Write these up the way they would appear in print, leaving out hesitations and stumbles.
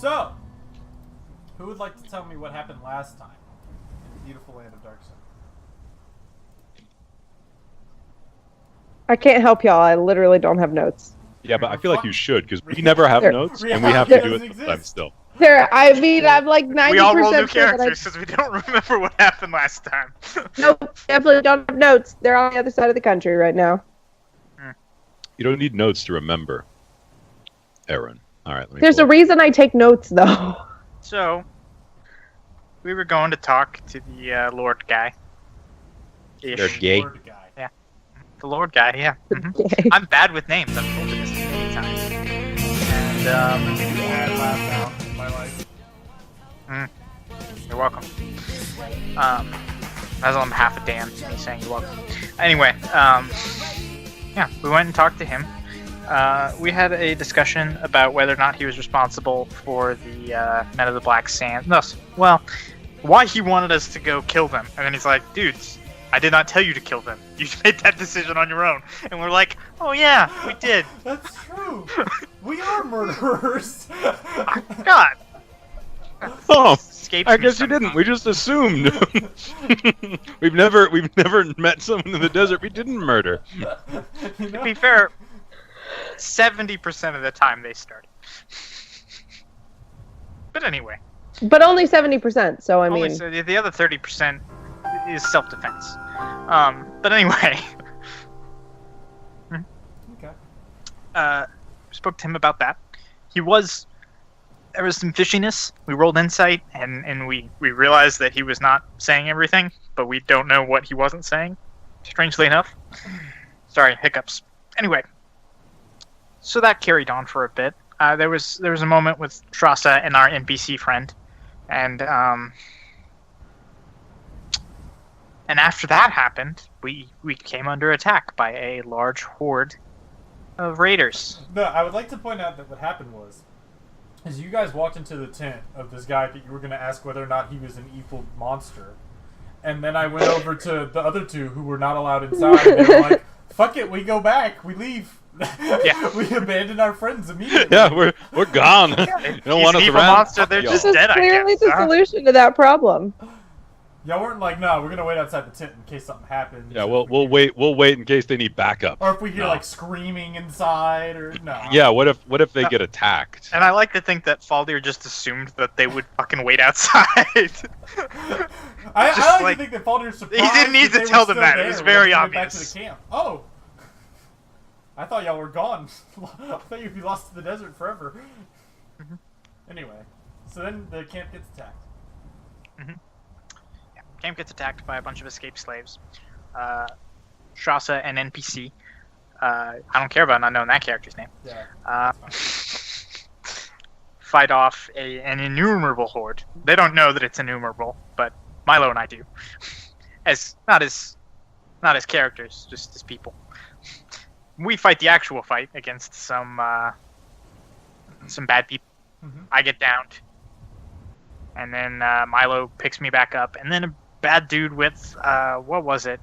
So, who would like to tell me what happened last time in the beautiful land of Darkson? I can't help y'all. I literally don't have notes. Yeah, but I feel like you should, because we never have notes, and we have to do it sometimes still. I'm like 90% We all roll new sure that characters because we don't remember what happened last time. Nope, definitely don't have notes. They're on the other side of the country right now. You don't need notes to remember, Aaron. All right, let me. There's a reason I take notes, though. So, we were going to talk to the Lord guy. They're gay. Word guy. The Lord guy, yeah. Okay. I'm bad with names. I've told you this many times. And, I laughed out in my life. you're welcome. As I'm half a damn me saying you're welcome. Anyway, yeah, we went and talked to him. We had a discussion about whether or not he was responsible for the Men of the Black Sand. No, well, why he wanted us to go kill them. And then he's like, dudes, I did not tell you to kill them. You made that decision on your own. And we're like, oh yeah, we did. That's true. We are murderers. God. Oh, Escapes I me guess you didn't. sometimes. We just assumed. we've never met someone in the desert we didn't murder. You To know? be fair, 70% of the time they started. But anyway, But only 70%, so I only mean... so the other 30% is self-defense. But anyway, Okay. spoke to him about that. There was some fishiness. We rolled insight, and we realized that he was not saying everything, but we don't know what he wasn't saying, strangely enough. Sorry, hiccups. Anyway, so that carried on for a bit. There was a moment with Trasa and our NPC friend, and after that happened, we came under attack by a large horde of raiders. No, I would like to point out that what happened was, is you guys walked into the tent of this guy that you were going to ask whether or not he was an evil monster, and then I went over to the other two who were not allowed inside, and they were like, fuck it, we go back, we leave. Yeah. We abandoned our friends immediately. Yeah, we're gone. You don't He's want an us evil around. monster, they're Y'all. just This is dead, I clearly guess, the huh? solution to that problem. Y'all weren't like, no, we're gonna wait outside the tent in case something happens. Yeah, or if we'll we hear- wait. We'll wait in case they need backup. Or if we hear No. like screaming inside, or no. Yeah, what if they get attacked? And I like to think that Faldir just assumed that they would fucking wait outside. I Just like like- to think that Faldir's surprised. He didn't need that to they tell were them still that. It there was when very we went back obvious. to the camp. Oh, I thought y'all were gone. I thought you'd be lost to the desert forever. Anyway, so then the camp gets attacked. Camp gets attacked by a bunch of escaped slaves. Shasa, an NPC. I don't care about not knowing that character's name. Yeah. Fight off an innumerable horde. They don't know that it's innumerable, but Milo and I do. As not as characters, just as people. We fight the actual fight against some bad people. Mhm. I get downed, and then Milo picks me back up, and then a bad dude with what was it?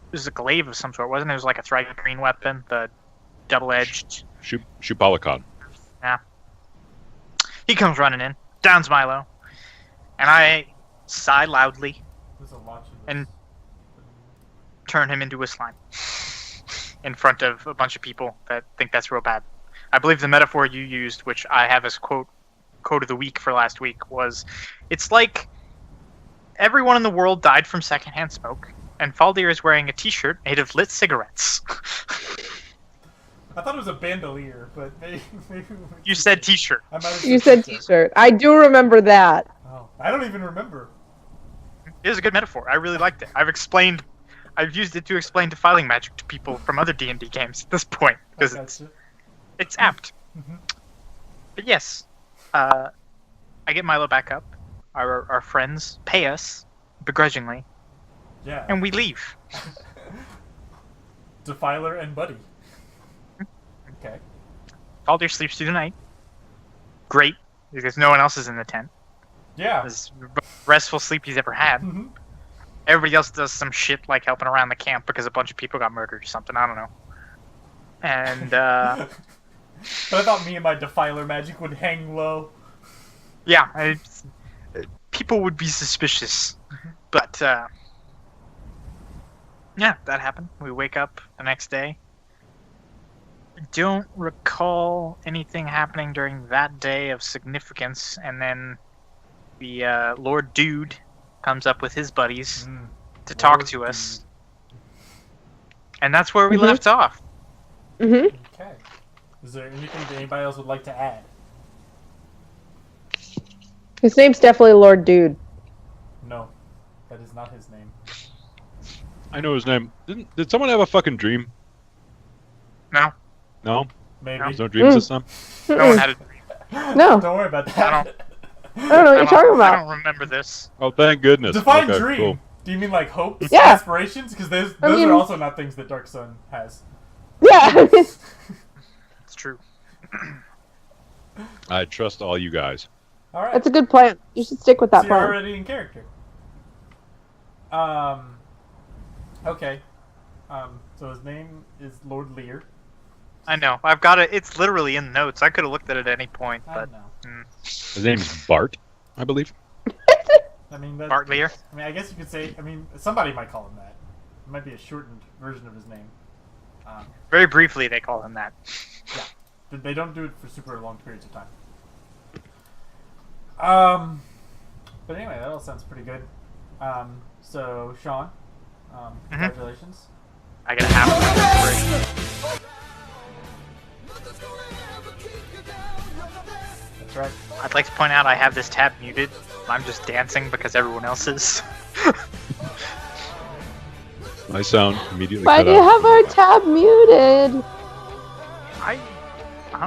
It was a glaive of some sort, wasn't it? It was like a thrice-green weapon, the double-edged. Shupalikon. Yeah. He comes running in, downs Milo, and I sigh loudly, There's a lot of And- turn him into a slime in front of a bunch of people that think that's real bad. I believe the metaphor you used, which I have as quote of the week for last week, was it's like everyone in the world died from secondhand smoke, and Faldir is wearing a t-shirt made of lit cigarettes. I thought it was a bandolier, but maybe You said t-shirt. I might have You said t-shirt. I do remember that. Oh, I don't even remember. It is a good metaphor. I really liked it. I've used it to explain defiling magic to people from other D&D games at this point, because I it's gotcha. it's apt. Mhm. But yes, I get Milo back up. Our friends pay us begrudgingly, Yeah. and we leave. Defiler and Buddy. Okay. Faldir sleeps through the night. Great, because no one else is in the tent. Yeah. It's the restful sleep he's ever had. Mhm. Everybody else does some shit like helping around the camp because a bunch of people got murdered or something. I don't know. And But I thought me and my Defiler magic would hang low. Yeah, people would be suspicious. But, yeah, that happened. We wake up the next day. Don't recall anything happening during that day of significance, and then the Lord Dude comes up with his buddies to talk Lord to us. Dude. And that's where we Mhm. left off. Mm-hmm. Okay. Is there anything that anybody else would like to add? His name's definitely Lord Dude. No, that is not his name. I know his name. Did someone have a fucking dream? No, No? Maybe. There's no dreams this time? no one had a dream. No. Don't worry about that. I don't- I don't know what you're talking I about. don't remember this. Oh, thank goodness. Define Okay, dream. cool. Do you mean like hopes, Yeah. aspirations? Because those I mean- are also not things that Dark Sun has. Yeah. It's true. I trust all you guys. All right. That's a good plan. You should stick with that So you're plan. already in character. Okay. So his name is Lord Lear. I know. I've got it. It's literally in notes. I could have looked at it at any point, I but don't know. His name is Bart, I believe. I mean, that, Bart Lear. I mean, I guess you could say. I mean, somebody might call him that. It might be a shortened version of his name. Very briefly, they call him that. They don't do it for super long periods of time. But anyway, that all sounds pretty good. So Sean, congratulations. I gotta have it. That's right. I'd like to point out I have this tab muted. I'm just dancing because everyone else is. My sound immediately Why cut do you out. have our tab muted? I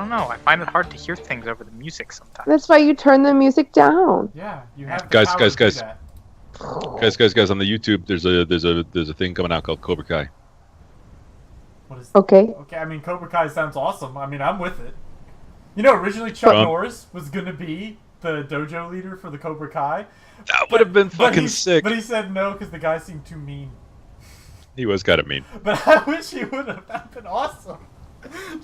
don't know. I find it hard to hear things over the music sometimes. That's why you turn the music down. Yeah, you have the Guys, power guys, to do guys. that. Guys, on the YouTube, there's a thing coming out called Cobra Kai. What is? Okay. Okay, I mean, Cobra Kai sounds awesome. I mean, I'm with it. You know, originally Chuck Trump. Norris was gonna be the dojo leader for the Cobra Kai. That would have been fucking he, sick. But he said no because the guy seemed too mean. He was kind of mean. But I wish he would have. That'd been awesome.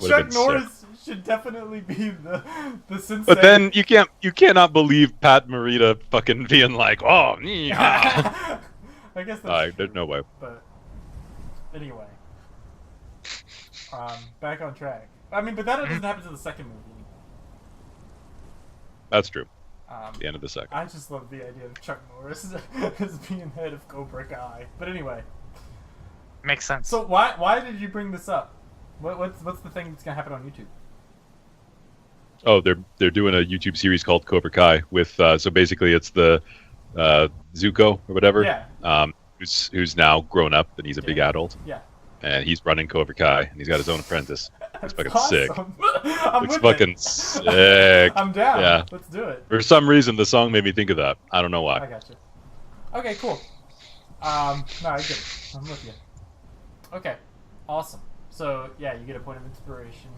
Would've Chuck been Norris should definitely be the sensei. But then you cannot believe Pat Morita fucking being like, oh, yeah. I guess that's There's no way. But anyway, back on track. I mean, but that doesn't happen to the second movie. That's true. Um, The end of the second. I just love the idea of Chuck Norris as being head of Cobra Kai. But anyway, Makes sense. so why did you bring this up? What's the thing that's gonna happen on YouTube? Oh, they're doing a YouTube series called Cobra Kai with so basically it's the Zuko or whatever. Yeah. Who's now grown up and he's a big Yeah. adult Yeah. and he's running Cobra Kai and he's got his own apprentice. It's fucking sick. Awesome. I'm It's with fucking it. sick. I'm down. Yeah. Let's do it. For some reason, the song made me think of that. I don't know I why. got you. Okay, cool. No, I get it. I'm with you. Okay, awesome. So yeah, you get a point of inspiration.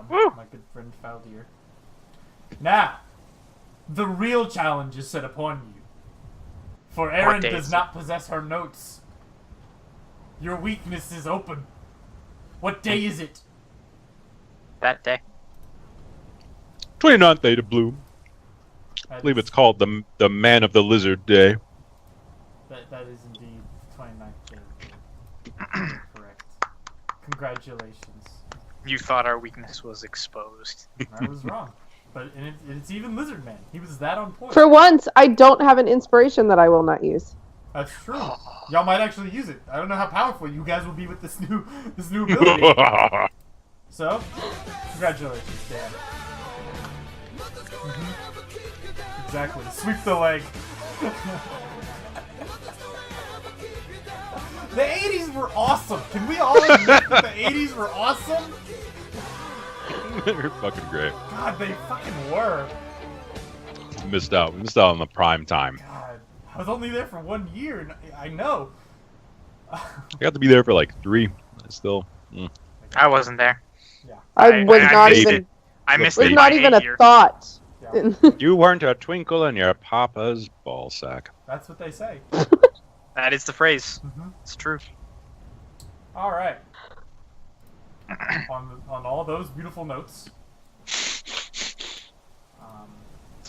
Woo. My good friend Faldir. Now, the real challenge is set upon you. For Erin day does is not possess her notes. Your weakness is open. What day is it? That day. 29th Day to Bloom. I believe it's called the Man of the Lizard Day. That is indeed 29th day. Correct. Congratulations. You thought our weakness was exposed. I was wrong. But it's even Lizard Man. He was that on point. For once, I don't have an inspiration that I will not use. That's true. Y'all might actually use it. I don't know how powerful you guys will be with this new ability. So, congratulations, Dan. Exactly. Sweep the leg. The 80s were awesome. Can we all admit that the 80s were awesome? You're fucking great. God, they fucking were. Missed out. We missed out on the prime time. God, I was only there for 1 year. And I know. I got to be there for like 3. Still. I wasn't there. I was I not made even. it. I missed Was it not by even a year. thought. Yeah, You weren't a twinkle in your papa's ball sack. that's what they say. That is the phrase. Mhm. It's true. All right. On all those beautiful notes,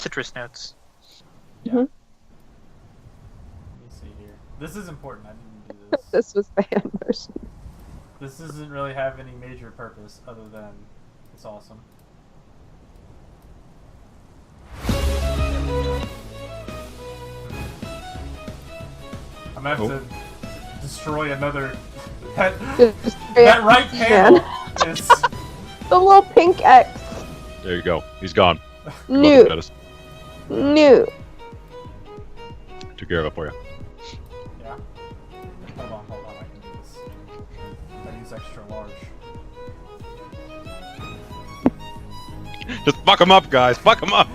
citrus notes. Yeah. Mhm. Let me see here. This is important. I didn't do this. This was the ham version. This doesn't really have any major purpose other than it's awesome. I'm gonna have to destroy another. That right panel is. The little pink X. There you go. He's gone. You're New. welcome, Dennis. New. Took care of it for you. Yeah. Hold on. I can do this. I use extra large. Just fuck him up, guys. Fuck him up.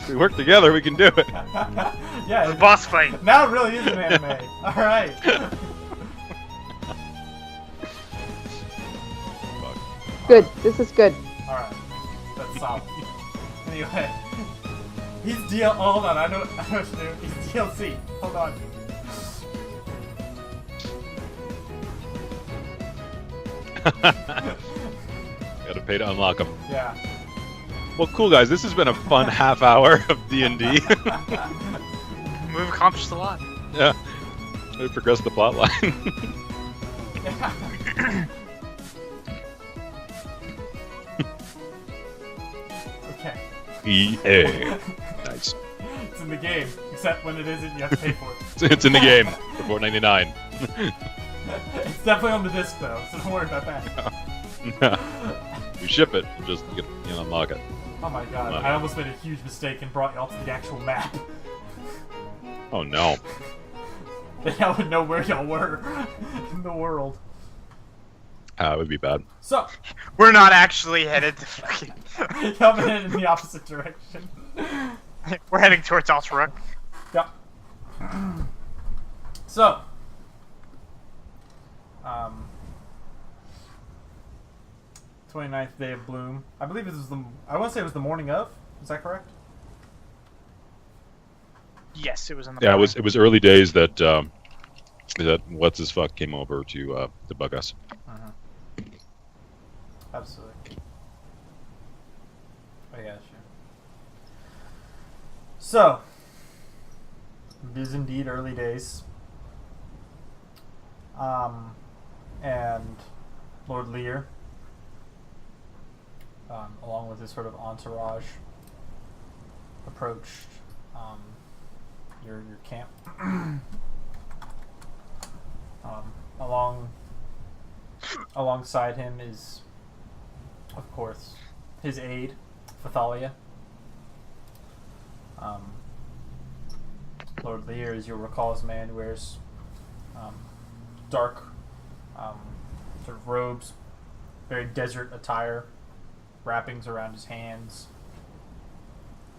We work together. We can do it. Yeah. The boss fight. Now it really is an anime. All right. Good. This is good. All right. That's solid. Anyway, he's DL. Oh, hold on. I know what to do. He's DLC. Hold on. Gotta pay to unlock him. Yeah. Well, cool, guys. This has been a fun half hour of D&D. We've accomplished a lot. Yeah. We progressed the plot line. Okay. EA. Nice. It's in the game, except when it isn't, you have to pay for it. It's in the game for $4.99. It's definitely on the disc though, so don't worry about that. You ship it, just you can unlock it. Oh my god, Wow. I almost made a huge mistake and brought y'all to the actual map. Oh no. Then y'all would know where y'all were in the world. It would be bad. So, We're not actually headed to fucking... y'all been headed in the opposite direction. We're heading towards Altruck. Yeah. So, 29th day of Bloom. I believe it was I want to say it was the morning of. Is that correct? Yes, it was in the Yeah, morning. it was early days that what's his fuck came over to bug us. Absolutely. I got you. So, it is indeed early days. And Lord Lear, along with his sort of entourage, approached your camp. Alongside him is, of course, his aide, Fathalia. Lord Lear, as you'll recall, is a man who wears dark sort of robes, very desert attire, wrappings around his hands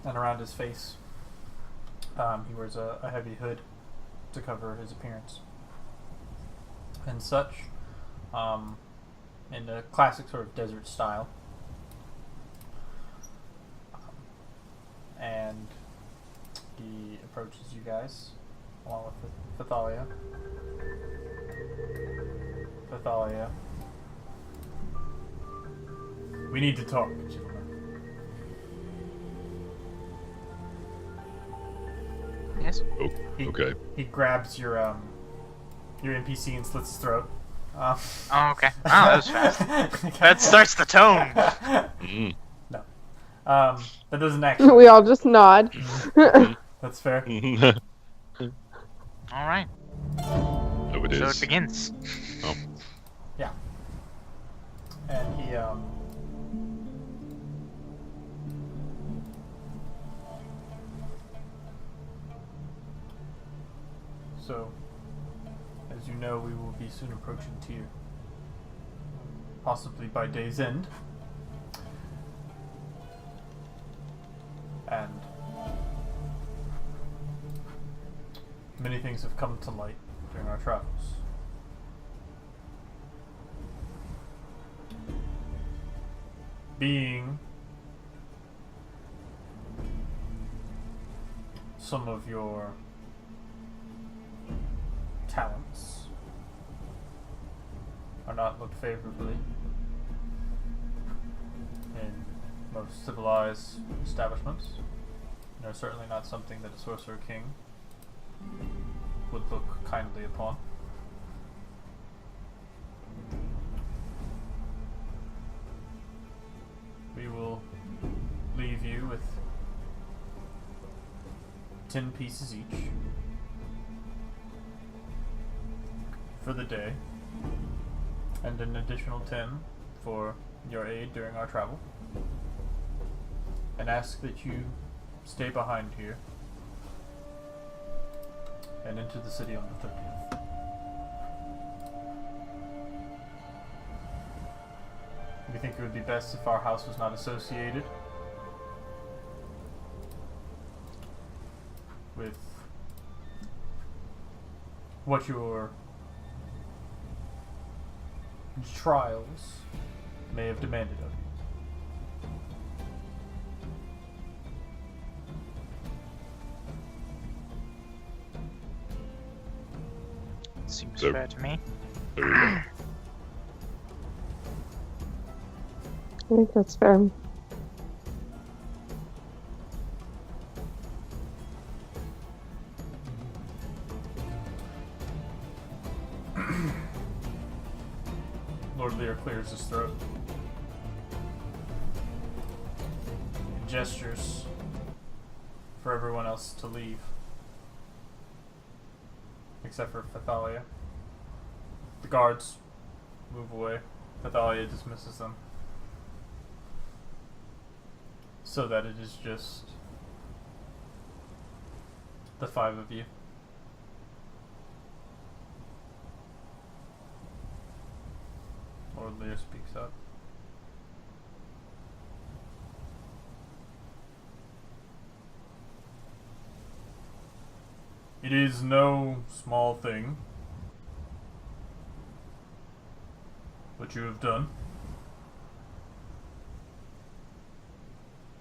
and around his face. He wears a heavy hood to cover his appearance and such, in the classic sort of desert style. And he approaches you guys along with Fathalia. Fathalia. We need to talk, gentlemen. Yes. Oh, okay. He grabs your NPC and slits his throat. Oh, okay. Oh, that was fast. That starts the tone. Mm. No. That doesn't actually. We all just nod. That's fair. All right. So it So is. it begins. Oh. Yeah. And he So, as you know, we will be soon approaching Tyr. Possibly by day's end. And many things have come to light during our travels. Being some of your talents are not looked favorably in most civilized establishments. Certainly not something that a Sorcerer King would look kindly upon. We will leave you with 10 pieces each for the day, and an additional 10 for your aid during our travel, and ask that you stay behind here and into the city on the 30th. We think it would be best if our house was not associated with what your trials may have demanded of you. Seems So- fair to me. Very well. I think that's fair. Lord Lear clears his throat. And gestures for everyone else to leave. Except for Thalia. The guards move away. Thalia dismisses them. So that it is just the 5 of you. Lord Lear speaks up. It is no small thing what you have done,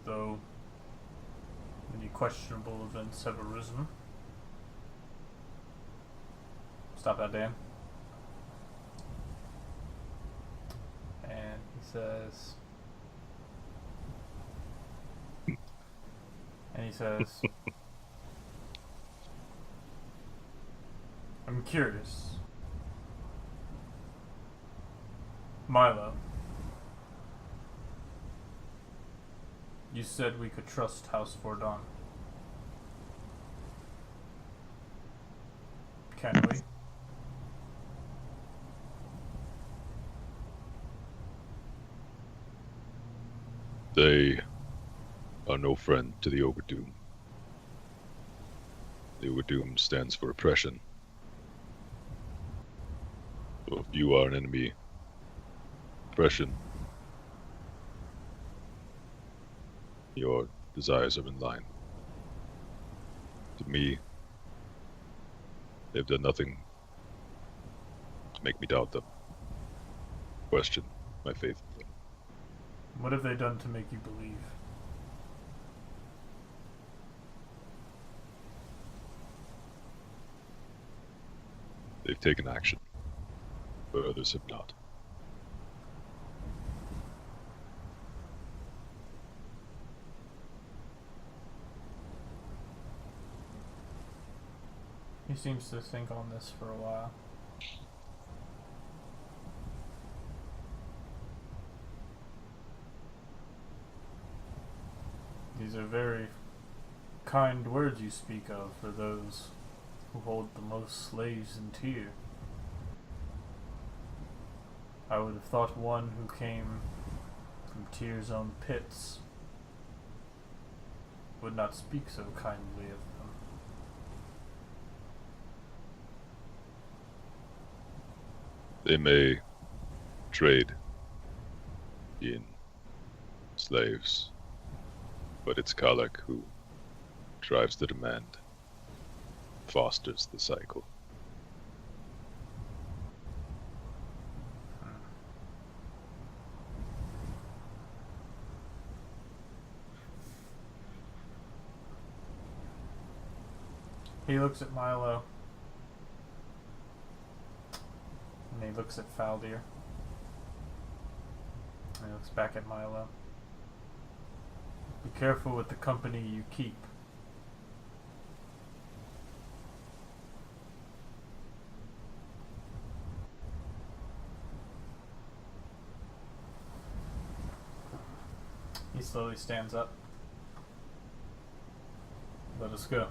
though many questionable events have arisen. Stop that, Dan. And he says, I'm curious. Milo, you said we could trust House Fordon. Can we? They are no friend to the Overdoom. The Overdoom stands for oppression. So if you are an enemy, oppression, your desires are in line. To me, they've done nothing to make me doubt them, question my faith in them. What have they done to make you believe? They've taken action, but others have not. He seems to think on this for a while. These are very kind words you speak of for those who hold the most slaves in Tyr. I would have thought one who came from Tyr's own pits would not speak so kindly of them. They may trade in slaves, but it's Kalak who drives the demand, fosters the cycle. He looks at Milo. And he looks at Faldir. And he looks back at Milo. Be careful with the company you keep. He slowly stands up. Let us go.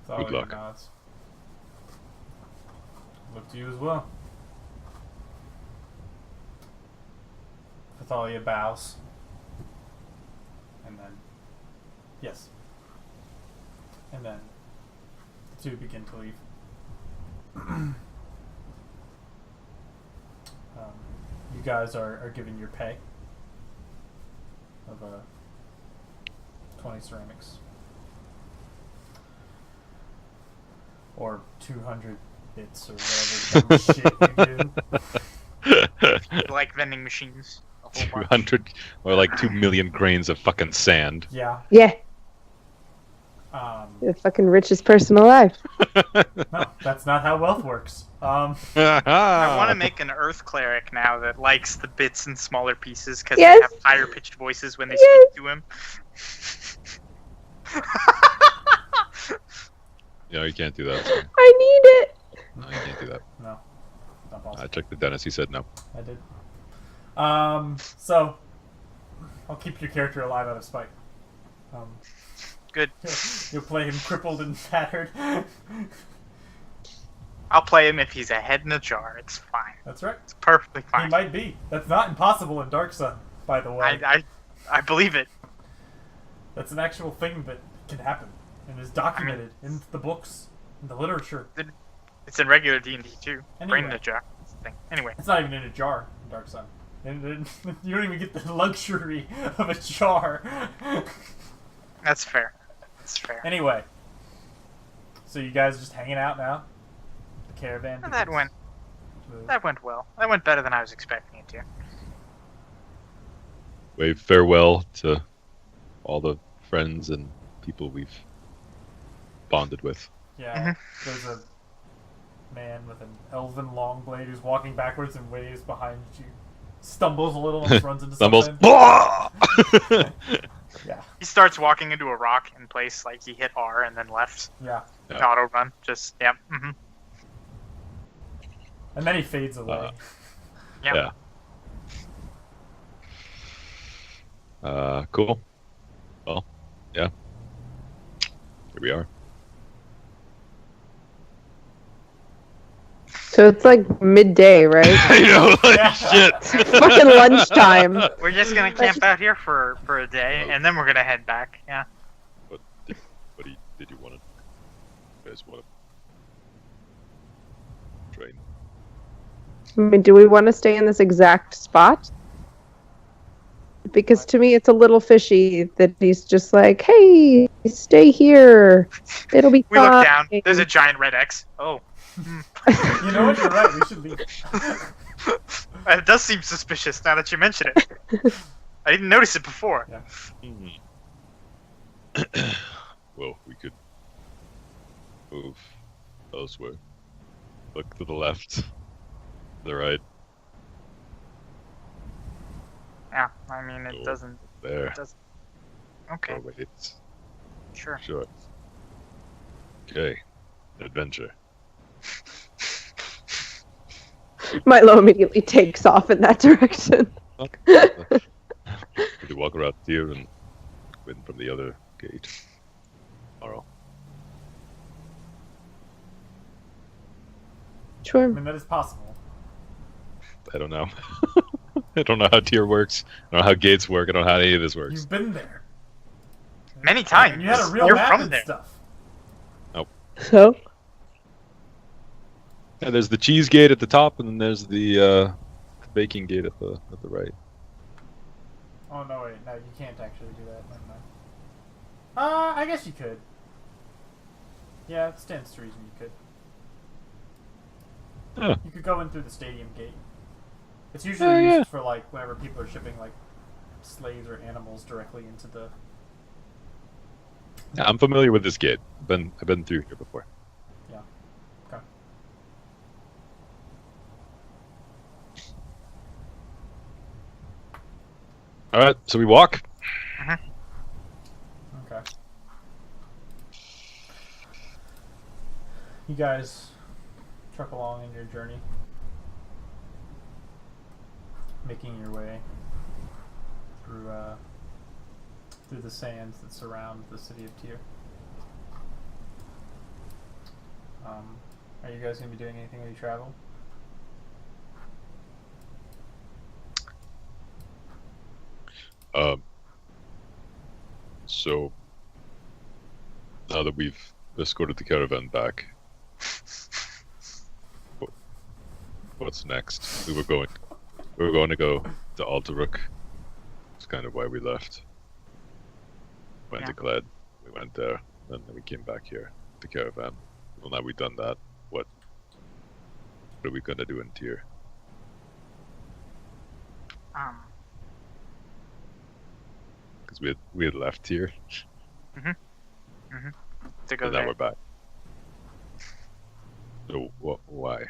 Good luck. Nods. Look to you as well. Thalia bows. And then... Yes. And then the two begin to leave. You guys are given your pay of 20 ceramics. Or 200 bits or whatever dumb shit you do. Like vending machines. A whole bunch. 200 or like 2 million grains of fucking sand. Yeah. Yeah, Um, the fucking richest person alive. no, that's not how wealth works. I want to make an Earth Cleric now that likes the bits in smaller pieces because Yes. they have higher pitched voices when they Yes. speak to him. No, you can't do that. Sorry. I need it. No, you can't do that. No, not possible. I checked the dentist. He said no. I did. So I'll keep your character alive out of spite. Good. You'll play him crippled and tattered. I'll play him if he's a head in a jar. It's fine. That's right. It's perfectly He fine. might be. That's not impossible in Dark Sun, by the way. I believe it. That's an actual thing that can happen and is documented in the books, in the literature. It's in regular D&D too. Brain in Anyway. a jar. It's a thing. Anyway. It's not even in a jar in Dark Sun. And you don't even get the luxury of a jar. That's fair. That's fair. Anyway, so you guys just hanging out now? The caravan? And that begins went to- that went well. That went better than I was expecting it to. Wave farewell to all the friends and people we've bonded with. Yeah, there's a man with an elven long blade who's walking backwards and waves behind you. Stumbles a little and runs into Stumbles. something. Yeah, He starts walking into a rock in place like he hit R and then left. yeah. Yeah. Auto run. Just yep. Mm-hmm. And then he fades away. Yep. Yeah. Cool. Well, yeah. Here we are. So it's like midday, right? I know, like Yeah. shit. Fucking lunchtime. We're just gonna camp out here for a day, and then we're gonna head back. Yeah. What did you want to? You guys want to train? I mean, do we want to stay in this exact spot? Because to me, it's a little fishy that he's just like, "Hey, stay here. It'll be We fine." look down. There's a giant red X. Oh, You know what? You're right. We should leave. it does seem suspicious now that you mention it. I didn't notice it before. Hmm. Well, we could move elsewhere. Look to the left, the right, Yeah. I mean, it Oh. doesn't. there. It doesn't. Okay. Oh, wait. Sure. Sure. Okay. Adventure. Milo immediately takes off in that direction. We could walk around here and go in from the other gate. Tomorrow. I Sure. mean, that is possible. I don't know. I don't know how tier works. I don't know how gates work. I don't know how any of this works. You've been there. Many times. And you had a real You're map from and there. stuff. So Yeah, there's the cheese gate at the top, and then there's the baking gate at the right. Oh, no, wait. No, you can't actually do that. Never mind. I guess you could. Yeah, it stands to reason you could. Oh. You could go in through the stadium gate. It's usually yeah. used for, like, whenever people are shipping, like, slaves or animals directly into the... Yeah, I'm familiar with this gate. I've been through here before. Yeah. Okay. All right, so we walk. Okay. You guys truck along in your journey, making your way through the sands that surround the city of Tyr. Are you guys going to be doing anything when you travel? So now that we've escorted the caravan back, what's next? We were going to go to Alteruk. That's kind of why we left. Went to Gled. We went there, and then we came back here. The caravan. Well, now we've done that. What are we gonna do in Tyr? Because we had left Tyr. To go And now there. we're back. So why?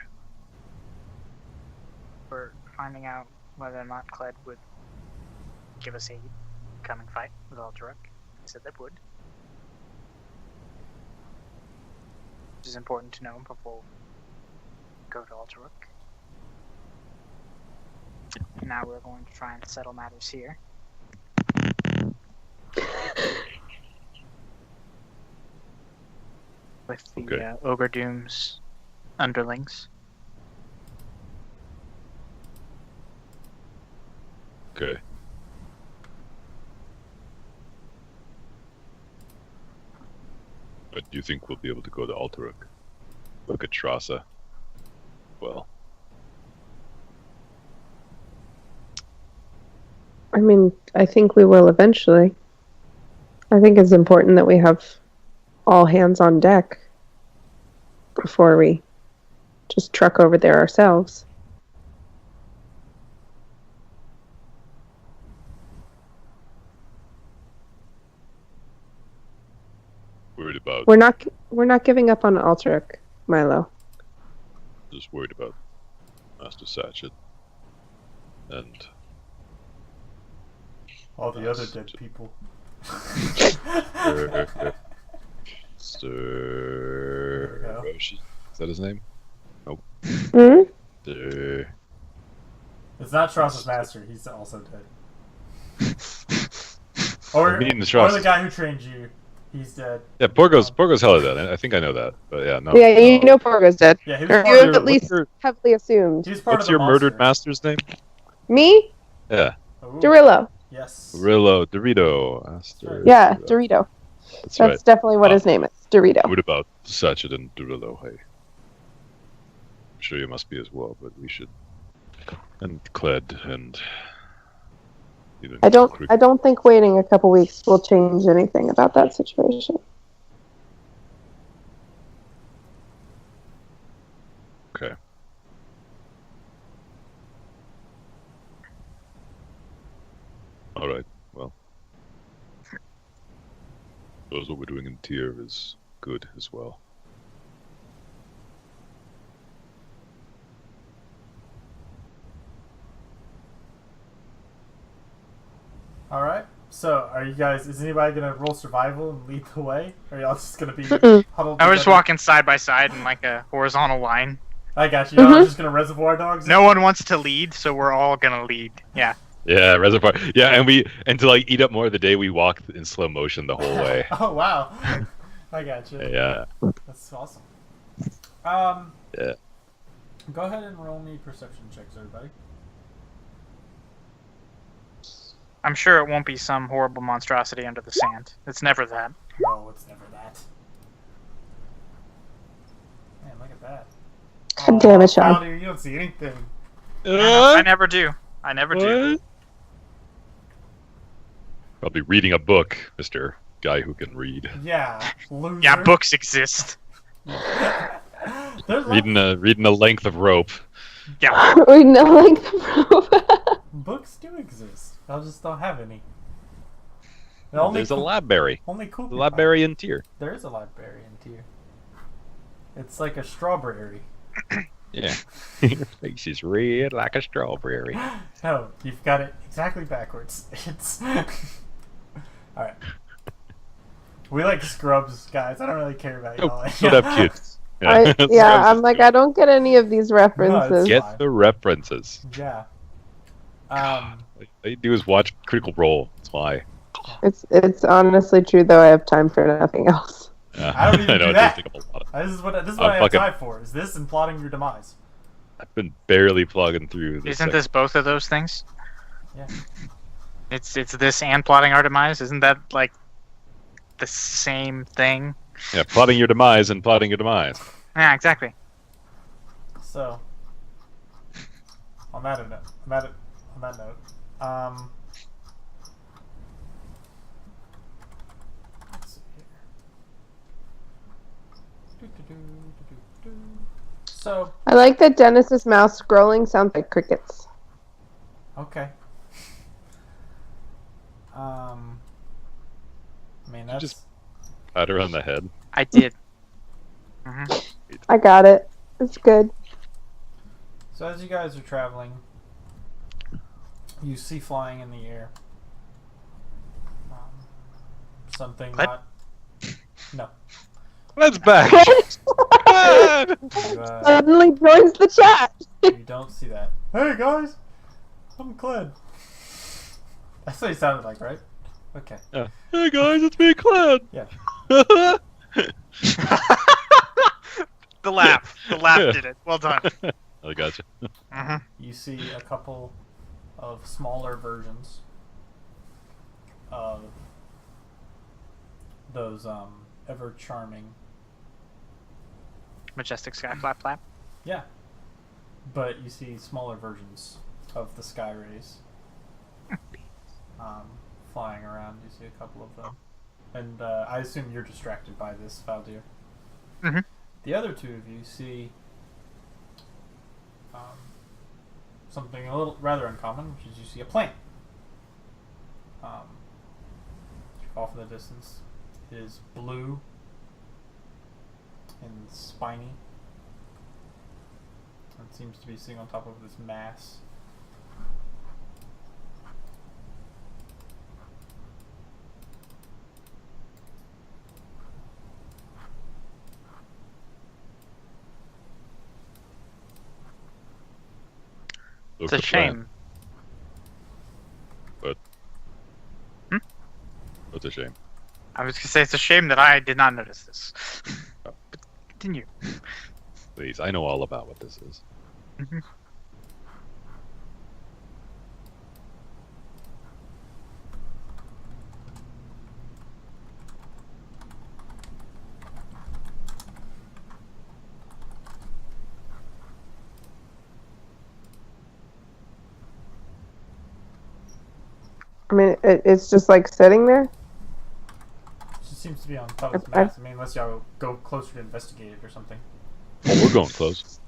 We're finding out whether or not Kled would give us aid, come and fight with Alteruk. He said they would. Which is important to know before we go to Alteruk. Now we're going to try and settle matters here. With the Okay. Ogre Doom's underlings. Okay. But do you think we'll be able to go to Alteruk? Look at Trasa. Well, I mean, I think we will eventually. I think it's important that we have all hands on deck before we just truck over there ourselves. worried about We're not giving up on Alteruk, Milo. just worried about Master Satchet and All the other dead people. Sir Roshi. Is that his name? Hmm? Sir. It's not Trassa's master. He's also dead. Or meaning the the Trassa's- guy who trained you. He's dead. Yeah, Porgo's hella dead. I think I know that, but yeah, no. Yeah, you no. know Porgo's dead. Yeah, he was Or part you of have the, at least heavily assumed. he was part What's of the your murdered monster. master's name? Me? Yeah, Ooh, Dorillo. yes. Rillo Dorito. Master. Yeah, Dorito. That's That's right. definitely what his name is. Dorito. What about Satchet and Dorillo? Hey, I'm sure you must be as well, but we should. And Kled and. Even I don't think waiting a couple weeks will change anything about that situation. Okay. All right. Well, suppose what we're doing in Tyr is good as well. All right. So, are you guys? Is anybody gonna roll survival and lead the way? Or are y'all just gonna be Mm-mm. huddled? I was just together? walking side by side in like a horizontal line. I got you. Y'all are just gonna reservoir dogs. No one wants to lead, so we're all gonna lead. Yeah. Yeah, reservoir. Yeah, and to like eat up more of the day, we walked in slow motion the whole way. Oh wow. I got you. Yeah. That's awesome. Yeah. Go ahead and roll me perception checks, everybody. I'm sure it won't be some horrible monstrosity under the sand. It's never that. No, it's never that. Man, look at that. God damn it, Sean. Cloudy, you don't see anything. I never do. I never do. Probably reading a book, Mr. Guy who can read. Yeah, loser. Yeah, books exist. There's Reading a length of rope. Yeah. We know like the rope. books do exist. I just don't have any. The only There's a cool- library. Only cool. The people- library in Tyr. There is a library in Tyr. It's like a strawberry. Yeah. Your face is red like a strawberry. No, you've got it exactly backwards. It's all right. We like Scrubs, guys. I don't really care about y'all. Shut up, kids. Yeah, Scrubs I'm is like, good. I don't get any of these references. Get the references. Yeah. All you do is watch Critical Role. That's why. It's honestly true, though. I have time for nothing else. I don't even do it that. does take up a lot. This is what I'm I have fucking- time for. Is this and plotting your demise? I've been barely plugging through this. Isn't this both of those things? Yeah. It's this and plotting our demise. Isn't that like the same thing? Yeah, plotting your demise and plotting your demise. Yeah, exactly. So, on that note, let's see here. Do-do-do-do-do-do. So, I like that Dennis's mouse scrolling sounds like crickets. okay. I mean that's just- Pat her on the head. I did. Hmm. I got it. It's good. so. As you guys are traveling, you see flying in the air something What? not. No. Let's back. You, Suddenly joins the chat. you don't see that. Hey guys, I'm Cled. That's what he sounded like, right? Okay. Yeah. Hey guys, it's me, Cled. Yeah. The laugh. The laugh did it. Well done. I gotcha. Hmm. You see a couple of smaller versions of those ever charming. Majestic sky flap flap. Yeah. But you see smaller versions of the Sky Rays flying around. You see a couple of them. And I assume you're distracted by this, Valdir. Mhm. The other two of you see something a little rather uncommon, which is you see a plane. Off in the distance, it is blue and spiny. It seems to be sitting on top of this mass. It's a shame. What's a shame? I was gonna say it's a shame that I did not notice this. But continue. Please, I know all about what this is. Mhm. I mean, it's just like sitting there. It just seems to be on top of this I- mass. I mean, unless y'all go closer to investigate it or something. Well, we're going close.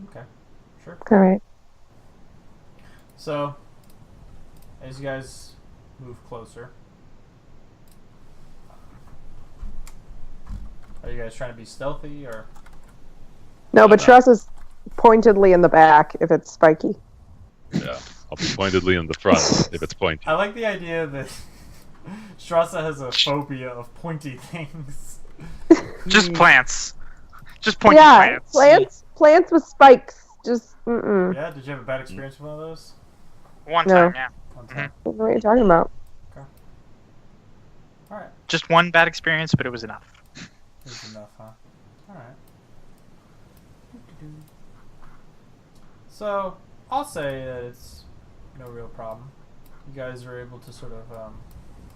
Okay, sure. All right. So, as you guys move closer, are you guys trying to be stealthy or? No, but Okay. Truss is pointedly in the back if it's spiky. Yeah. I'll be pointedly in the front if it's pointy. I like the idea that Strasza has a phobia of pointy things. Just plants. Just pointy Yeah, plants. plants with spikes. Just mm-mm. Yeah, did you have a bad experience with one of those? One No. time, yeah. One time. I don't know what you're talking about. All right, Just one bad experience, but it was enough. that's enough, huh? All right. So I'll say that it's no real problem. You guys are able to sort of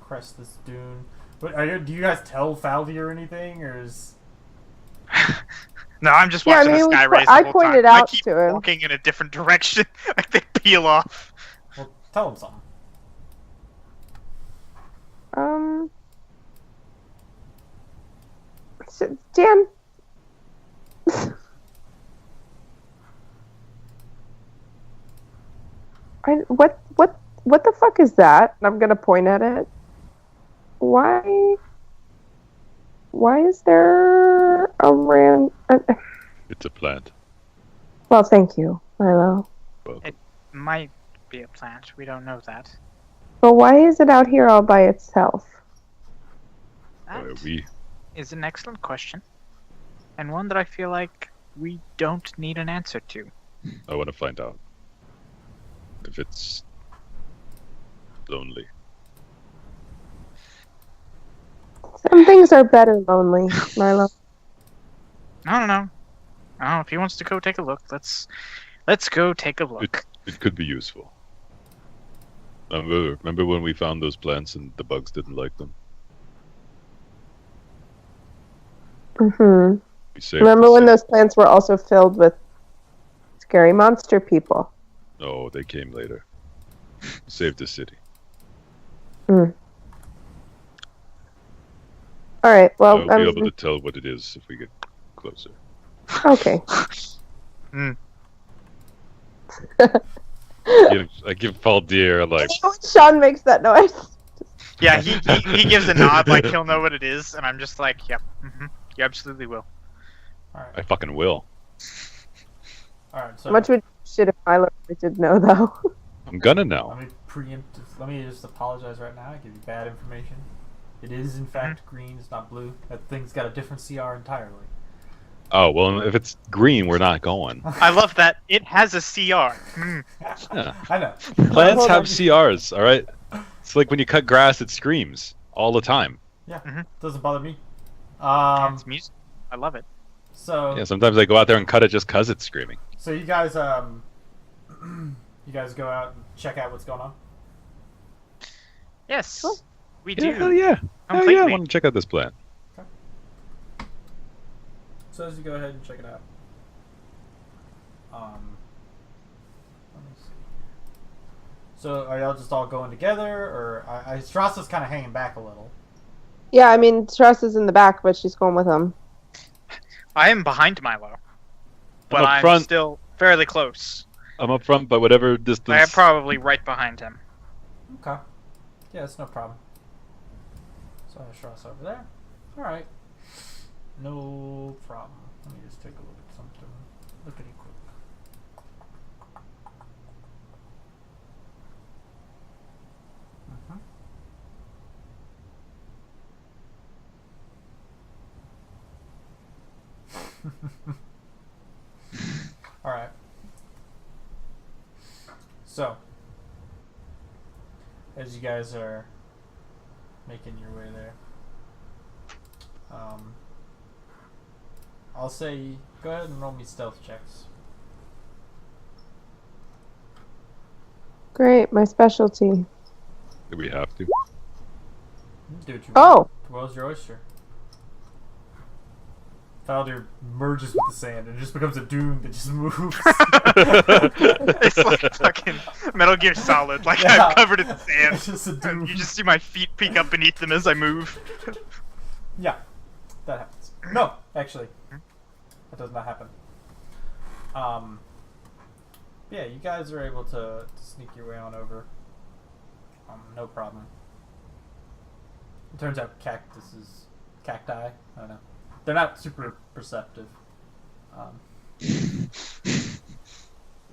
crest this dune. But do you guys tell Faldy or anything, or is? No, I'm just Yeah, I watching mean, the it sky was- rays. I the whole pointed time. out I keep to him. walking in a different direction. Like they peel off. Well, tell him something. Dan. What the fuck is that? I'm gonna point at it. Why is there a It's a plant. Well, thank you, Milo. Might be a plant. We don't know that. But why is it out here all by itself? Why are That we? is an excellent question, and one that I feel like we don't need an answer to. I want to find out if it's lonely. Some things are better lonely, Milo. I don't know. If he wants to go take a look, let's go take a look. It could be useful. Remember when we found those plants and the bugs didn't like them? Mm-hmm. We saved Remember the when city. those plants were also filled with scary monster people? No, they came later. Saved the city. All right. Well, I'll be able to tell what it is if we get closer. okay. I give Paul Deer like Sean makes that noise. Yeah, he gives a nod like he'll know what it is, and I'm just like, yep, you absolutely will. All right. I fucking will. All right. So How much would shit if Milo did know, though? I'm gonna know. let me preempt. Let me just apologize right now. I give you bad information. It is in fact green. It's not blue. That thing's got a different CR entirely. Oh well, if it's green, we're not going. I love that it has a CR. Yeah. I know. Plants Hold have on. CRs. All right. It's like when you cut grass, it screams all the time. Yeah, Mhm. doesn't bother me. It's music. I love it. So Yeah. Sometimes I go out there and cut it just 'cause it's screaming. so you guys you guys go out and check out what's going on. Yes, Cool. we do. Hell yeah. Hell Completely. yeah. I want to check out this plant. So as you go ahead and check it out. Let me see. So are y'all just all going together, or Strass is kind of hanging back a little? Yeah, I mean, Stress is in the back, but she's going with him. I am behind Milo, but up I'm front. still fairly close. I'm up front, but whatever I am distance. probably right behind him. Okay. Yeah, it's no problem. So Strass over there. All right. No problem. Let me just take a look at something. Look at it quick. All right. So, as you guys are making your way there, I'll say go ahead and roll me stealth checks. Great, my specialty. Do we have to? Do what you want. Oh, The world's your oyster. Faldir merges with the sand and just becomes a dune that just moves. It's like fucking Metal Gear Solid. Like Yeah. I'm covered in sand. It's just a dune. You just see my feet peek up beneath them as I move. Yeah, that happens. No, actually, that does not happen. Yeah, you guys are able to sneak your way on over. No problem. It turns out cacti. I don't know. They're not super perceptive.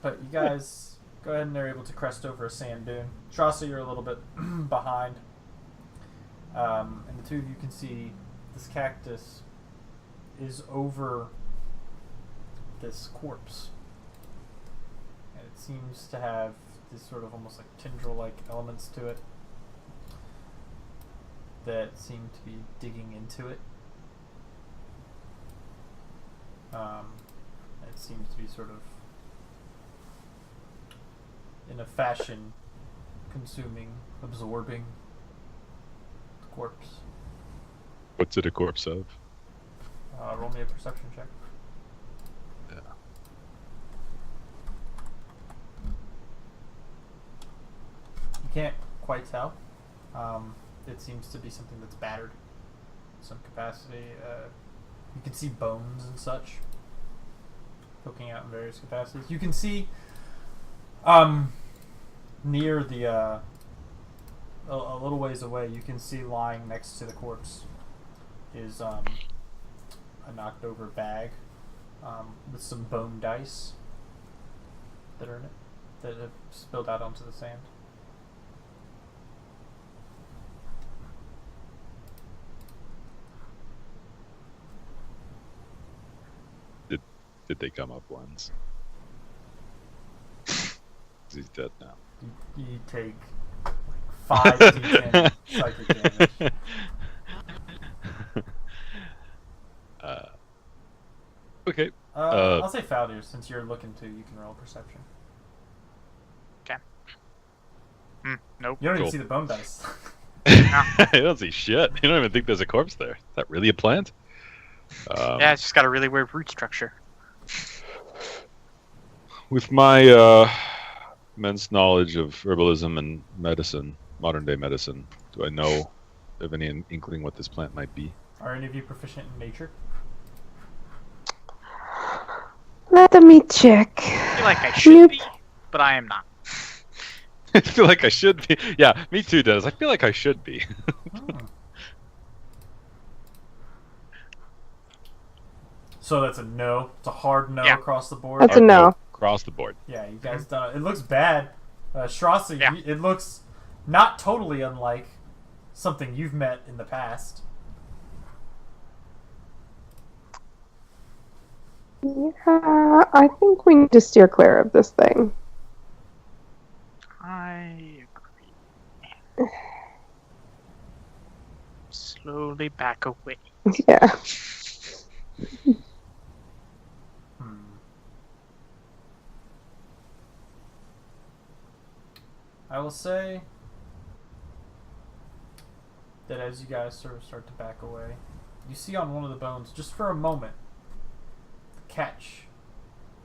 But you guys go ahead and they're able to crest over a sand dune. Strasser, you're a little bit behind. And the two of you can see this cactus is over this corpse. And it seems to have this sort of almost like tendril-like elements to it that seem to be digging into it. It seems to be sort of, in a fashion, consuming, absorbing the corpse. What's it a corpse of? Roll me a perception check. Yeah. You can't quite tell. It seems to be something that's battered in some capacity. You can see bones and such poking out in various capacities. You can see near the a little ways away, you can see lying next to the corpse is a knocked over bag with some bone dice that are in it that have spilled out onto the sand. Did they come up once? He's dead now. You take like 5 d10 psychic damage. Okay. I'll say Faldir, since you're looking to. You can roll perception. Okay. Nope. You don't even Cool. see the bone dice. I don't see shit. You don't even think there's a corpse there. Is that really a plant? Yeah, it's just got a really weird root structure. With my immense knowledge of herbalism and medicine, modern day medicine, do I know of any inkling what this plant might be? Are any of you proficient in nature? Let me check. I feel like I should be, but I am not. I feel like I should be. Yeah, me too, Dennis. I feel like I should be. Hmm. So that's a no. It's a hard no Yeah. across the board. That's a no. Across the board. Yeah, you guys done it. It looks bad. Strassi, Yeah. it looks not totally unlike something you've met in the past. Yeah, I think we need to steer clear of this thing. I agree. Slowly back away. Yeah. Hmm. I will say that as you guys sort of start to back away, you see on one of the bones, just for a moment, the catch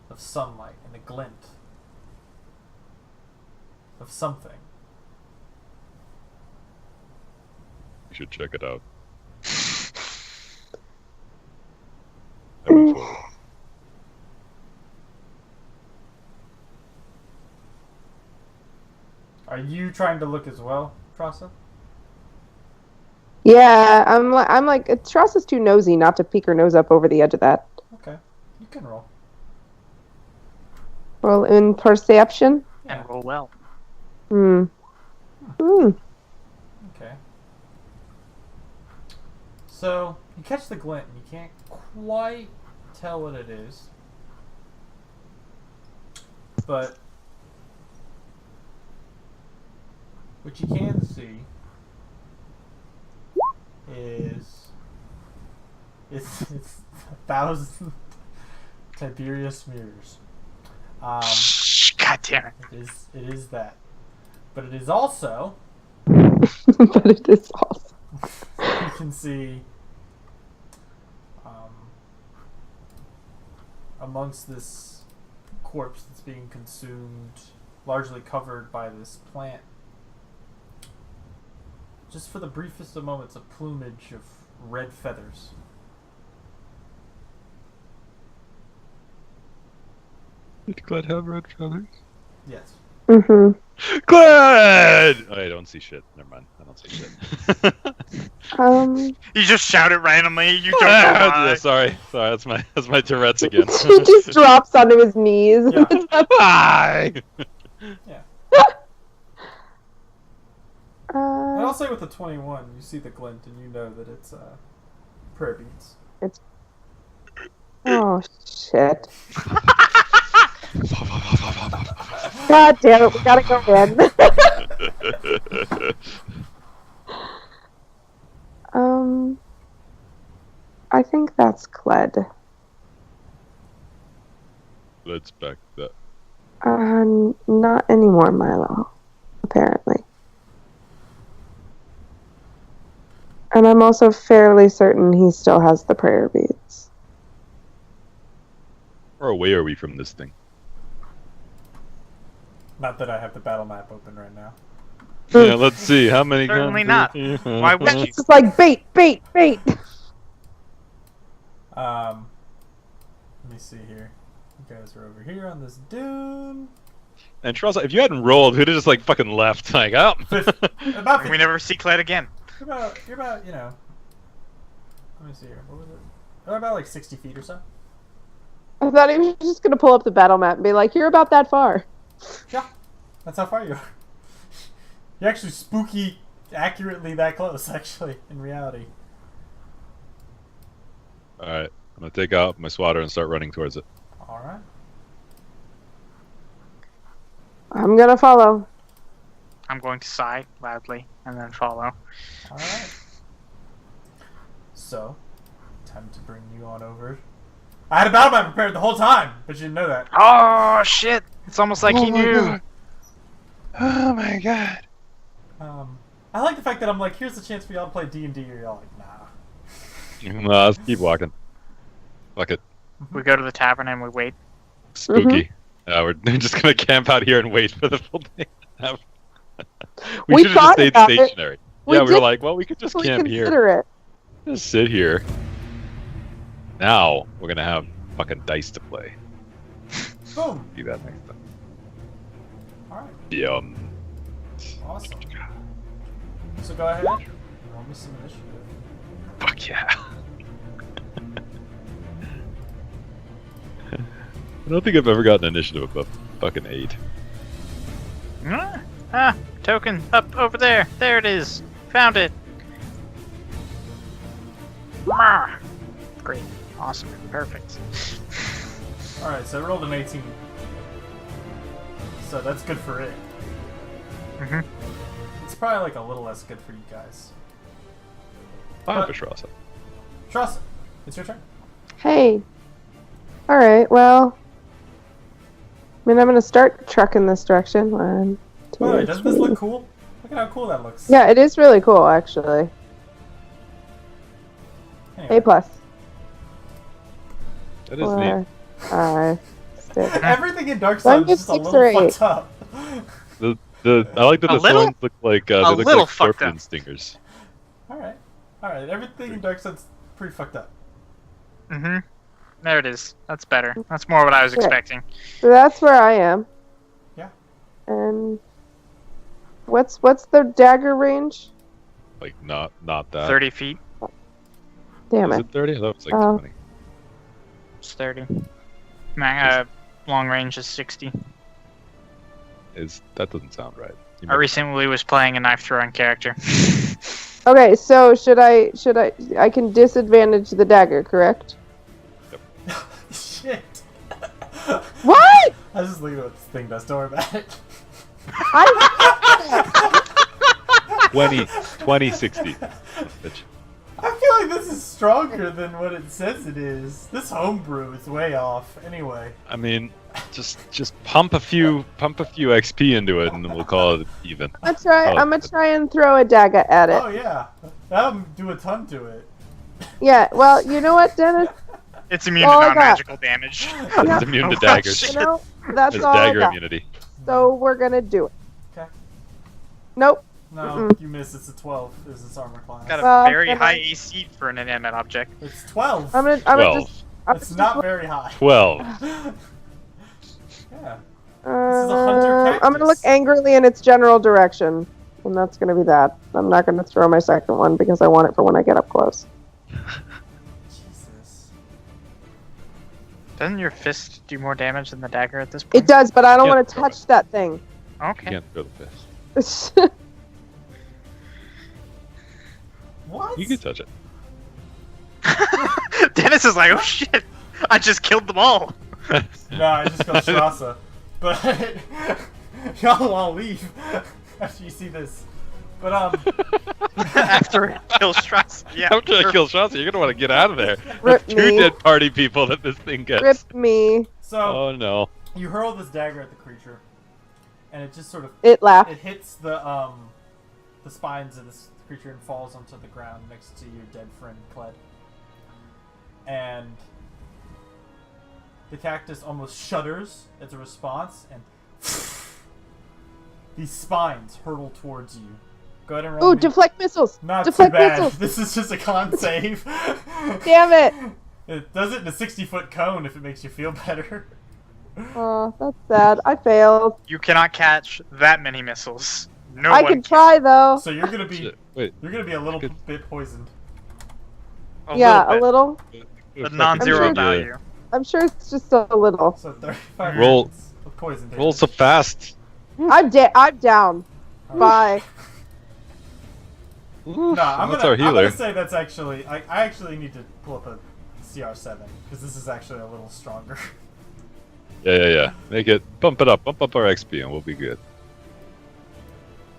of sunlight and a glint of something. You should check it out. I move forward. Are you trying to look as well, Trassa? Yeah, I'm like, Strauss is too nosy not to peek her nose up over the edge of that. Okay, you can roll. Well, in perception. Yeah. And roll well. Hmm. Hmm. Okay. So you catch the glint, and you can't quite tell what it is, but what you can see is it's 1,000 Tiberius mirrors. God damn it. It is that, but it is also But it is awesome. you can see amongst this corpse that's being consumed, largely covered by this plant, just for the briefest of moments, a plumage of red feathers. Did Glad have red feathers? Yes. Mm-hmm. Glad! Oh, I don't see shit. Never mind. I don't see shit. You just shout it randomly. You don't know Yeah, why. sorry. That's my Tourette's again. He just drops onto his knees. Yeah. Hi! Yeah. And Uh, I'll say with the 21, you see the glint and you know that it's prayer beads. oh shit! God damn it! We gotta go in. I think that's Cled. Let's back that. Not anymore, Milo. Apparently. And I'm also fairly certain he still has the prayer beads. How far away are we from this thing? Not that I have the battle map open right now. Yeah, let's see. How many Certainly guns? not. Why would you? It's just like bait. Let me see here. You guys are over here on this dune. And Charles, if you hadn't rolled, we'd have just like fucking left. Like, oh. About We never see Cled again. you're about, you know. Let me see here. What was it? About like 60 feet or so. I thought he was just gonna pull up the battle map and be like, "You're about that far." Yeah, that's how far you are. You're actually spooky, accurately that close. Actually, in reality. All right, I'm gonna take out my swatter and start running towards it. All right. I'm gonna follow. I'm going to sigh loudly and then follow. All right. So, time to bring you on over. I had a battle map prepared the whole time, but you didn't know that. Oh shit! It's almost like he knew. God. Oh my god. I like the fact that I'm like, here's the chance for y'all to play D&D, or y'all like, nah. Nah, let's keep walking. Fuck it. We go to the tavern and we wait. Spooky. We're just gonna camp out here and wait for the full day. We should have just thought stayed about it. stationary. We Yeah, we were did like, well, we could just camp here. Consider it. Just sit here. Now we're gonna have fucking dice to play. Boom. Do that next time. All right. Yum. Awesome. So go ahead. Roll me some initiative. Fuck yeah. I don't think I've ever gotten an initiative above fucking 8. Token up over there. There it is. Found it. Mah. Great. Awesome. Perfect. All right. So I rolled an 18. So that's good for it. Mhm. It's probably like a little less good for you guys. Fine, Vishrasa. Trust. It's your turn. Hey. All right. Well, I mean, I'm gonna start trucking this direction. 1, 2, By the way, doesn't this 3. look cool? Look at how cool that looks. Yeah, it is really cool, actually. Anyway. A plus. That is neat. 4, 5, 6. Everything in Dark One Sun is gives just a 6 little or 8. fucked up. I like that A the little- thorns look like they a look little like fucked scorpion up. stingers. Alright. Alright, everything in Dark Sun's pretty fucked up. Mhm. There it is. That's better. That's more what I was Yeah. expecting. So that's where I am. Yeah. And what's the dagger range? Like not that. 30 feet. Damn Is it. it 30? I thought it was like Oh. 20. It's 30. Long range is 60. That doesn't sound right. You I recently was playing a knife throwing character. Okay, so should I can disadvantage the dagger, correct? Shit. What? I was just looking at what this thing does. Don't worry about it. I 20, 60. Bitch. I feel like this is stronger than what it says it is. This homebrew is way off. Anyway. I mean, just pump a few XP into it, and then we'll call it even. I'm gonna try and throw a dagger at it. Oh yeah. That'll do a ton to it. Yeah, well, you know what, Dennis? It's immune Oh, to I got- non-magical damage. It's immune to Oh, daggers. shit. You know, that's There's all I dagger got. immunity. So we're gonna do it. Okay. Nope. No, you missed. It's a 12. Is its armor class. Got a Well, very then high I- AC for an inanimate object. It's 12. I'm gonna 12. just. It's not very high. 12. Yeah. is a hunter I'm gonna look cactus. angrily in its general direction, and that's gonna be that. I'm not gonna throw my second one because I want it for when I get up close. Jesus. Doesn't your fist do more damage than the dagger at this point? It does, but I don't Yeah. want to touch that thing. Okay. Can't throw the fist. What? You can touch it. Dennis is like, oh shit! I just killed them all. No, I just killed Strasza. But y'all all leave after you see this. But After it kills Strauss. Yeah. After I kill Shotzi, you're gonna want to get out of there. Rip There's 2 me. dead party people that this thing gets. Rip me. so Oh no. you hurl this dagger at the creature, and it just sort of It laughed. it hits the spines of this creature and falls onto the ground next to your dead friend Kled. And the cactus almost shudders as a response, and these spines hurtle towards you. Go ahead and roll. Ooh, me. deflect missiles. Not deflect too bad. missiles. This is just a con save. Damn it. It does it in a 60-foot cone if it makes you feel better. Oh, that's sad. I failed. You cannot catch that many missiles. No I one can try though. So you're gonna be Shit. Wait. a little Good. bit poisoned. Yeah, a bit, little. but non-zero I'm sure- value. I'm sure it's just a little. So 35 Roll- rounds of poison damage. Roll so fast. I'm down. Bye. Oof, No, I'm that's gonna, our I'm healer. gonna say that's actually. I actually need to pull up a CR7 because this is actually a little stronger. Yeah. Make it, bump it up, bump up our XP, and we'll be good.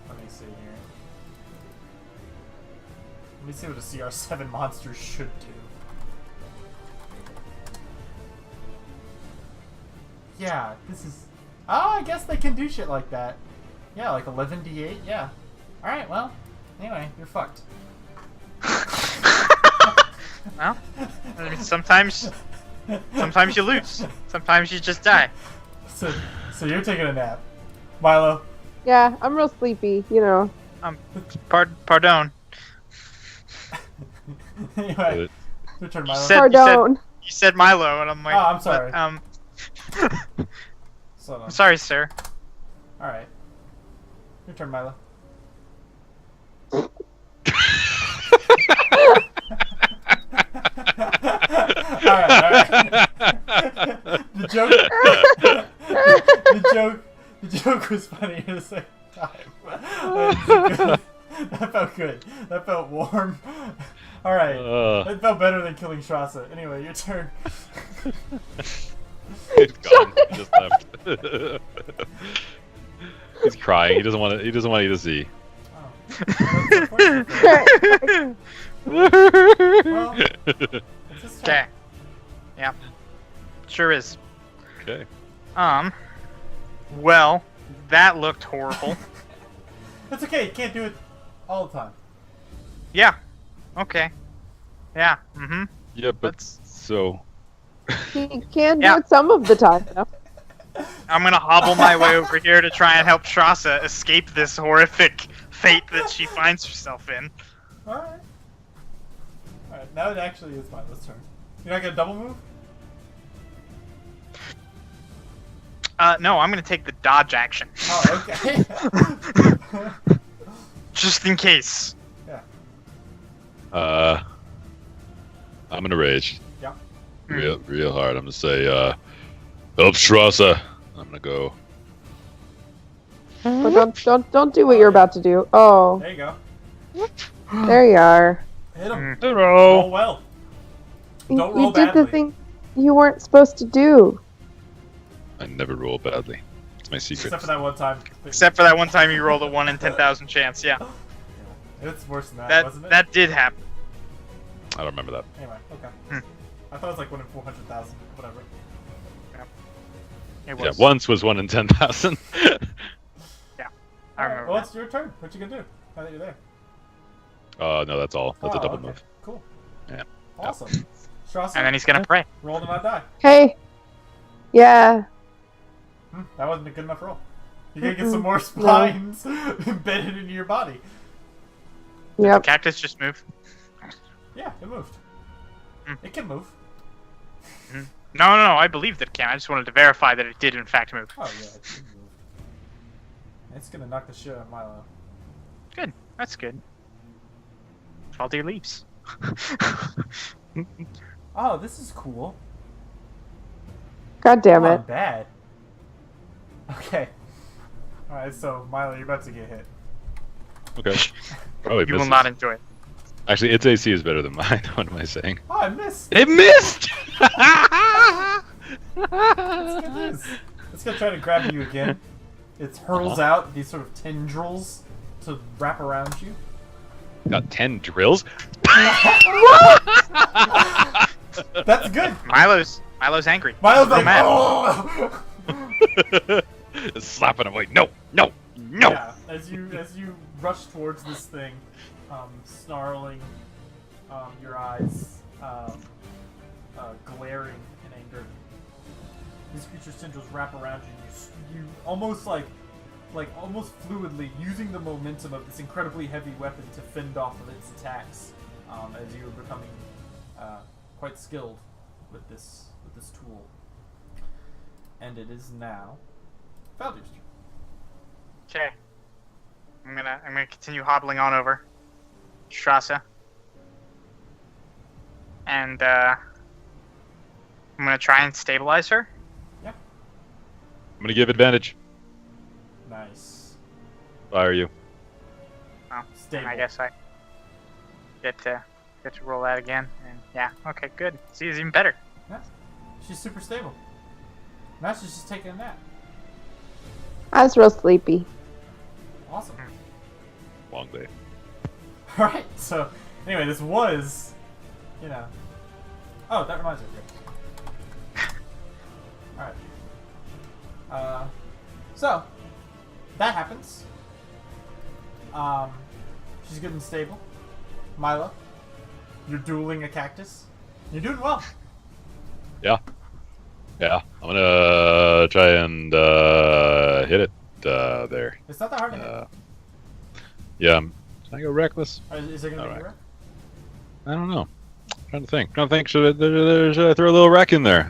Let me see here. Let me see what a CR7 monster should do. Yeah, this is. Oh, I guess they can do shit like that. Yeah, like 11d8. Yeah. All right. Well. Anyway, you're fucked. Well, I mean, sometimes you lose. Sometimes you just die. So you're taking a nap, Milo. Yeah, I'm real sleepy, you know. Pardon. Anyway, your turn, Milo. Pardon. You said Milo, and I'm like, Oh, I'm sorry. So, I'm sorry, sir. all right. Your turn, Milo. Alright. The joke was funny at the same time. That felt good. That felt warm. Alright. That felt better than killing Strasza. Anyway, your turn. He's gone. He just left. He's crying. He doesn't want to. He doesn't want you to see. Oh. Well, that's unfortunate. Well, it's his turn. Okay. Yep. Sure is. Okay. Well, that looked horrible. It's okay. You can't do it all the time. Yeah. Okay. Yeah. Mm-hmm. Yeah, but Let's- so He can do Yeah. it some of the time, though. I'm gonna hobble my way over here to try and help Strasza escape this horrific fate that she finds herself in. Alright. Alright, now it actually is Milo's turn. You're not gonna double move? No, I'm gonna take the dodge action. Oh, okay. Just in case. Yeah. I'm gonna rage Yeah. real hard. I'm gonna say, help Strasza. I'm gonna go. But don't do what you're about to do. Oh, There you go. there you are. Hit him. Hello. Roll well. You, Don't roll you did the badly. thing you weren't supposed to do. I never roll badly. It's my secret. Except for that one time. Except for that one time you rolled a 1 in 10,000 chance. Yeah. It's worse than that, wasn't it? That did happen. I don't remember that. Anyway, okay. Hmm. I thought it was like 1 in 400,000. Whatever. It Yeah, was. once was 1 in 10,000. I remember. Well, that. it's your turn. What you gonna do now that you're there? No, that's all. That's a Oh, double okay. move. Cool. Yeah. Awesome. Strasza, And then he's gonna pray. roll to not die. Hey. Yeah. That wasn't a good enough roll. You're gonna get some Mm-mm. more spines embedded into your body. Yep. Cactus just moved. Yeah, it moved. Hmm. It can move. No, I believe that it can. I just wanted to verify that it did in fact move. Oh yeah, it can move. It's gonna knock the shit out of Milo. Good. That's good. Baldur leaves. Oh, this is cool. God damn Oh, it. bad. Okay. Alright, so Milo, you're about to get hit. Okay. Probably You will misses. not enjoy it. Actually, its AC is better than mine. What am I saying? Oh, I missed! It missed! That's good news. It's gonna try to grab you again. It hurls out these sort of tendrils to wrap around you. Got 10 drills? That's good! Milo's angry. Milo's He's real like, mad. oh! Slapping him like, no! Yeah, as you rush towards this thing, snarling, your eyes glaring in anger. These creature's tendrils wrap around you. You almost almost fluidly using the momentum of this incredibly heavy weapon to fend off of its attacks, as you are becoming quite skilled with this tool. And it is now Valdyr's turn. Okay. I'm gonna continue hobbling on over Strasza. And I'm gonna try and stabilize her. I'm gonna give advantage. Nice. Fire you. Oh, Stable. and I guess I get to roll that again. And yeah, okay, good. See, it's even better. Yeah. She's super stable. Now she's just taking a nap. I was real sleepy. Awesome. Long day. Alright, so anyway, this was, you know. Oh, that reminds me. Alright. So, that happens. She's good and stable. Milo, you're dueling a cactus. You're doing well. Yeah. Yeah. I'm gonna try and hit it there. It's not that hard to hit. Yeah. Can I go reckless? Is there gonna be a alright. wreck? I don't know. Trying to think. Should I throw a little wreck in there?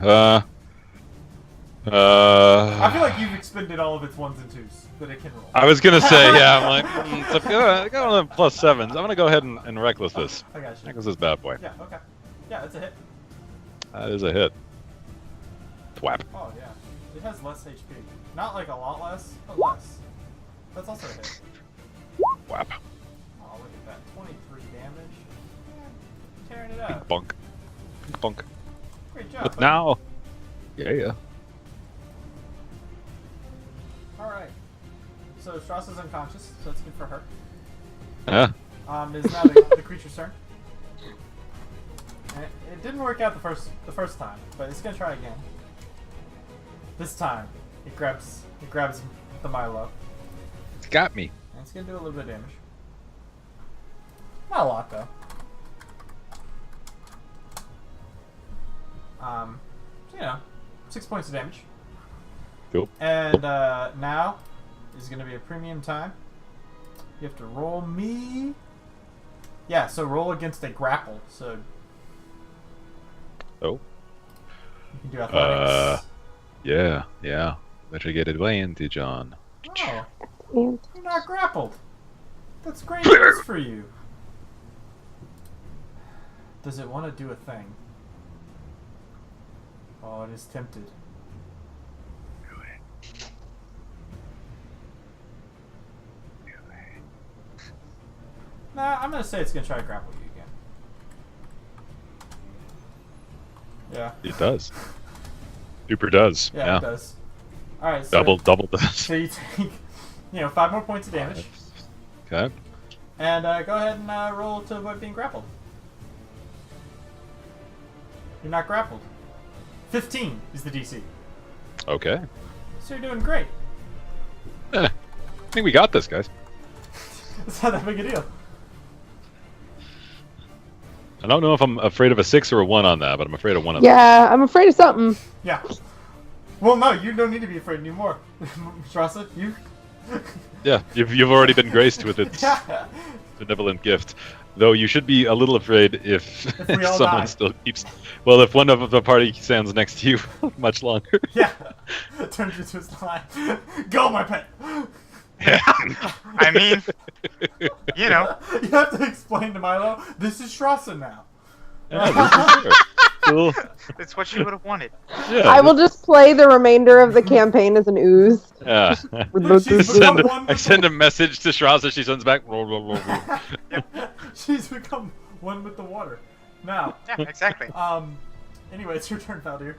I feel like you've expended all of its ones and twos that it can roll. I was gonna say, yeah. I'm like, so go on plus sevens. I'm gonna go ahead and reckless this. I got you. Reckless this bad boy. Yeah, okay. Yeah, it's a hit. That is a hit. Thwap. Oh, yeah. It has less HP. Not like a lot less, but less. That's also a hit. Whap. Oh, look at that. 23 damage. Yeah, tearing it up. Bunk. Bunk. Great job. But buddy. now. Yeah. Alright. So Strassa's unconscious, so that's good for her. Yeah. Is now the creature's turn. And it didn't work out the first time, but it's gonna try again. This time, it grabs the Milo, It's got me. and it's gonna do a little bit of damage. Not a lot though. So, you know, 6 points of damage. Cool. And now is going to be a premium time. You have to roll me. Yeah, so roll against a grapple. So Oh. you can do athletics. Yeah. Better get advantage on. Oh, Man. you're not grappled. That's great news for you. Does it want to do a thing? Oh, it is tempted. Nah, I'm gonna say it's gonna try to grapple you again. Yeah. It does. Super does. Yeah, it does. Alright, so Double does. So you take, 5 more points of damage. Okay. And go ahead and roll to avoid being grappled. You're not grappled. 15 is the DC. Okay. So you're doing great. I think we got this, guys. It's not that big a deal. I don't know if I'm afraid of a 6 or a 1 on that, but I'm afraid of one of Yeah, I'm afraid of something. Yeah. Well, no, you don't need to be afraid anymore. Strasser, you? Yeah, you've already been graced with its Yeah. benevolent gift. Though you should be a little afraid if we all someone die. still keeps. Well, if one of the party stands next to you much longer. Yeah. Turns you to a slime. Go, my pet. I mean, you know. You have to explain to Milo, this is Strasser now. Yeah, this is fair. Cool. It's what she would have wanted. Yeah, I will just play the remainder of the campaign as an ooze. Yeah. She's become one I with send the- a message to Shraza. She sends back. Roll, roll, roll, roll. She's become one with the water. Now, Yeah, exactly. anyway, it's your turn, Valdir.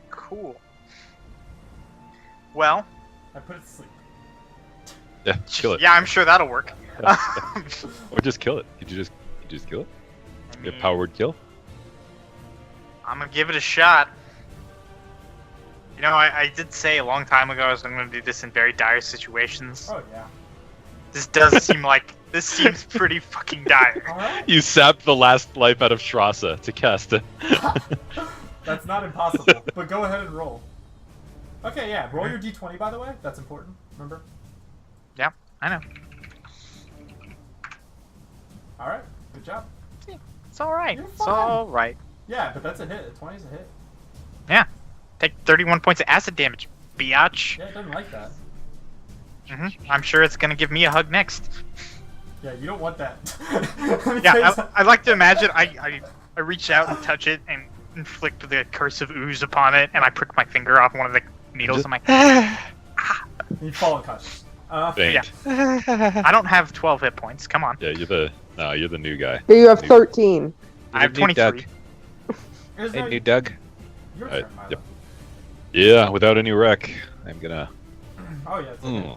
Cool. Well, I put it to sleep. Yeah, kill it. yeah, I'm sure that'll work. Or just kill it. Could you just kill it? I Get mean, powered kill. I'm gonna give it a shot. You know, I did say a long time ago I was gonna do this in very dire situations. Oh, yeah. This does seem like this seems pretty fucking dire. Alright. You sapped the last life out of Shraza to cast it. That's not impossible, but go ahead and roll. Okay, yeah, roll your d20, by the way. That's important, remember? Yeah, I know. Alright, good job. It's alright. You're It's fine. alright. Yeah, but that's a hit. A 20 is a hit. Yeah. Take 31 points of acid damage, biatch. Yeah, it doesn't like that. I'm sure it's gonna give me a hug next. Yeah, you don't want that. Let me tell you Yeah, something. I like to imagine I reach out and touch it, and inflict the curse of ooze upon it, and I prick my finger off one of the needles. I'm like, You fall unconscious. Faint. I don't have 12 hit points. Come on. Yeah, you're the new guy. Here you have New- 13. I have New Doug. 23. Here's Hey, no- new Doug. your Alright, turn, Milo. yep. Yeah, without any wreck, I'm gonna. Oh yeah. It's okay.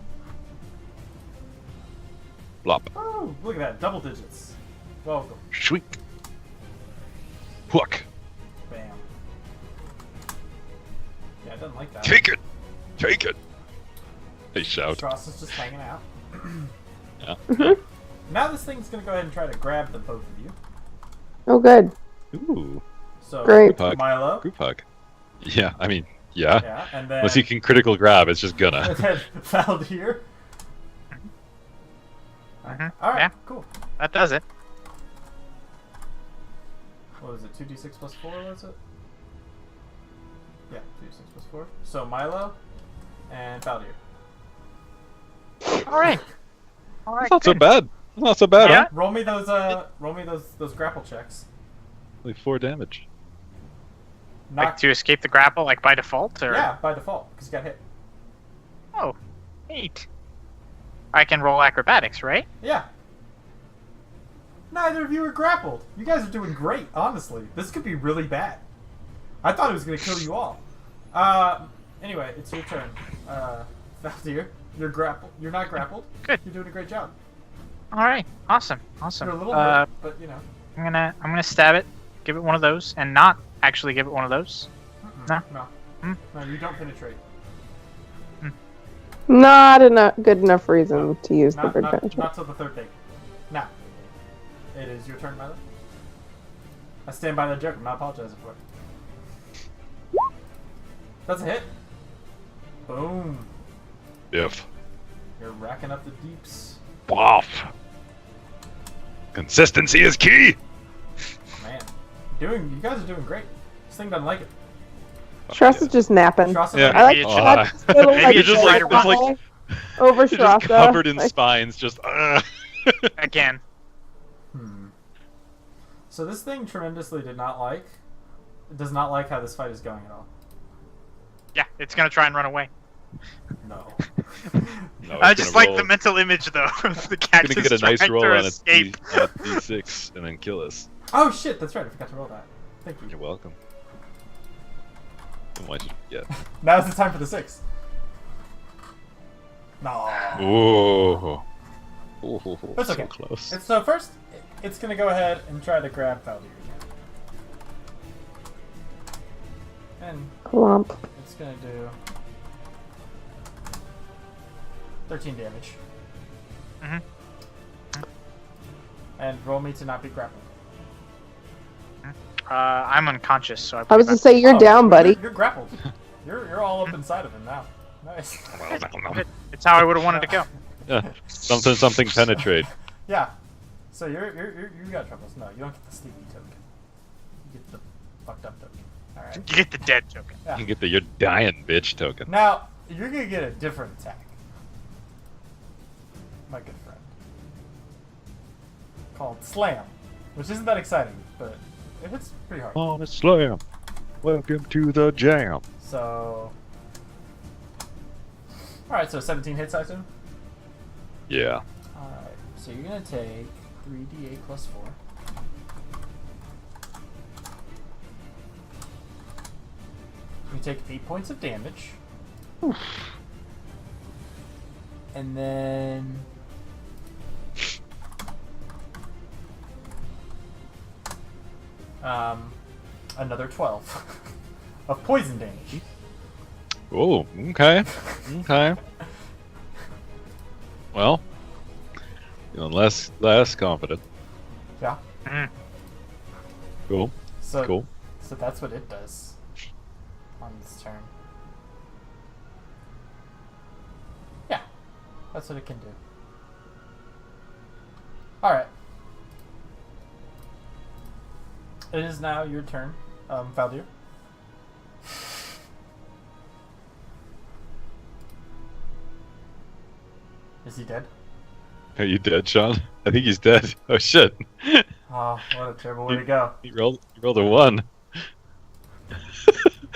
Blop. Oh, look at that, double digits. Welcome. Shweek. Hook. Bam. Yeah, I didn't like that. Take it. Take it. They shout. Frost is just hanging out. Yeah. Now this thing's gonna go ahead and try to grab the both of you. Oh, good. Ooh. So Great. Hug. Milo. Group hug. Yeah, I mean, yeah. Yeah, and then Unless he can critical grab, it's just gonna. and then Valdir. Mhm. Alright, Yeah. cool. That does it. What was it? 2d6 plus 4 was it? Yeah, 2d6 plus 4. So Milo and Valdir. All right. All right. That's not so good. bad. That's not so bad, Yeah. huh? Roll me those grapple checks. Only 4 damage. Like Knock. to escape the grapple, like by default, or Yeah, by default, because you got hit. oh, neat. I can roll acrobatics, right? Yeah. Neither of you are grappled. You guys are doing great, honestly. This could be really bad. I thought it was going to kill you all. Anyway, it's your turn. Valdir, you're grappled. You're not grappled. Good. You're doing a great job. All right. Awesome. Awesome. You're a little hurt, but you know. I'm gonna stab it, give it one of those, and not actually give it one of those. No. No. Mm. No, you don't penetrate. Not enough good enough reason to use the Not, bird not, penetrate. not till the third thing. Now, it is your turn, Milo. I stand by that joke. I'm not apologizing for it. That's a hit. Boom. If. You're racking up the deeps. Waff. Consistency is key. Man, you guys are doing great. This thing doesn't like it. Shross is just napping. Shross is Yeah. like, I like Maybe that it's little maybe like it's just like- just like- smile over You're just Shrossa. covered in Like, spines, just. Again. So this thing tremendously does not like how this fight is going at all. Yeah, it's gonna try and run away. No. No, I it's just gonna like roll- the mental image though of the cat Gonna just get a nice trying roll to on a, escape. on a D6 and then kill us. Oh shit, that's right. I forgot to roll that. Thank you. You're welcome. Why'd you get? Now's the time for the 6. No. Ooh. Ooh. That's so okay. close. So first, it's gonna go ahead and try to grab Valdir again. And Clump. it's gonna do 13 damage. Mhm. And roll me to not be grappled. I'm unconscious, so I was to say you're Oh, down, buddy. You're grappled. You're all up inside of him now. Nice. it's how I would have wanted to go. Yeah. Something penetrate. Yeah. So you got troubles. No, you don't get the sleepy token. You get the fucked up token. All right. You get the dead token. You can get the "you're dying, bitch" token. Now you're gonna get a different attack, my good friend, called Slam, which isn't that exciting, but it hits pretty hard. On a slam. Welcome to the jam. So, all right. So 17 hits, I assume. Yeah. All right. So you're gonna take 3d8 plus 4. You take 8 points of damage. And then another 12 of poison damage. Oh, okay. Okay. Well, less confident. Yeah. Mhm. Cool. So Cool. So that's what it does on this turn. Yeah, that's what it can do. All right. It is now your turn, Valdir. Is he dead? Are you dead, Sean? I think he's dead. Oh shit. Oh, what a terrible way to go. He rolled a 1.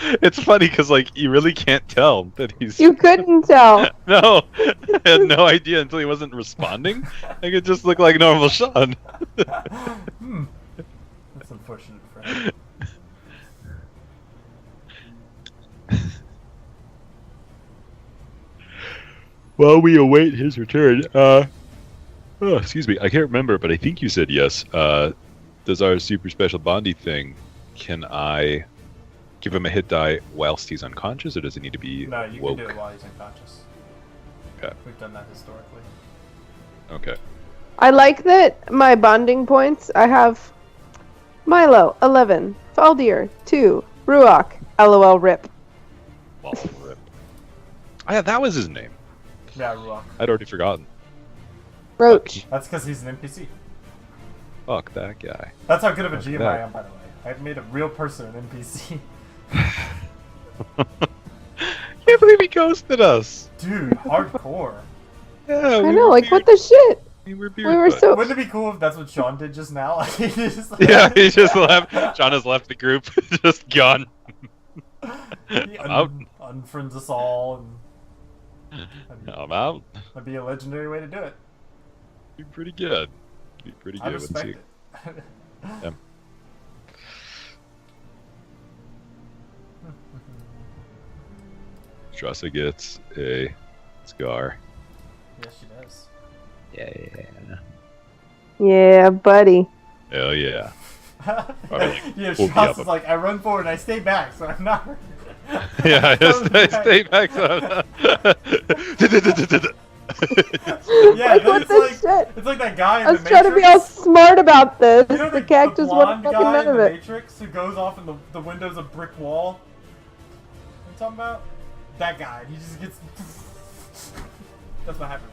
It's funny because like you really can't tell that he's. You couldn't tell. No, I had no idea until he wasn't responding. Like it just looked like normal Sean. Hmm. That's unfortunate for him. While we await his return, excuse me, I can't remember, but I think you said yes. Does our super special Bondi thing? Can I give him a hit die whilst he's unconscious, or does it need to be No, you woke? can do it while he's unconscious. Okay. We've done that historically. Okay. I like that my bonding points. I have Milo 11, Faldir 2, Ruach LOL rip. Well, rip. Oh, yeah, that was his name. Yeah, Ruach. I'd already forgotten. Roach. That's because he's an NPC. Fuck that guy. That's how good of a Fuck GM that. I am, by the way. I've made a real person an NPC. Can't believe he ghosted us. Dude, hardcore. Yeah, I know, like what the shit? We were, We were so. Wouldn't it be cool if that's what Sean did just now? Like, he just, Yeah, he just left. John has left the group. Just gone. he I'm out. unfriends us all, and I'm out. that'd be a legendary way to do it. Be pretty good. Be pretty I good. respect Let's see. it. Yeah. Strasser gets a scar. Yes, she does. Yeah. Yeah, buddy. Hell yeah. Yeah, pull me Strauss up is a- like, I run forward and I stay back, so I'm not. Yeah, I just stay back. Yeah, Like, then what it's the like shit? it's like that guy in I was the trying to be all Matrix. smart about this. You know The cactus blonde wasn't fucking guy none in of the it. Matrix who goes off in the window's a brick wall. You talking about? That guy. He just gets. That's what happened.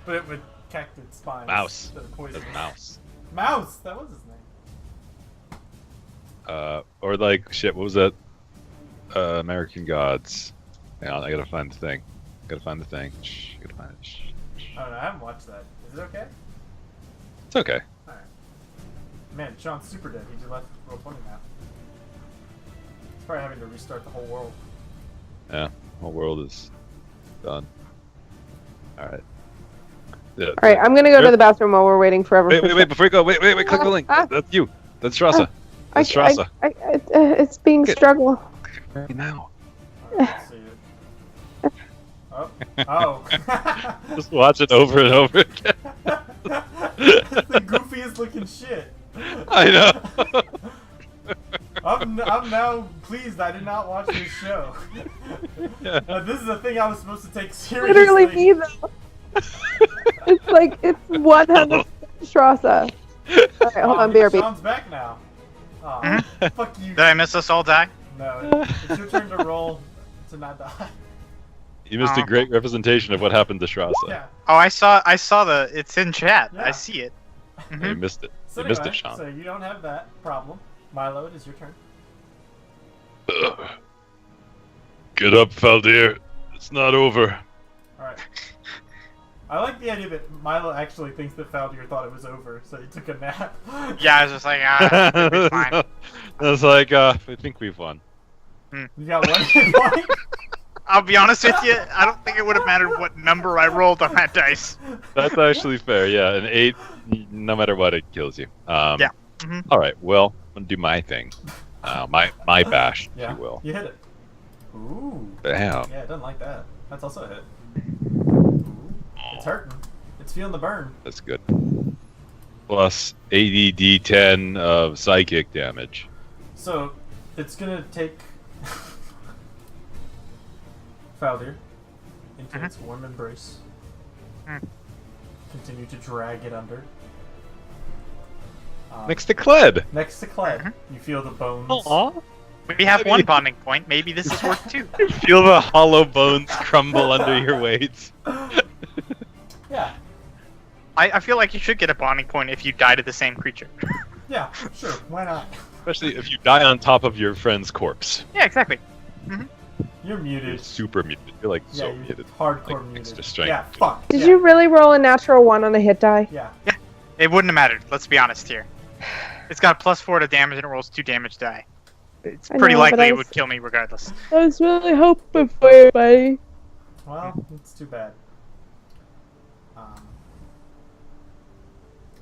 But it with cactus spines. Mouse. that are poison. That's mouse. Mouse. That was his name. Or like shit. What was that? American Gods. Hang on, I gotta find the thing. Shh, gotta find it. Shh. I don't know. I haven't watched that. Is it okay? It's okay. All right. Man, Sean's super dead. He just left Roll20 now. He's probably having to restart the whole world. Yeah, whole world is done. All right. Yeah, All right, I'm gonna go to the bathroom while we're waiting forever. Wait! Before you go, wait! Click the link. That's you. That's Strasser. That's Strasser. It's being struggle. Right now. All right, let's see it. Oh. Oh. Just watch it over and over again. The goofiest looking shit. I know. I'm now pleased I did not watch this show. This is a thing I was supposed to take seriously. Literally me though. It's like it's 100% Strasser. All right, hold on, BRB. Sean's back now. Aw, fuck you. Did I miss us all die? No, it's your turn to roll to not die. You missed a great representation of what happened to Strasser. Yeah. Oh, I saw the. It's in chat. Yeah. I see it. You missed it. So You missed anyway, it, Sean. so you don't have that problem. Milo, it is your turn. Ugh. Get up, Faldir. It's not over. Alright. I like the idea that Milo actually thinks that Faldir thought it was over, so he took a nap. Yeah, I was just like, it'll be fine. I was like, I think we've won. You got one hit point? I'll be honest with you. I don't think it would have mattered what number I rolled on that dice. That's actually fair. Yeah, an 8, no matter what, it kills you. Yeah. Mhm. All right. Well, I'm gonna do my thing. My bash, Yeah, if you will. you hit it. Ooh. Damn. Yeah, it doesn't like that. That's also a hit. Ooh. It's hurting. It's feeling the burn. That's good. Plus 80d10 of psychic damage. So, it's gonna take Faldir into its warm embrace. Continue to drag it under. Next to Kled. Next to Cled, you feel the bones. Aww. We have one bonding point. Maybe this is worth two. Feel the hollow bones crumble under your weight. Yeah, I feel like you should get a bonding point if you die to the same creature. yeah, sure. Why not? Especially if you die on top of your friend's corpse. Yeah, exactly. You're You're muted. super muted. You're like Yeah, so you're muted. hardcore Like, muted. extra strength. Yeah, fuck. Did yeah. you really roll a natural 1 on a hit die? Yeah. It wouldn't have mattered. Let's be honest here. It's got +4 to damage and it rolls 2 damage die. It's I pretty know, but likely I it was- would kill me regardless. I was really hoping for you, buddy. Well, it's too bad.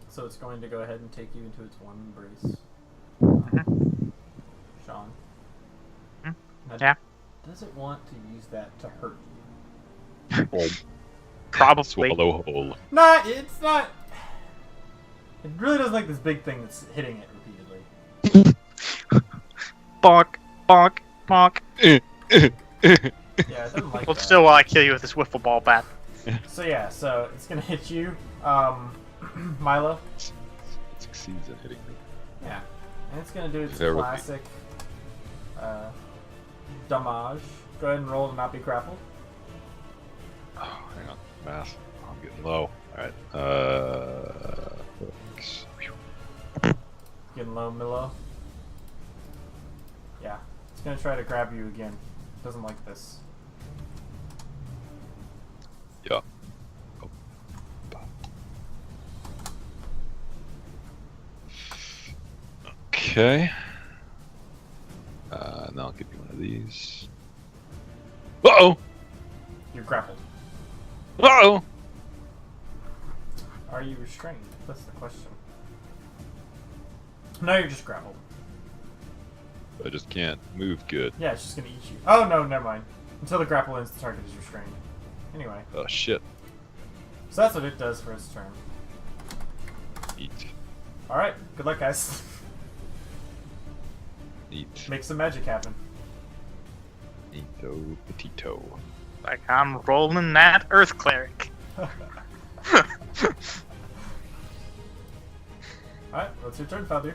So it's going to go ahead and take you into its one embrace. Sean. Mhm. Now, Yeah. Does it want to use that to hurt you? Probably. Swallow whole. Nah, it's not. It really doesn't like this big thing that's hitting it repeatedly. Bonk, bonk, bonk. Yeah, it doesn't like Hold that. still while I kill you with this wiffle ball bat. So yeah, so it's gonna hit you, Milo. It succeeds in hitting me. Yeah, and it's gonna do its Very. classic damage. Go ahead and roll to not be grappled. Oh, hang on. Math. I'm getting low. Alright. Getting low, Milo. Yeah, it's gonna try to grab you again. Doesn't like this. Yeah. Okay. Now I'll give you one of these. Uh-oh! You're grappled. Uh-oh! Are you restrained? That's the question. No, you're just grappled. I just can't move good. Yeah, it's just gonna eat you. Oh no, never mind. Until the grapple ends, the target is restrained. Anyway, Oh, shit. so that's what it does for its turn. Eat. Alright, good luck, guys. Eat. Make some magic happen. Eato petito. Like I'm rolling that Earth Cleric. Alright, what's your turn, Faldir?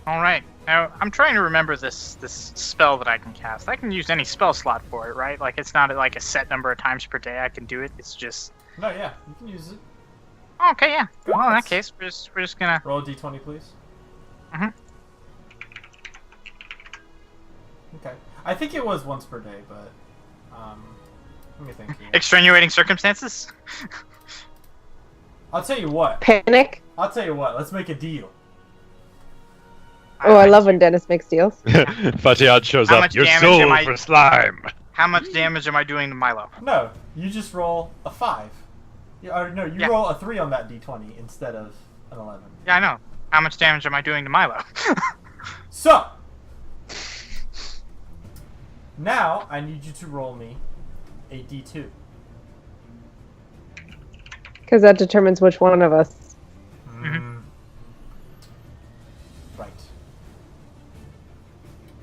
All right. Now I'm trying to remember this spell that I can cast. I can use any spell slot for it, right? Like it's not like a set number of times per day I can do it. It's just No, yeah, you can use it. okay. Yeah. Go Well, in nuts. that case, we're just gonna. Roll a d20, please. Mhm. Okay. I think it was once per day, but let me think here. Extenuating circumstances. I'll tell you what. Panic. I'll tell you what. Let's make a deal. Oh, I love when Dennis makes deals. Fatiad shows How up. much Your damage soul am I- for slime. How much damage am I doing to Milo? No, you just roll a 5. Or no, you Yeah. roll a 3 on that d20 instead of an 11. Yeah, I know. How much damage am I doing to Milo? So, now I need you to roll me a d2. Because that determines which one of us. Right.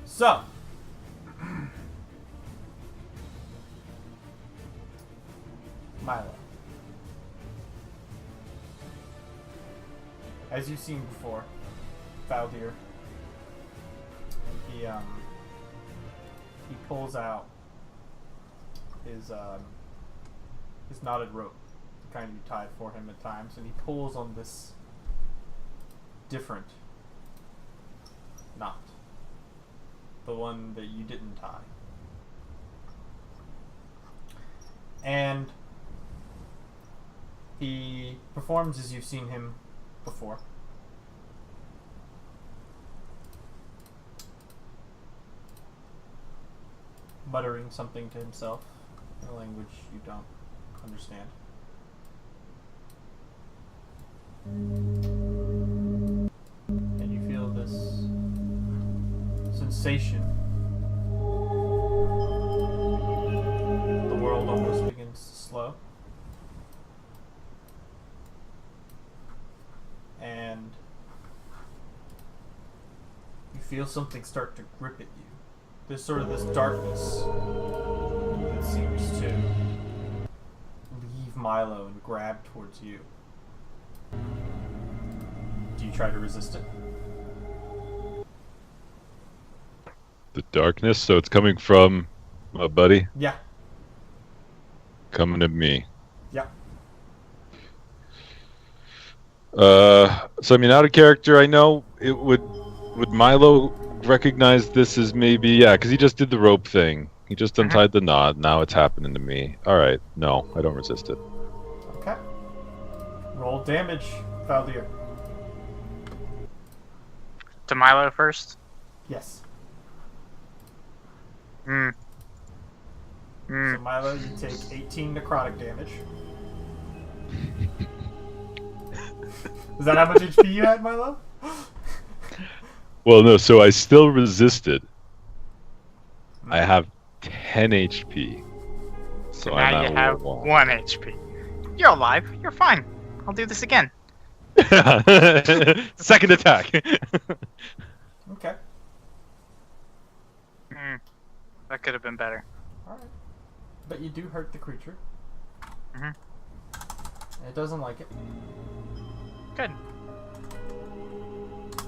So, Milo. As you've seen before, Faldir, he pulls out his knotted rope, the kind you tied for him at times, and he pulls on this different knot, the one that you didn't tie, and he performs as you've seen him before. Muttering something to himself in a language you don't understand. And you feel this sensation. The world almost begins to slow. And you feel something start to grip at you. There's sort of this darkness that seems to leave Milo and grab towards you. Do you try to resist it? The darkness, so it's coming from my buddy, Yeah. coming at me. Yeah. So I mean, out of character, I know it would Milo recognize this as maybe, yeah, because he just did the rope thing. He just untied the knot. Now it's happening to me. All right, no, I don't resist it. Okay. Roll damage, Faldir. to Milo first. Yes. Hmm. So Milo, you take 18 necrotic damage. Is that how much HP you had, Milo? Well, no. So I still resisted. I have 10 HP. So Now I'm you at have 1. 1 HP. You're alive. You're fine. I'll do this again. Second attack. Okay. That could have been better. Alright. But you do hurt the creature. Mhm. And it doesn't like it. Good.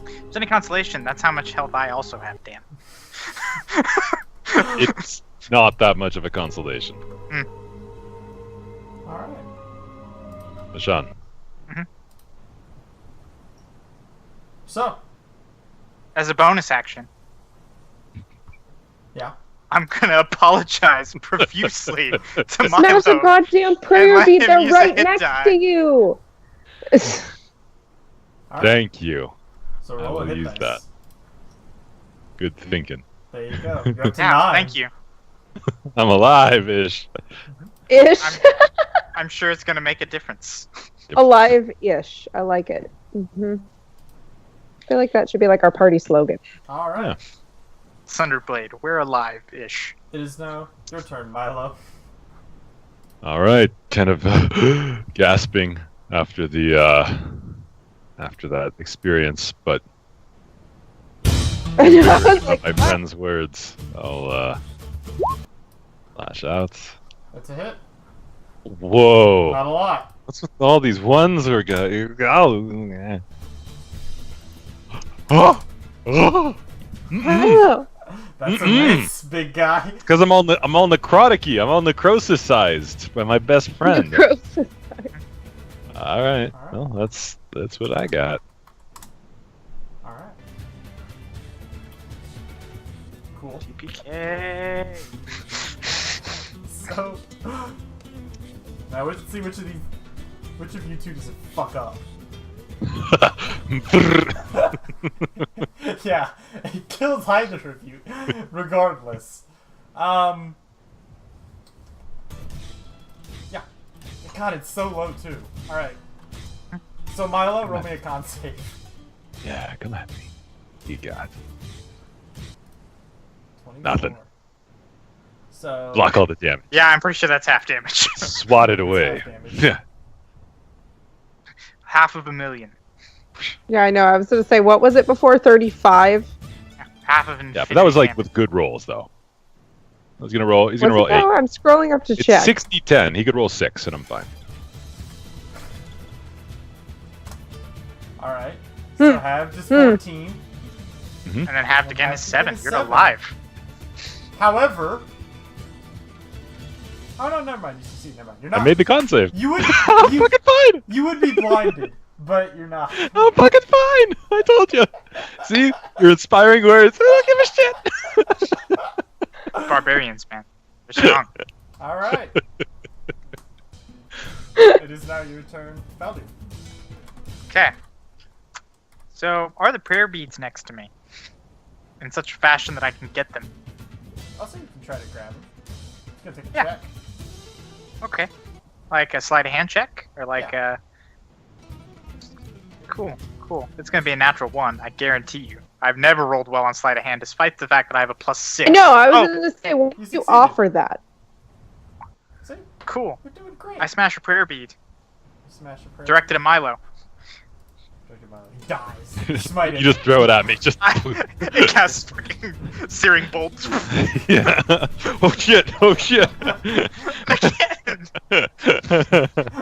If there's any consolation, that's how much health I also have, damn. It's not that much of a consolation. Alright. Sean. So, As a bonus action, yeah. I'm gonna apologize profusely to Smash a Milo. goddamn prayer let bead. him They're use a right hit next die. to you. Alright. Thank you. So I roll a will hit use dice. that. Good thinking. There you go. You're up to Yeah, 9. thank you. I'm alive-ish. Ish. I'm sure it's gonna make a difference. Alive-ish. I like it. I feel like that should be like our party slogan. Alright. Yeah. Thunderblade, we're alive-ish. It is now your turn, Milo. All right, kind of gasping after the after that experience, but I know, I was one like, of my what? friend's words, I'll lash out. That's a hit. Whoa! Not a lot. What's with all these ones we're going? Oh! Oh! Oh! Wow. That's a miss, big guy. Because I'm all necrotic-y. I'm all necrosis-sized by my best friend. Necrosis. All right. All right. Well, that's what I got. Alright. Cool. TPK. So now let's see which of you two does it fuck up. Yeah, it kills Hydra Tribute, regardless. Yeah. God, it's so low too. Alright. So Milo, roll me a con save. Yeah, come at me. You got 24. Nothing. So block all the damage. Yeah, I'm pretty sure that's half damage. Swat it away. half damage. Yeah. 500,000. Yeah, I know. I was going to say, what was it before? 35? Yeah, half of infinity. Yeah, but that was like damage. with good rolls though. I was gonna roll. He's Was gonna roll it though? 8. I'm scrolling up to It's check. 60-10. He could roll 6, and I'm fine. Alright. So have just 14. And then halved again is Halved 7. again is You're 7. alive. However. Oh no, never mind. You succeed. Never mind. You're not. I made the con save. You would. I'm You, fucking fine. you would be blinded, but you're not. I'm fucking fine. I told you. See, your inspiring words. I don't give a shit. Barbarians, man. They're strong. Alright. It is now your turn, Faldu. Okay. So, are the prayer beads next to me? In such a fashion that I can get them. Also, you can try to grab him. It's gonna take a Yeah. check. Okay. Like a sleight of hand check? Or like a... Cool, cool. It's gonna be a natural 1, I guarantee you. I've never rolled well on sleight of hand, despite the fact that I have a +6. No, I was Oh, going to say, why You do you succeeded. offer that? See? cool. You're doing great. I smash a prayer bead. Smash a prayer. Directed at Milo. Directed Milo. He dies. Smite You him. just throw it at me. Just. It casts fucking searing bolts. Yeah. Oh shit. Oh shit. Again!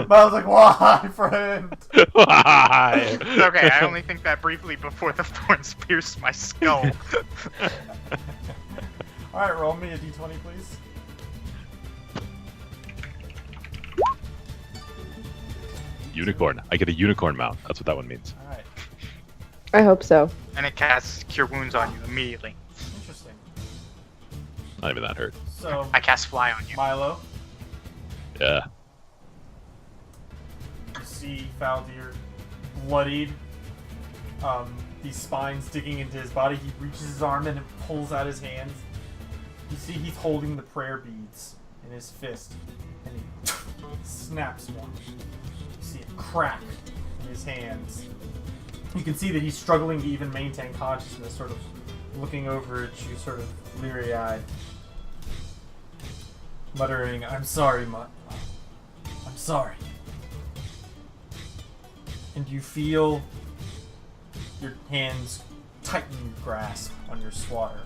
Milo's like, why, friend? Why? It's okay, I only think that briefly before the thorns pierced my skull. Alright, roll me a d20, please. Unicorn. I get a unicorn mount. That's what that one means. Alright. I hope so. And it casts Cure Wounds on you immediately. Interesting. Not even that hurt. So, I cast Fly on you. Milo, Yeah. you see Faldir bloodied, these spines digging into his body. He reaches his arm and it pulls out his hands. You see he's holding the prayer beads in his fist, and he snaps one. You see it crack in his hands. You can see that he's struggling to even maintain consciousness, sort of looking over at you, sort of leery-eyed, muttering, "I'm sorry, I'm sorry." And you feel your hands tighten your grasp on your swatter.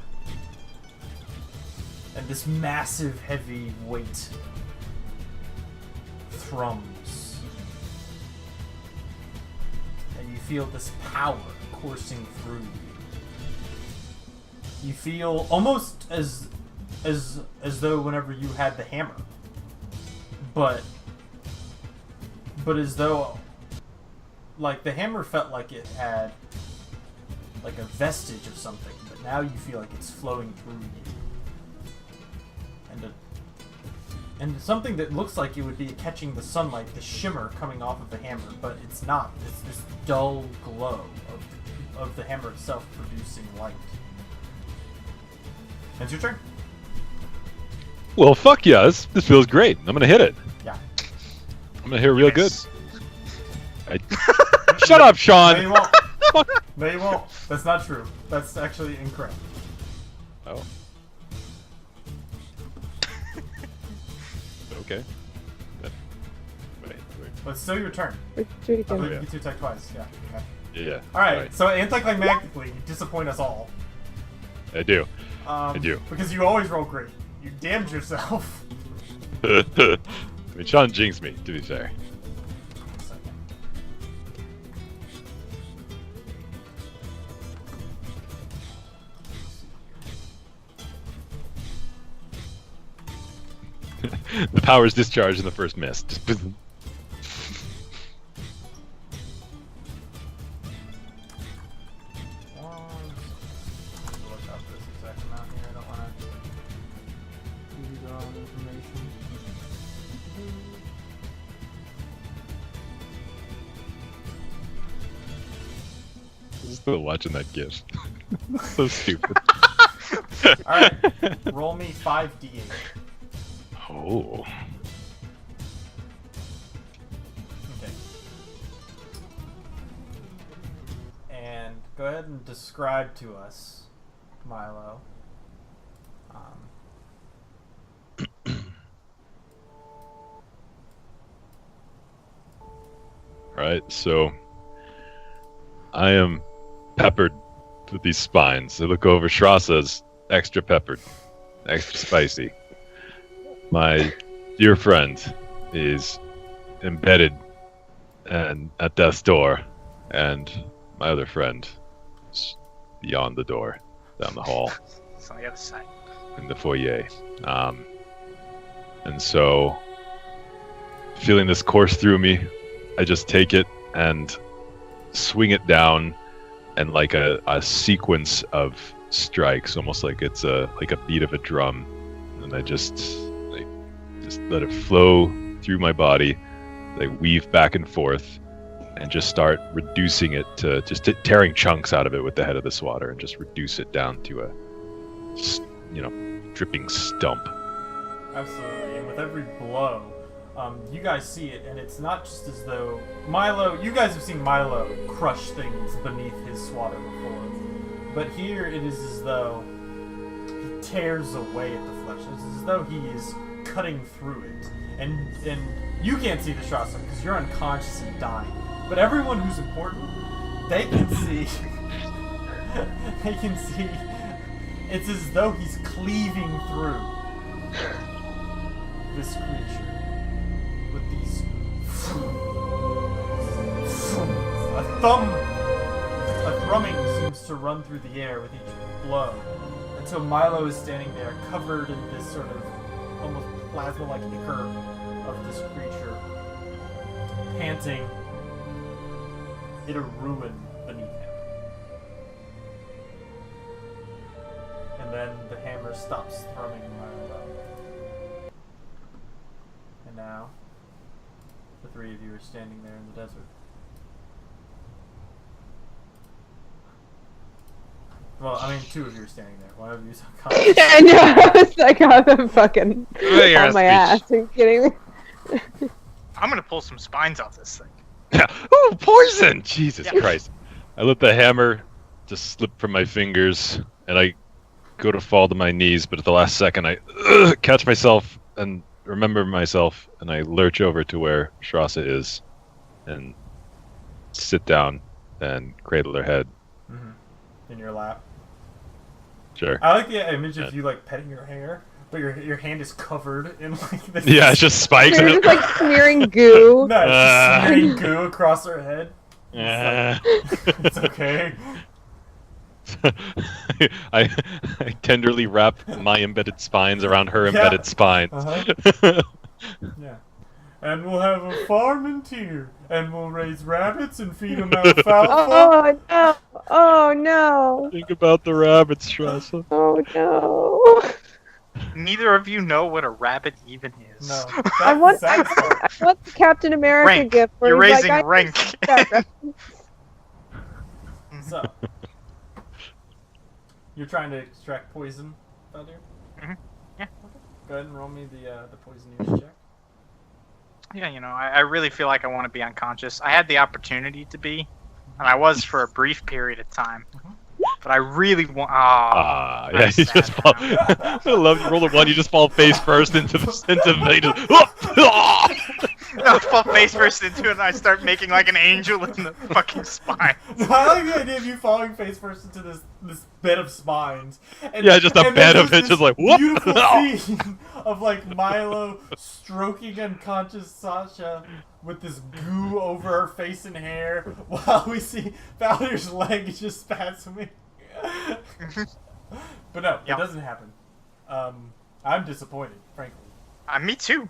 And this massive, heavy weight thrums. And you feel this power coursing through you. You feel almost as though whenever you had the hammer. But as though, like, the hammer felt like it had like a vestige of something, but now you feel like it's flowing through you. And something that looks like it would be catching the sunlight, the shimmer coming off of the hammer, but it's not. It's this dull glow of the hammer itself producing light. It's your turn. Well, fuck yeah, this feels great. I'm gonna hit it. Yeah. I'm gonna hit it real good. Yes. Shut up, No, Sean! you won't. No, you won't. That's not true. That's actually incorrect. Oh. Okay. Wait. But it's still your turn. Do it I again. believe yeah. you get to attack twice. Yeah. Okay. Yeah. Alright, so anticlimactically, you disappoint us all. I do. I do. Because you always roll great. You damned yourself. I mean, Sean jinxed me, to be fair. The power's discharged in the first miss. Just Look up this exact amount here. I don't want to give you the wrong information. Still watching that gif. So stupid. Alright, roll me 5d8. Oh. Okay. And go ahead and describe to us, Milo. Right, so I am peppered with these spines. I look over, Shra says, extra peppered, extra spicy. My dear friend is embedded and at death's door, and my other friend is beyond the door, down the hall, It's on the other side. in the foyer. And so, feeling this course through me, I just take it and swing it down, and like a sequence of strikes, almost like it's a beat of a drum, and I just let it flow through my body. I weave back and forth, and just start reducing it to tearing chunks out of it with the head of the swatter, and just reduce it down to a dripping stump. Absolutely, and with every blow, you guys see it, and it's not just as though Milo. You guys have seen Milo crush things beneath his swatter before, but here it is as though he tears away at the flesh. It's as though he is cutting through it, and you can't see the Shasta because you're unconscious and dying. But everyone who's important, they can see. They can see. It's as though he's cleaving through this creature with these. A thrumming seems to run through the air with each blow, until Milo is standing there, covered in this sort of almost plasma-like ichor of this creature, panting in a ruin beneath him. And then the hammer stops thrumming Milo. And now, the three of you are standing there in the desert. Well, I mean, two of you are standing there. One of you is unconscious. I know. I was like, I'm fucking You're on a my speech. ass. Are you kidding me? I'm gonna pull some spines off this thing. Oh, poison! Jesus Yeah. Christ. I let the hammer just slip from my fingers, and I go to fall to my knees, but at the last second I catch myself and remember myself, and I lurch over to where Strasza is and sit down and cradle her head. In your lap. Sure. I like the image of you like petting your hair, but your hand is covered in like this. Yeah, it's just spikes. You're just like smearing goo. No, it's just smearing goo across her head. Uh, It's okay. I tenderly wrap my embedded spines around her Yeah. embedded spines. Uh-huh. Yeah. And we'll have a farm in Tyr, and we'll raise rabbits and feed them alfalfa. Oh no! Oh no! Think about the rabbits, Strasza. Oh no! Neither of you know what a rabbit even is. No, I that's want, the sad part. I want the Captain America Rank. gift where You're he's raising like, I rank. that reference. So, you're trying to extract poison, Valdir? Mhm. Yeah. Go ahead and roll me the poison use check. Yeah, you know, I really feel like I want to be unconscious. I had the opportunity to be, and I was for a brief period of time. But I really want. Ah, yeah, I'm you sad just fall. now. I love you. Roll a 1, you just fall face first into the they just. I fall face first into it, and I start making like an angel in the fucking spine. I like the idea of you falling face first into this bed of spines. And, Yeah, just a and bed there's of it, this just like, whoop. beautiful scene of like Milo stroking unconscious Sasha with this goo over her face and hair, while we see Valdir's leg is just spasming. But no, Yeah. it doesn't happen. I'm disappointed, frankly. Me too.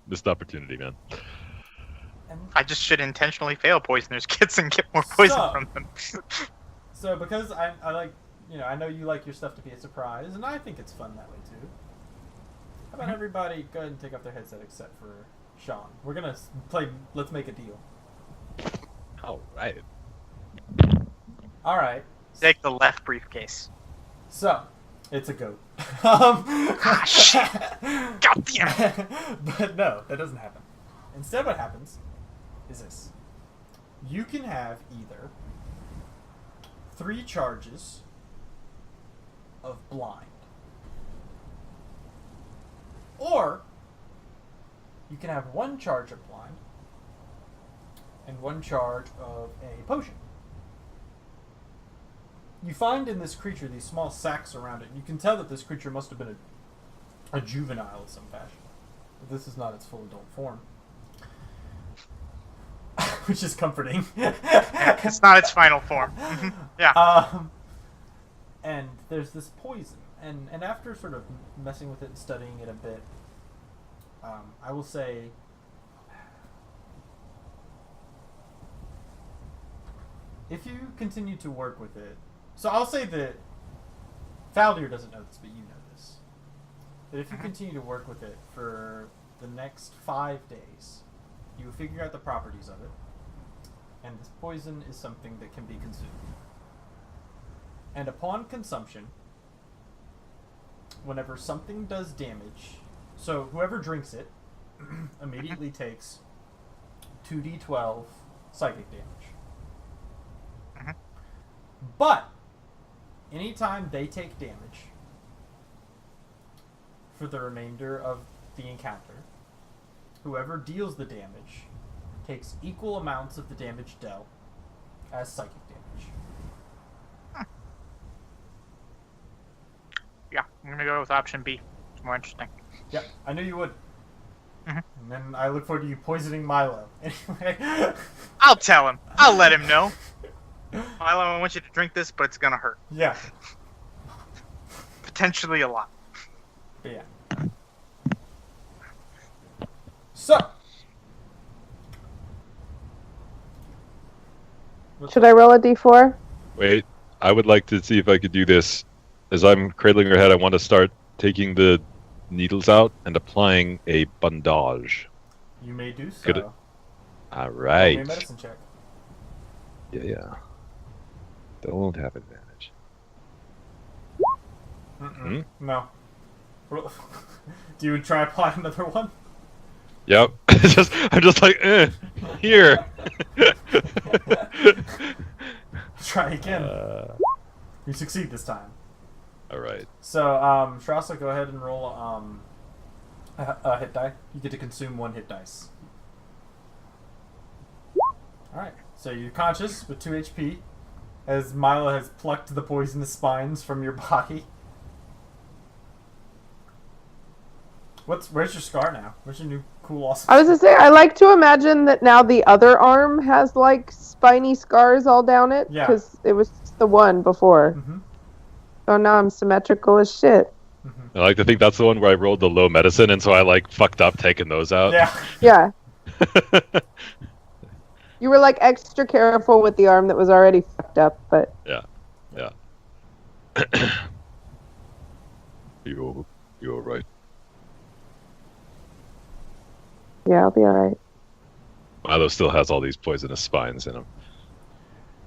Missed opportunity, man. And I just should intentionally fail poisoners' kids and get more poison So- from them. so because I like, you know, I know you like your stuff to be a surprise, and I think it's fun that way too. How about everybody go ahead and take off their headset except for Sean? We're gonna play Let's Make a Deal. All right. All right. Take the left briefcase. So, it's a goat. Shit. God damn it. But no, that doesn't happen. Instead, what happens is this: you can have either 3 charges of blind, or you can have 1 charge of blind and 1 charge of a potion. You find in this creature these small sacs around it. You can tell that this creature must have been a juvenile of some fashion. But this is not its full adult form. Which is comforting. It's not its final form. Mhm. Yeah. And there's this poison. And after sort of messing with it and studying it a bit, I will say... if you continue to work with it... So I'll say that Valdir doesn't know this, but you know this. That if you continue to work with it for the next 5 days, you will figure out the properties of it, and this poison is something that can be consumed. And upon consumption, whenever something does damage, so whoever drinks it immediately takes 2d12 psychic damage. But anytime they take damage for the remainder of the encounter, whoever deals the damage takes equal amounts of the damage dealt as psychic damage. Yeah, I'm gonna go with option B. It's more interesting. Yep, I knew you would. Mhm. And then I look forward to you poisoning Milo. Anyway. I'll tell him. I'll let him know. Milo, I want you to drink this, but it's gonna hurt. Yeah. Potentially a lot. But yeah. So. Should I roll a d4? Wait, I would like to see if I could do this. As I'm cradling her head, I want to start taking the needles out and applying a bandage. You may do so. Good. All Roll me right. a medicine check. Yeah. Don't have advantage. Mm-mm. No. Do you try apply another one? Yep. I'm just like, here. Try again. Uh, You succeed this time. all right. So, Strasser, go ahead and roll a hit die. You get to consume 1 hit dice. Alright, so you're conscious with 2 HP as Mila has plucked the poisonous spines from your body. Where's your scar now? Where's your new cool awesome I was gonna say, I like to imagine that now the other arm has like spiny scars all down it. Yeah. Because it was just the one before. Mm-hmm. So now I'm symmetrical as shit. I like to think that's the one where I rolled the low medicine, and so I like fucked up taking those out. Yeah. Yeah. You were like extra careful with the arm that was already fucked up, but Yeah. You're right. yeah, I'll be alright. Milo still has all these poisonous spines in him.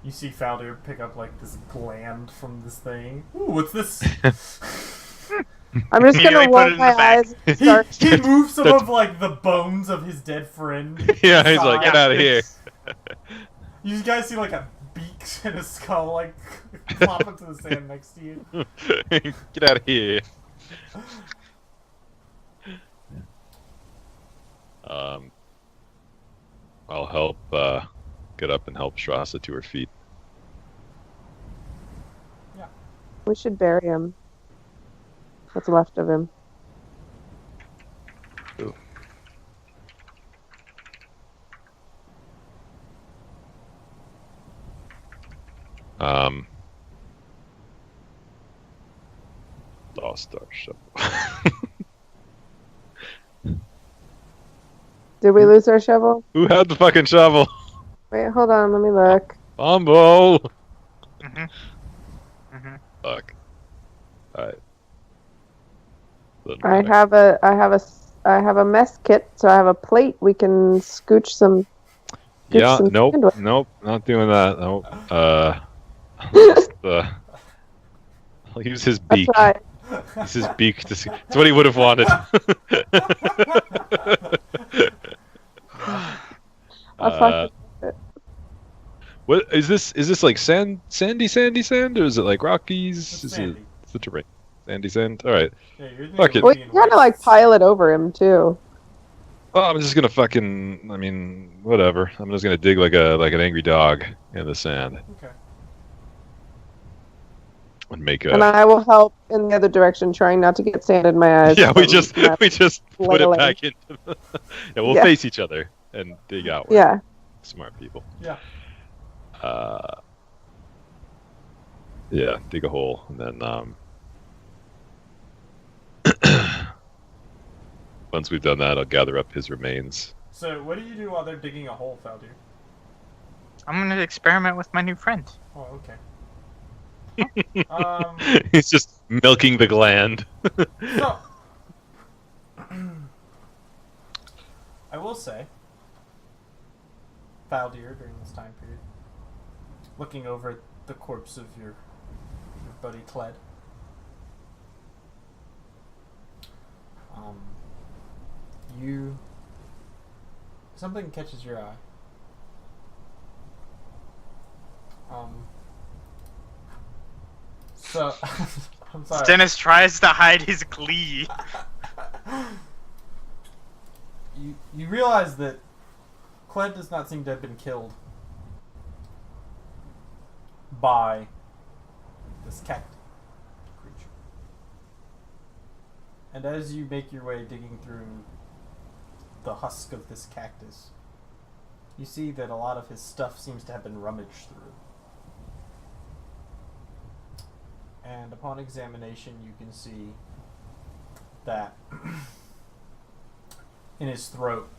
You see Faldir pick up like this gland from this thing. Ooh, what's this? I'm just Immediately gonna put it roll in the my bag. eyes and start. he moves some of like the bones of his dead friend. Yeah, he's like, get out of here. You guys see like a beak and a skull like plop into the sand next to you. Get out of here. I'll help get up and help Strasser to her feet. We should bury him. What's left of him. Ooh. Lost our shovel. Did we lose our shovel? Who had the fucking shovel? Wait, hold on, let me look. Bombo! Mm-hmm. Mm-hmm. Fuck. Alright. I have a mess kit, so I have a plate. We can scooch some. Yeah, some nope, sand with. nope, not doing that. Nope. I'll use his That's beak. right. Use his beak. That's what he would have wanted. I'll fuck What is this? Is this like sandy sand, or is it like Rockies? It's Is sandy. it the terrain? Sandy sand. All right. Yeah, you're Fuck it. We can kind of like pile it over him too. Well, I'm just gonna fucking. I mean, whatever. I'm just gonna dig like an angry dog in the sand Okay. and make And a. I will help in the other direction, trying not to get sand in my eyes. Yeah, we from just that put it flailing. back into. Yeah, we'll Yeah. face each other and dig outward. Yeah. Smart people. Yeah. Yeah, dig a hole and then once we've done that, I'll gather up his remains. So, what do you do while they're digging a hole, Faldir? I'm gonna experiment with my new friend. Oh, okay. He's just milking the gland. So, I will say, Faldir, during this time period, looking over at the corpse of your buddy Cled, something catches your eye. So, I'm sorry. Dennis tries to hide his glee. You realize that Cled does not seem to have been killed by this cactus creature. And as you make your way digging through the husk of this cactus, you see that a lot of his stuff seems to have been rummaged through. And upon examination, you can see that in his throat,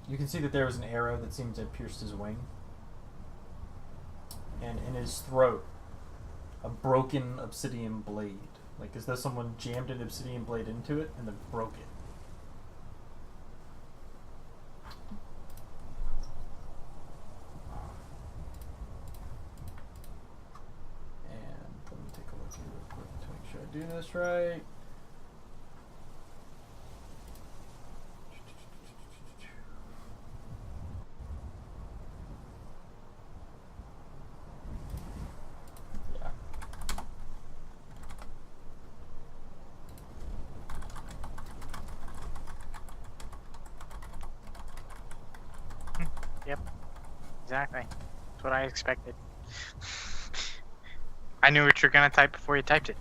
you can see that there was an arrow that seems to have pierced his wing. And in his throat, a broken obsidian blade. Like as though someone jammed an obsidian blade into it and then broke it. And do this right. Yeah. Yep. Exactly. That's what I expected. I knew what you were gonna type before you typed it.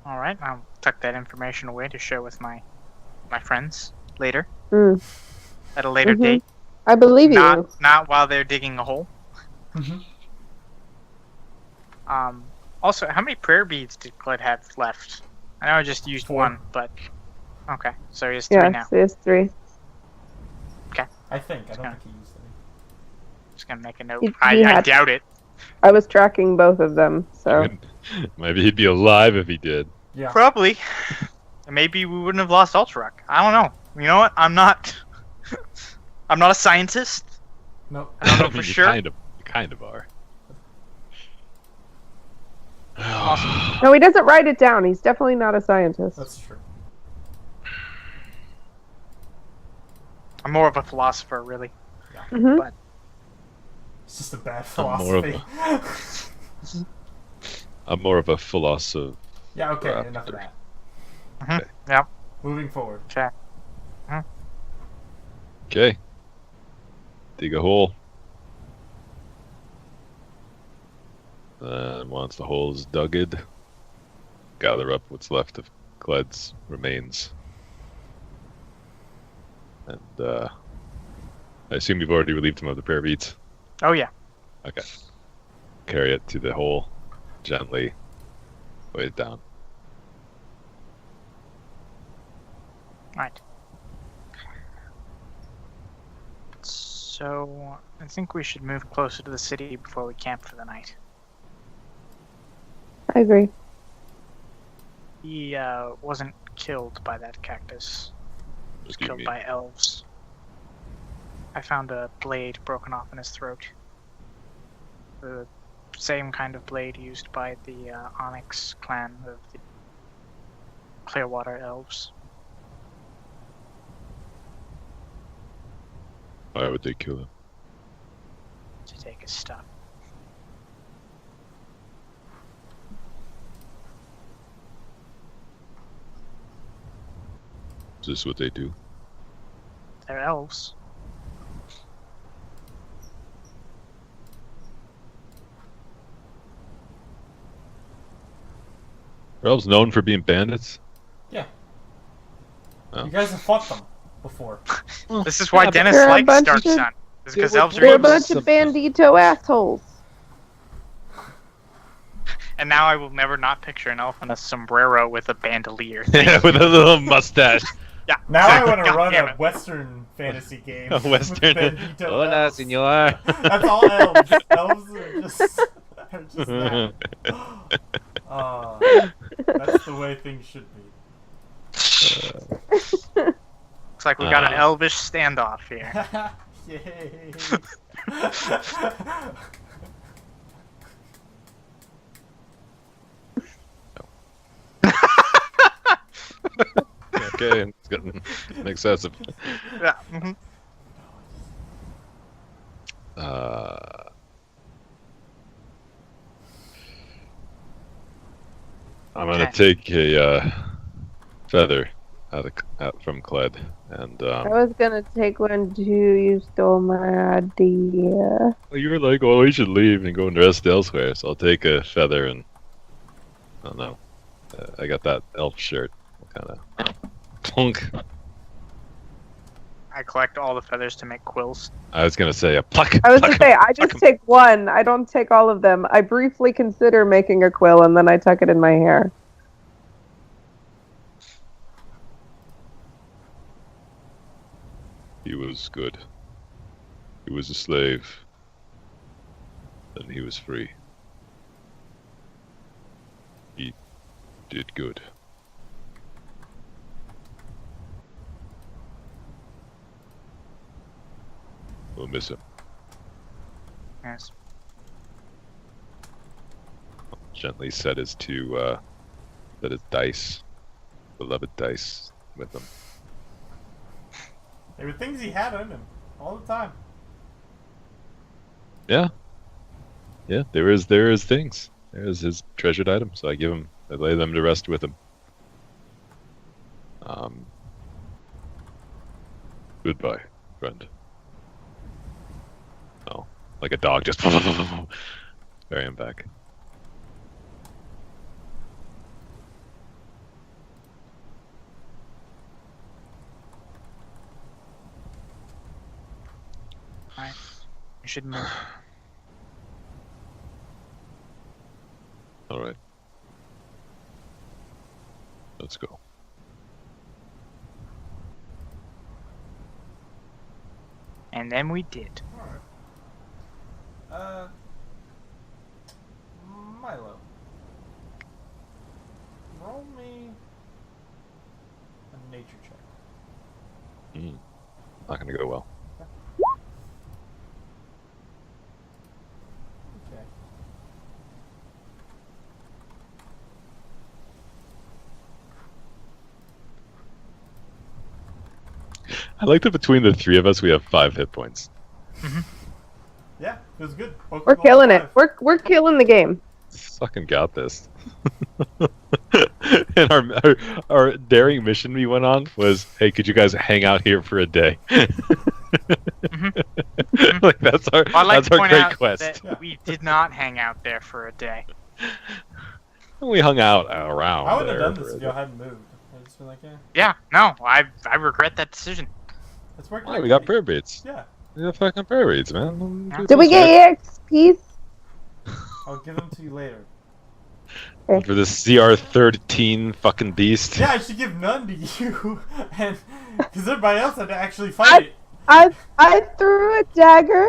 All right, I'll tuck that information away to share with my friends later Mm. at a later Mhm. date. I believe you. Not while they're digging a hole. Mm-hmm. Also, how many prayer beads did Cled have left? I know I just used 4. one, but okay, so he has 3 now. Yes, there's 3. I think. I don't Yeah. think he used any. Just gonna make a note. He I had- doubt it. I was tracking both of them, so Maybe he'd be alive if he did. Yeah. Probably. Maybe we wouldn't have lost Ultrak. I don't know. You know what? I'm not. I'm not a scientist. Nope. I don't know for You sure. You kind of are. Awesome. no, he doesn't write it down. He's definitely not a scientist. That's true. I'm more of a philosopher, really. Mhm. But It's just a bad I'm more of philosophy. I'm more of a philosopher. Yeah, okay, Raptor. enough of that. yeah. Moving forward. Okay. Okay. Dig a hole. And once the hole is dugged, gather up what's left of Cled's remains. And I assume you've already relieved him of the prayer beads. Oh yeah. Okay. Carry it to the hole, gently weigh it down. Right. So I think we should move closer to the city before we camp for the night. I agree. He wasn't killed by that cactus. He was What do you killed mean? by elves. I found a blade broken off in his throat. The same kind of blade used by the Onyx clan of the Clearwater elves. Why would they kill him? To take his stuff. Is this what they do? They're elves. Are elves known for being bandits? Yeah. Oh. You guys have fought them before. This is why but Dennis they're a likes bunch Dark of- Sun. It's because They elves were- They're a are evil. bunch of bandito assholes. And now I will never not picture an elf in a sombrero with a bandolier. Yeah, with a little mustache. Yeah. Now I exactly. want to God run damn a it. Western fantasy game. A Western. With Bandito Hola, elves. senor. That's all elves. Elves are just that. That's the way things should be. Looks like we got an elvish standoff here. Yay. Okay, it's getting excessive. Yeah. Mhm. I'm gonna Okay. take a feather out from Cled, and I was gonna take one too. You stole my idea. you were like, "Oh, we should leave and go and rest elsewhere." So I'll take a feather and I don't know. I got that elf shirt, kind of plunk. I collect all the feathers to make quills. I was gonna say a pluck. I was pluck gonna say, I pluck just take one. I don't take all of them. I briefly consider making a quill and then I tuck it in my hair. He was good. He was a slave. then he was free. He did good. We'll miss him. Yes. Gently set his dice, beloved dice, with him. There were things he had on him all the time. Yeah. Yeah, there is things. There's his treasured items. So I lay them to rest with him. Goodbye, friend. Oh, like a dog just bury him back. Alright. We should move. All right. Let's go. And then we did. Alright. Milo. Roll me a nature check. Not gonna go well. Okay. I like that between the three of us, we have 5 hit points. Yeah, it was good. Both We're people killing had it. 5. We're killing the game. Fucking got this. And our daring mission we went on was, hey, could you guys hang out here for a day? Like that's our I'd like that's to our point great out quest. that we did not hang out there for a day. We hung out around. I wouldn't have there done for this a if day. y'all hadn't moved. I'd just been like, yeah, Yeah, no, I regret that decision. it's working. Why, out we got great. prayer beads. Yeah, We got fucking prayer beads, man. Yeah. Did we get EXPs? I'll give them to you later. for this CR13 fucking beast? Yeah, I should give none to you, and because everybody else had to actually fight it. I threw a dagger.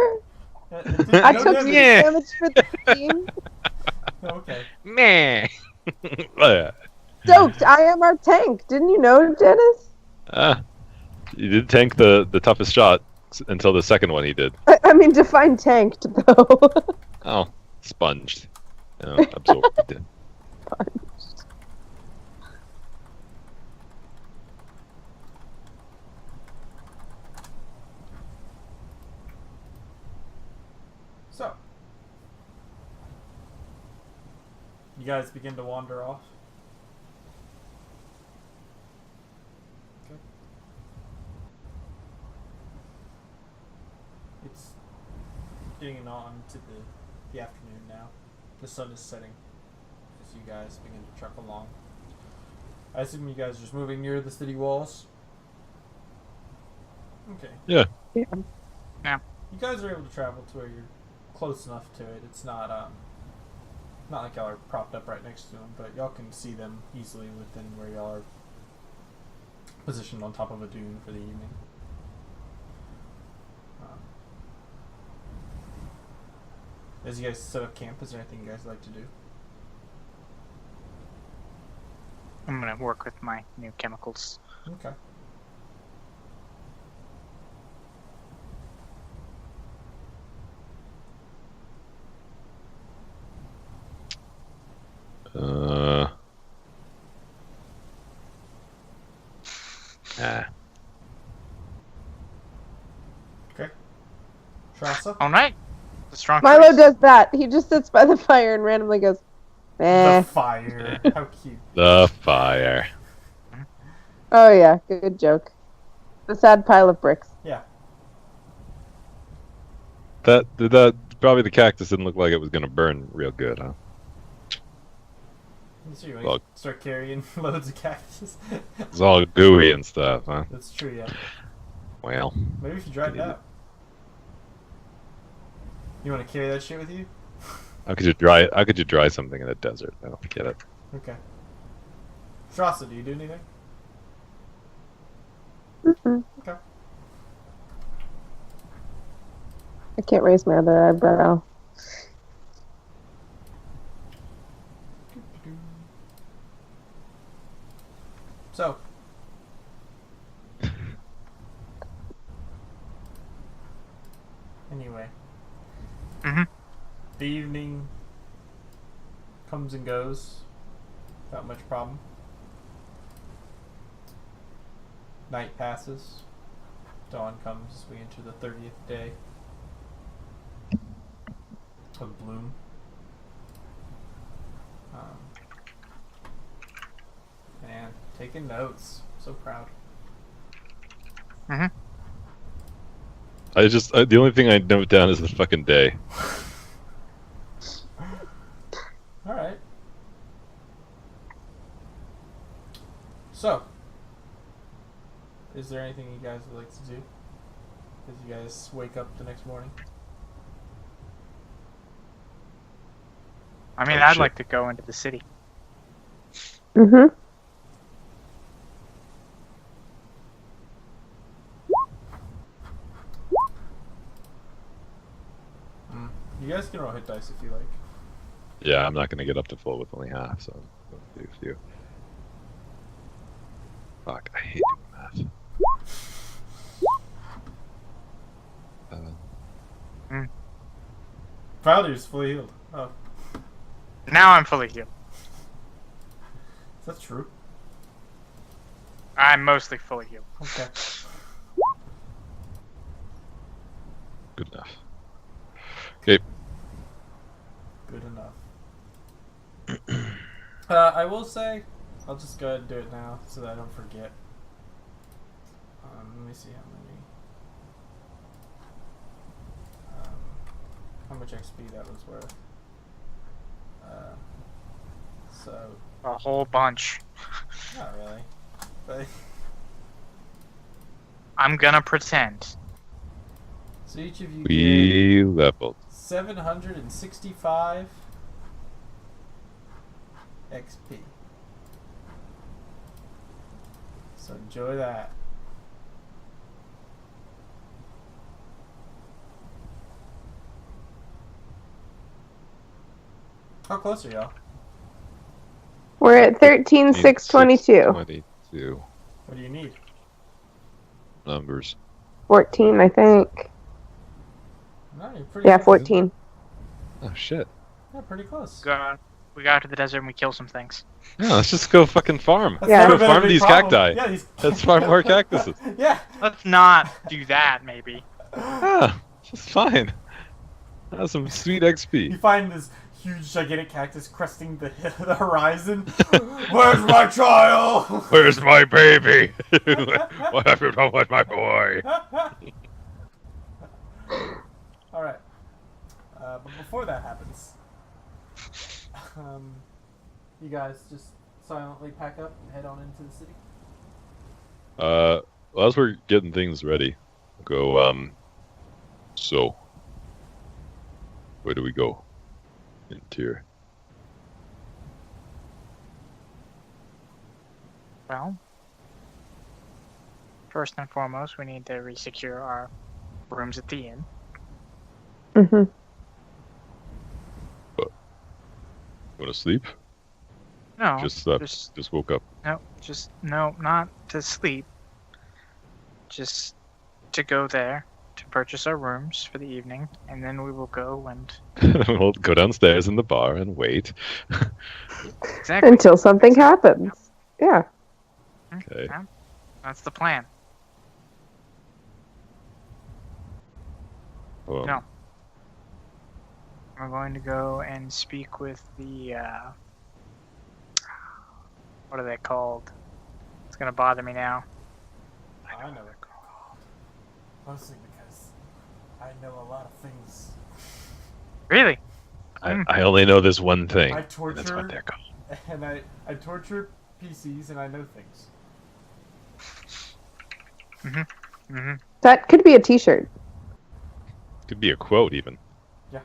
It did I no took damage. some Yeah. damage for the team. Okay. Meh. Stoked, I am our tank. Didn't you know, Dennis? You did tank the toughest shot until the second one he did. I mean, define tanked, though. Oh, sponged. Oh, absorbed. So, you guys begin to wander off. Okay. It's getting on to the afternoon now. The sun is setting as you guys begin to truck along. I assume you guys are just moving near the city walls. Okay. Yeah. Yeah. You guys are able to travel to where you're close enough to it. It's not not like y'all are propped up right next to them, but y'all can see them easily within where y'all are positioned on top of a dune for the evening. As you guys set up camp, is there anything you guys like to do? I'm gonna work with my new chemicals. Okay. Okay. Trassa? All right. The strong Milo choice. does that. He just sits by the fire and randomly goes, The fire. How cute. The fire. Oh yeah, good joke. The sad pile of bricks. Yeah. That probably the cactus didn't look like it was gonna burn real good, huh? So you Well- start carrying loads of cactus. It's all gooey and stuff, huh? That's true, yeah. Well, Maybe if you dried it out. You want to carry that shit with you? how could you dry something in a desert? I don't get it. Okay. Trassa, do you do anything? Mm-mm. Okay. I can't raise my other eyebrow. So. Anyway. Mhm. The evening comes and goes without much problem. Night passes. Dawn comes as we enter the 30th day of bloom. Man, taking notes. So proud. Mhm. The only thing I note down is the fucking day. Alright. So, is there anything you guys would like to do as you guys wake up the next morning? I mean, Oh, I'd shit. like to go into the city. Mm-hmm. You guys can roll hit dice if you like. Yeah, I'm not gonna get up to full with only half, so I'll do a few. Fuck, I hate doing math. Valdir's fully healed. Oh, Now I'm fully healed. is that true? I'm mostly fully healed. Okay. Good enough. Okay, Good enough. I will say, I'll just go ahead and do it now so that I don't forget. Let me see how much XP that was worth. So, A whole bunch. not really. But, I'm gonna pretend. so each of you get we leveled. 765 XP. So enjoy that. How close are y'all? We're at 13,622. 22 What do you need? numbers. 14, I think. No, you're pretty Yeah, close. 14. Oh shit. Yeah, pretty close. We go out to the desert and we kill some things. Yeah, let's just go fucking farm. That's Yeah. never Go been a farm big these problem. cacti. Yeah, these Let's farm more cactuses. Yeah. Let's not do that, maybe. Yeah, it's fine. That's some sweet You XP. find this huge, gigantic cactus cresting the the horizon. Where's my child? Where's my baby? What have you done with my boy? All right. But before that happens, you guys just silently pack up and head on into the city. Well, as we're getting things ready, go, so, where do we go? Interior. Well, first and foremost, we need to resecure our rooms at the inn. Mm-hmm. Wanna sleep? No, Just slept. just Just woke up. no, not to sleep. Just to go there to purchase our rooms for the evening, and then we will go and We'll go downstairs in the bar and wait. exactly. Until something happens. Yeah. Okay. Yeah, that's the plan. No. We're going to go and speak with the what are they called? It's gonna bother me now. I know they're called. Mostly because I know a lot of things. Really? I only know this one thing. I and that's torture what they're called. and I torture PCs and I know things. Mm-hmm. That could be a t-shirt. Could be a quote even. Yeah.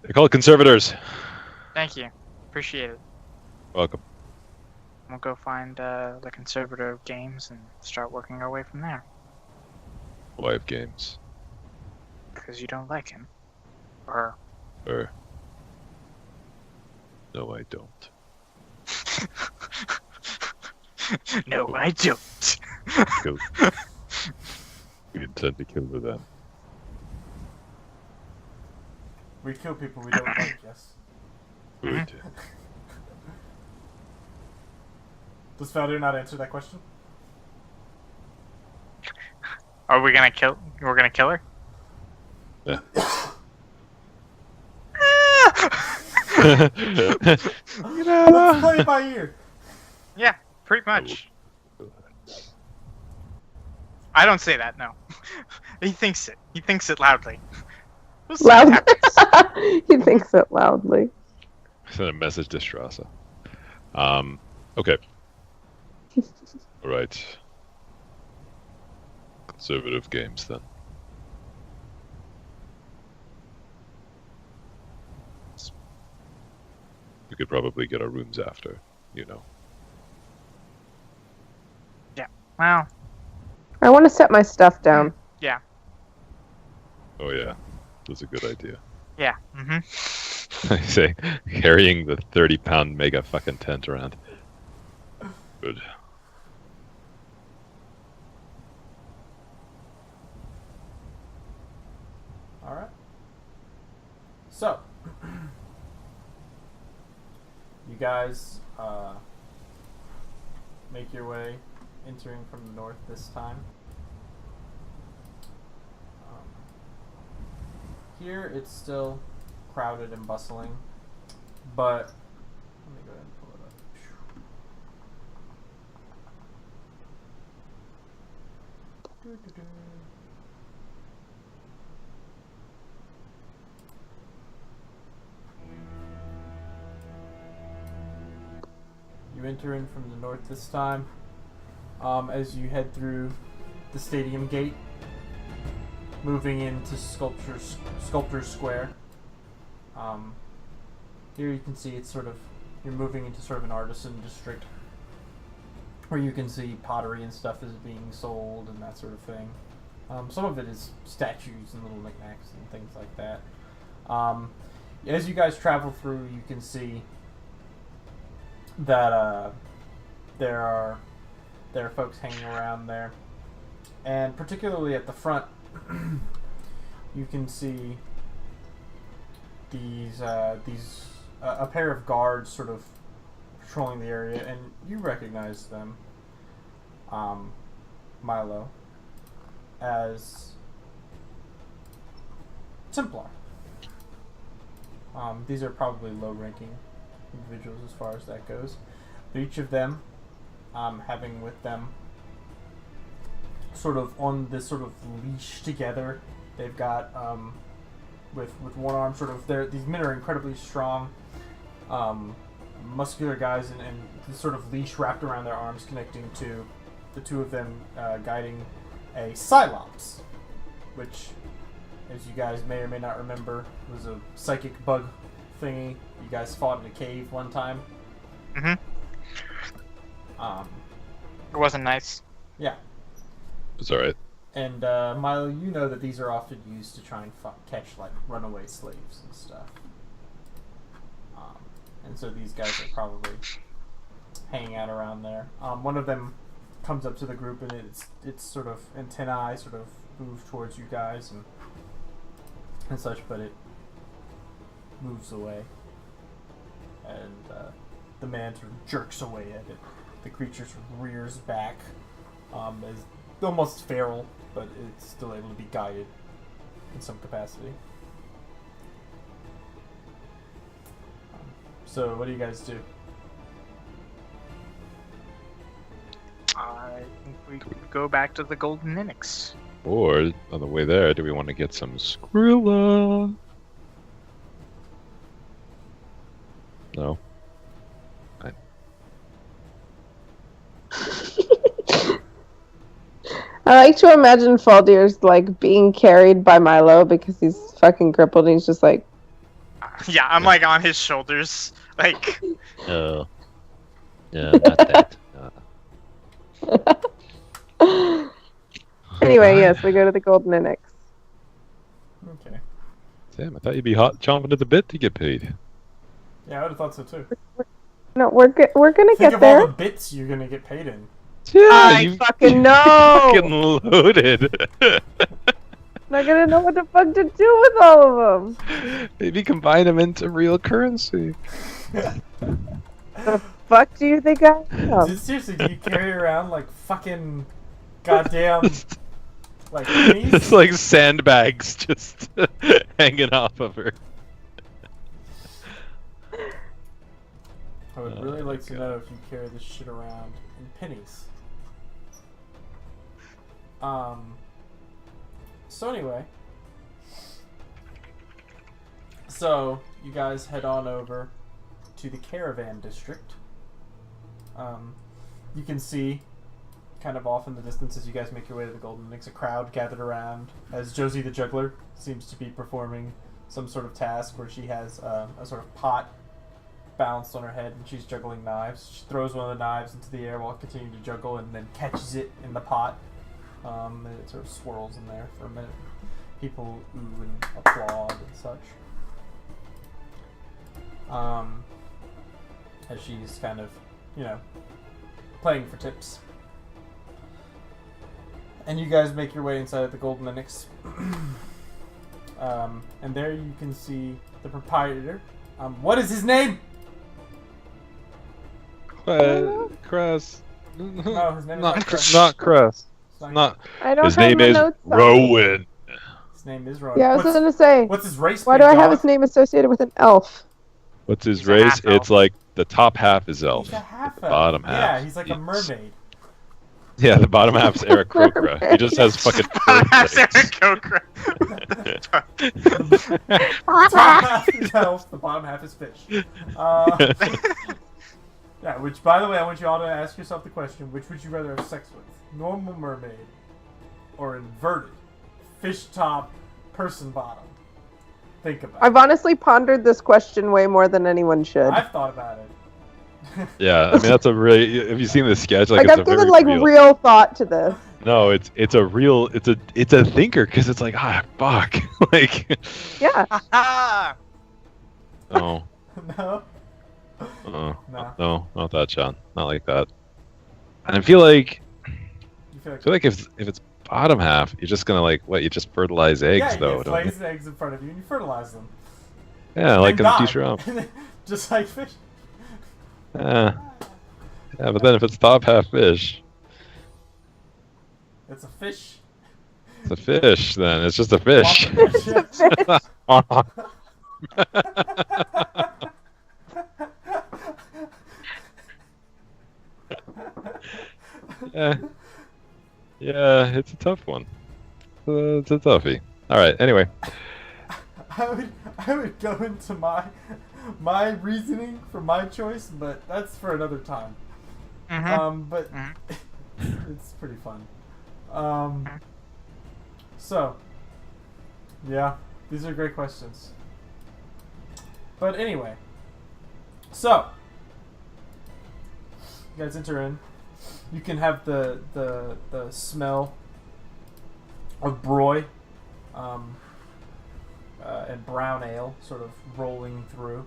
They're called conservators. Thank you. Appreciate it. Welcome. We'll go find the conservator of games and start working our way from there. Live games. Because you don't like him. Or Or No, I don't. No, I don't. Kill. We intend to kill her then. We kill people we don't like, yes. Good. Does Felder not answer that question? Are we gonna kill? We're gonna kill her? Yeah. Let's play it by ear. Yeah, pretty much. I don't say that. No, he thinks it. He thinks it loudly. We'll see what Loud. happens. He thinks it loudly. Send a message to Strasser. Okay. Alright. Conservative games then. We could probably get our rooms after, you know. Well, I want to set my stuff down. Oh yeah, that's a good idea. yeah. Mm-hmm. I say, carrying the 30-pound mega fucking tent around. Good. Alright. So, you guys make your way, entering from the north this time. Here it's still crowded and bustling, but let me go ahead and pull it up. Doo-doo-doo. You enter in from the north this time. As you head through the stadium gate, moving into Sculptor's Square. Here you can see it's sort of, you're moving into sort of an artisan district where you can see pottery and stuff is being sold and that sort of thing. Some of it is statues and little knickknacks and things like that. As you guys travel through, you can see that there are folks hanging around there, and particularly at the front, you can see a pair of guards sort of patrolling the area, and you recognize them, Milo, as Templar. These are probably low-ranking individuals as far as that goes. But each of them having with them sort of on this sort of leash together. They've got with one arm sort of, these men are incredibly strong, muscular guys, and this sort of leash wrapped around their arms connecting to the two of them, guiding a Cylops, which, as you guys may or may not remember, was a psychic bug thingy you guys fought in a cave one time. Mm-hmm. It wasn't nice. Yeah. It's alright. And Milo, you know that these are often used to try and catch like runaway slaves and stuff. And so these guys are probably hanging out around there. One of them comes up to the group, and its sort of antennae sort of move towards you guys and such, but it moves away, and the man sort of jerks away at it. The creature sort of rears back, as almost feral, but it's still able to be guided in some capacity. So what do you guys do? I think we could go back to the Golden Ninix. Or, on the way there, do we want to get some Skrilla? No. I like to imagine Faldir's like being carried by Milo because he's fucking crippled and he's just like, Yeah, I'm like on his shoulders. Like, No. No, not that. Anyway, yes, we go to the Golden Annex. Okay. Damn, I thought you'd be hot chomping at the bit to get paid. Yeah, I would have thought so too. No, we're gonna Think get of there. all the bits you're gonna get paid in. Yeah, I you fucking know. fucking loaded. Not gonna know what the fuck to do with all of them. Maybe combine them into real currency. The fuck do you think I am? Dude, seriously, do you carry around like fucking goddamn like pennies? It's like sandbags just hanging off of her. I would really like to know if you carry this shit around in pennies. So anyway, so you guys head on over to the caravan district. You can see kind of off in the distance as you guys make your way to the Golden Nix, a crowd gathered around as Josie the juggler seems to be performing some sort of task where she has a sort of pot balanced on her head and she's juggling knives. She throws one of the knives into the air while continuing to juggle and then catches it in the pot. And it sort of swirls in there for a minute. People ooh and applaud and such. As she's kind of, you know, playing for tips. And you guys make your way inside of the Golden Linux. And there you can see the proprietor. What is his name? Cress. No, his name is Not Cress. not Cress. It's Not. I don't His have name my is notes on. Rowan. His name is Rowan. Yeah, I was gonna say. What's his race? Why big do I have dog? his name associated with an elf? What's his He's a race? half-elf. It's like the top half is elf. He's a half The bottom half. Yeah, he's like a is- mermaid. Yeah, the bottom half's Eric Kokra. He just has fucking fur That's legs. Eric Kokra. The top half is elf, the bottom half is fish. Yeah, which, by the way, I want you all to ask yourself the question, which would you rather have sex with? Normal mermaid or inverted fish top person bottom? Think about I've honestly pondered this question way more than anyone should. it. I've thought about it. Yeah, I mean that's a really. Have you seen the sketch? Like it's I've a very given like real. real thought to this. No, it's a real. It's a thinker because it's like fuck, like. Yeah. Oh. No? No. No. No, not that, Sean. Not like that. And I feel like You feel like, if it's bottom half, you're just gonna like what? You just fertilize eggs yeah, though, you don't you? place eggs in front of you and you fertilize them. Yeah, like in And die. Futurama. Just like fish. Yeah, but then if it's top half fish, It's a fish. it's a fish. Then it's just a fish. Yeah, yeah, it's a tough one. It's a toughie. All right. Anyway, I would go into my reasoning for my choice, but that's for another time. But it's pretty fun. So yeah, these are great questions. But anyway, so you guys enter in. You can have the smell of broy and brown ale sort of rolling through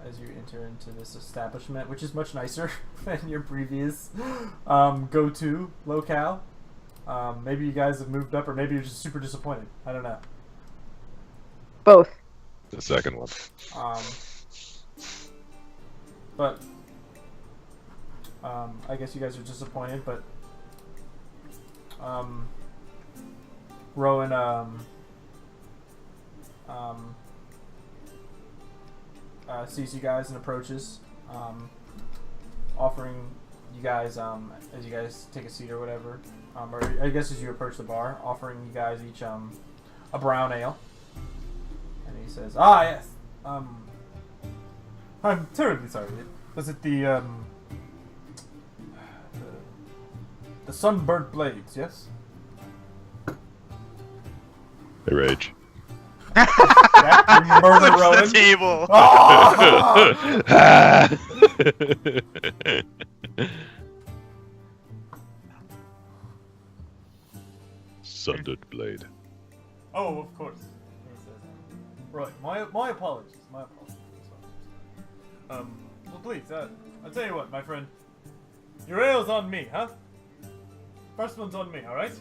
as you enter into this establishment, which is much nicer than your previous go-to locale. Maybe you guys have moved up, or maybe you're just super disappointed. I don't know. Both. the second one. But I guess you guys are disappointed, but Rowan sees you guys and approaches, offering you guys as you guys take a seat or whatever, or I guess as you approach the bar, offering you guys each a brown ale, and he says, yes, I'm terribly sorry. Was it the Sunburnt Blades, yes? They rage. Yeah, you murder Flips Rowan. the table. Ah! Sundered blade. Oh, of course. He says, right, my apologies, my apologies. Well, please, I'll tell you what, my friend. Your ale's on me, huh? First one's on me, alright?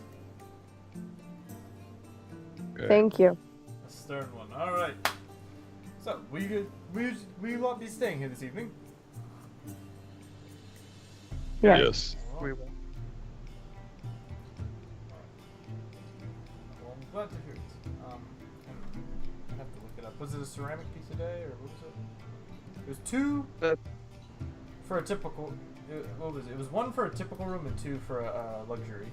Okay. Thank you. A stern one, alright. So, will you lot be staying here this evening? Yeah. Yes. We will. Well, I'm glad to hear it. I have to look it up. Was it a ceramic piece a day, or what was it? It was two for a typical. What was it? It was one for a typical room and two for a luxury.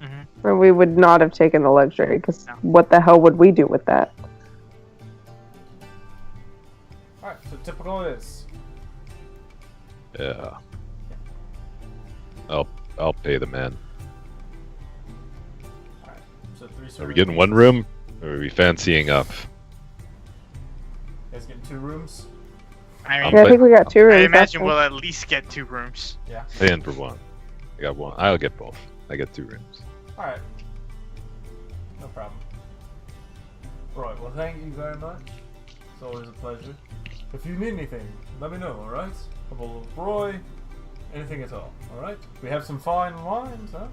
Mm-hmm. Or we would not have taken the luxury, because No. what the hell would we do with that? All right, so typical it is. Yeah. I'll pay the man. All right, so three. Are we ceramic getting one pieces. room, or are we fancying up? You guys getting 2 rooms? I Um, mean, Yeah, I but- think we got 2 rooms. I imagine actually. we'll at least get 2 rooms. Yeah. Paying for one. I got one. I'll get both. I get 2 rooms. All right. No problem. Right. Well, thank you very much. It's always a pleasure. If you need anything, let me know. All right. A bowl of Roy, anything at all. All right. We have some fine wines, huh?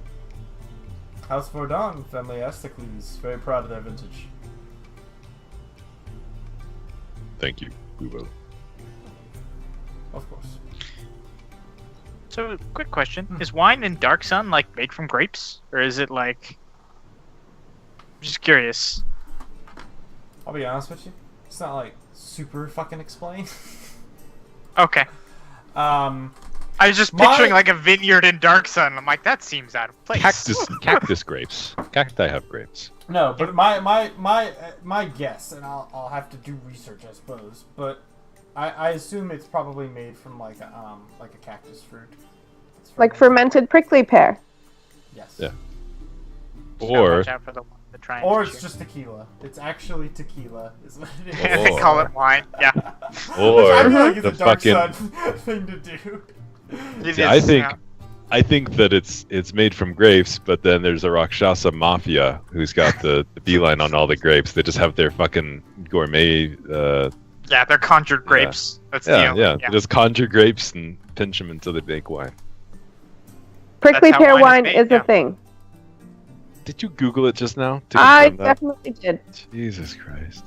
House Vordon, family Astocles, very proud of their vintage. Thank you. We will. Of course. So, quick question: is wine in Dark Sun like made from grapes, or is it like? I'm just curious. I'll be honest with you. It's not like super fucking explained. Okay, um. I was just My- picturing like a vineyard in Dark Sun. I'm like, that seems out of place. Cactus grapes. Cacti have grapes. No, but my guess, and I'll have to do research, I suppose. But I assume it's probably made from like a cactus fruit. It's Like fermented. fermented prickly pear. Yes. Yeah. Just gotta Or watch out for the try and Or cheer. it's just tequila. It's actually tequila. Is what it is. They call it wine. Yeah. Or Which I feel like it's the a dark fucking- sun thing to do. It See, is, yeah. I think that it's made from grapes, but then there's a Rakshasa mafia who's got the beeline on all the grapes. They just have their fucking gourmet. Yeah, they're conjured grapes. That's the Yeah, only, yeah. They just conjure grapes and pinch them until they make wine. Prickly how pear wine wine is is made, yeah. a thing. Did you Google it just now? to I confirm that? definitely did. Jesus Christ.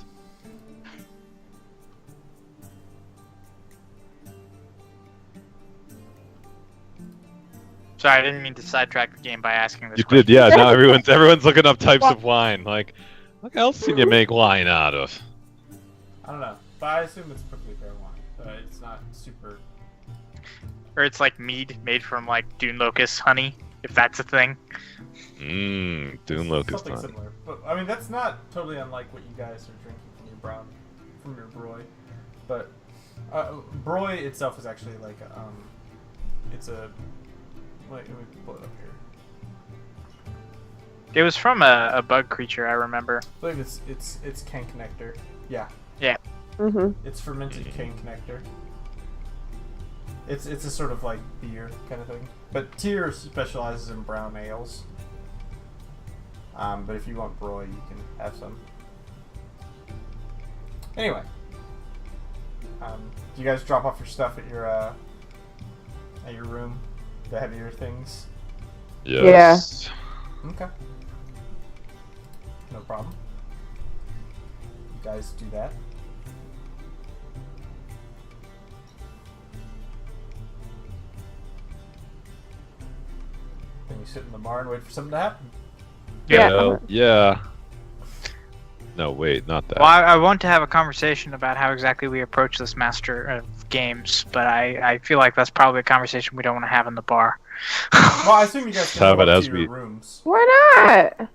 Sorry, I didn't mean to sidetrack the game by asking this You question. did, yeah. Now everyone's looking up types of wine. Like, what else can you make wine out of? I don't know, but I assume it's prickly pear wine. It's not super. Or it's like mead made from like dune locust honey, if that's a thing. Mmm, Dune Locust Something honey. similar, but I mean that's not totally unlike what you guys are drinking from your broy. But broy itself is actually like it's a. Wait, let me pull it up here. It was from a bug creature, I remember. I believe it's Kank nectar. Yeah, Mm-hmm. it's fermented Kank nectar. It's a sort of like beer kind of thing. But Tyr specializes in brown ales. But if you want broy, you can have some. Anyway, do you guys drop off your stuff at your room? The heavier things. Yes. Okay. No problem. You guys do that. Then you sit in the bar and wait for something to happen. Yeah. Well, yeah. No, wait, not that. Well, I want to have a conversation about how exactly we approach this master of games, but I feel like that's probably a conversation we don't want to have in the bar. Well, I assume you guys can Have go it up as to we- your rooms. Why not?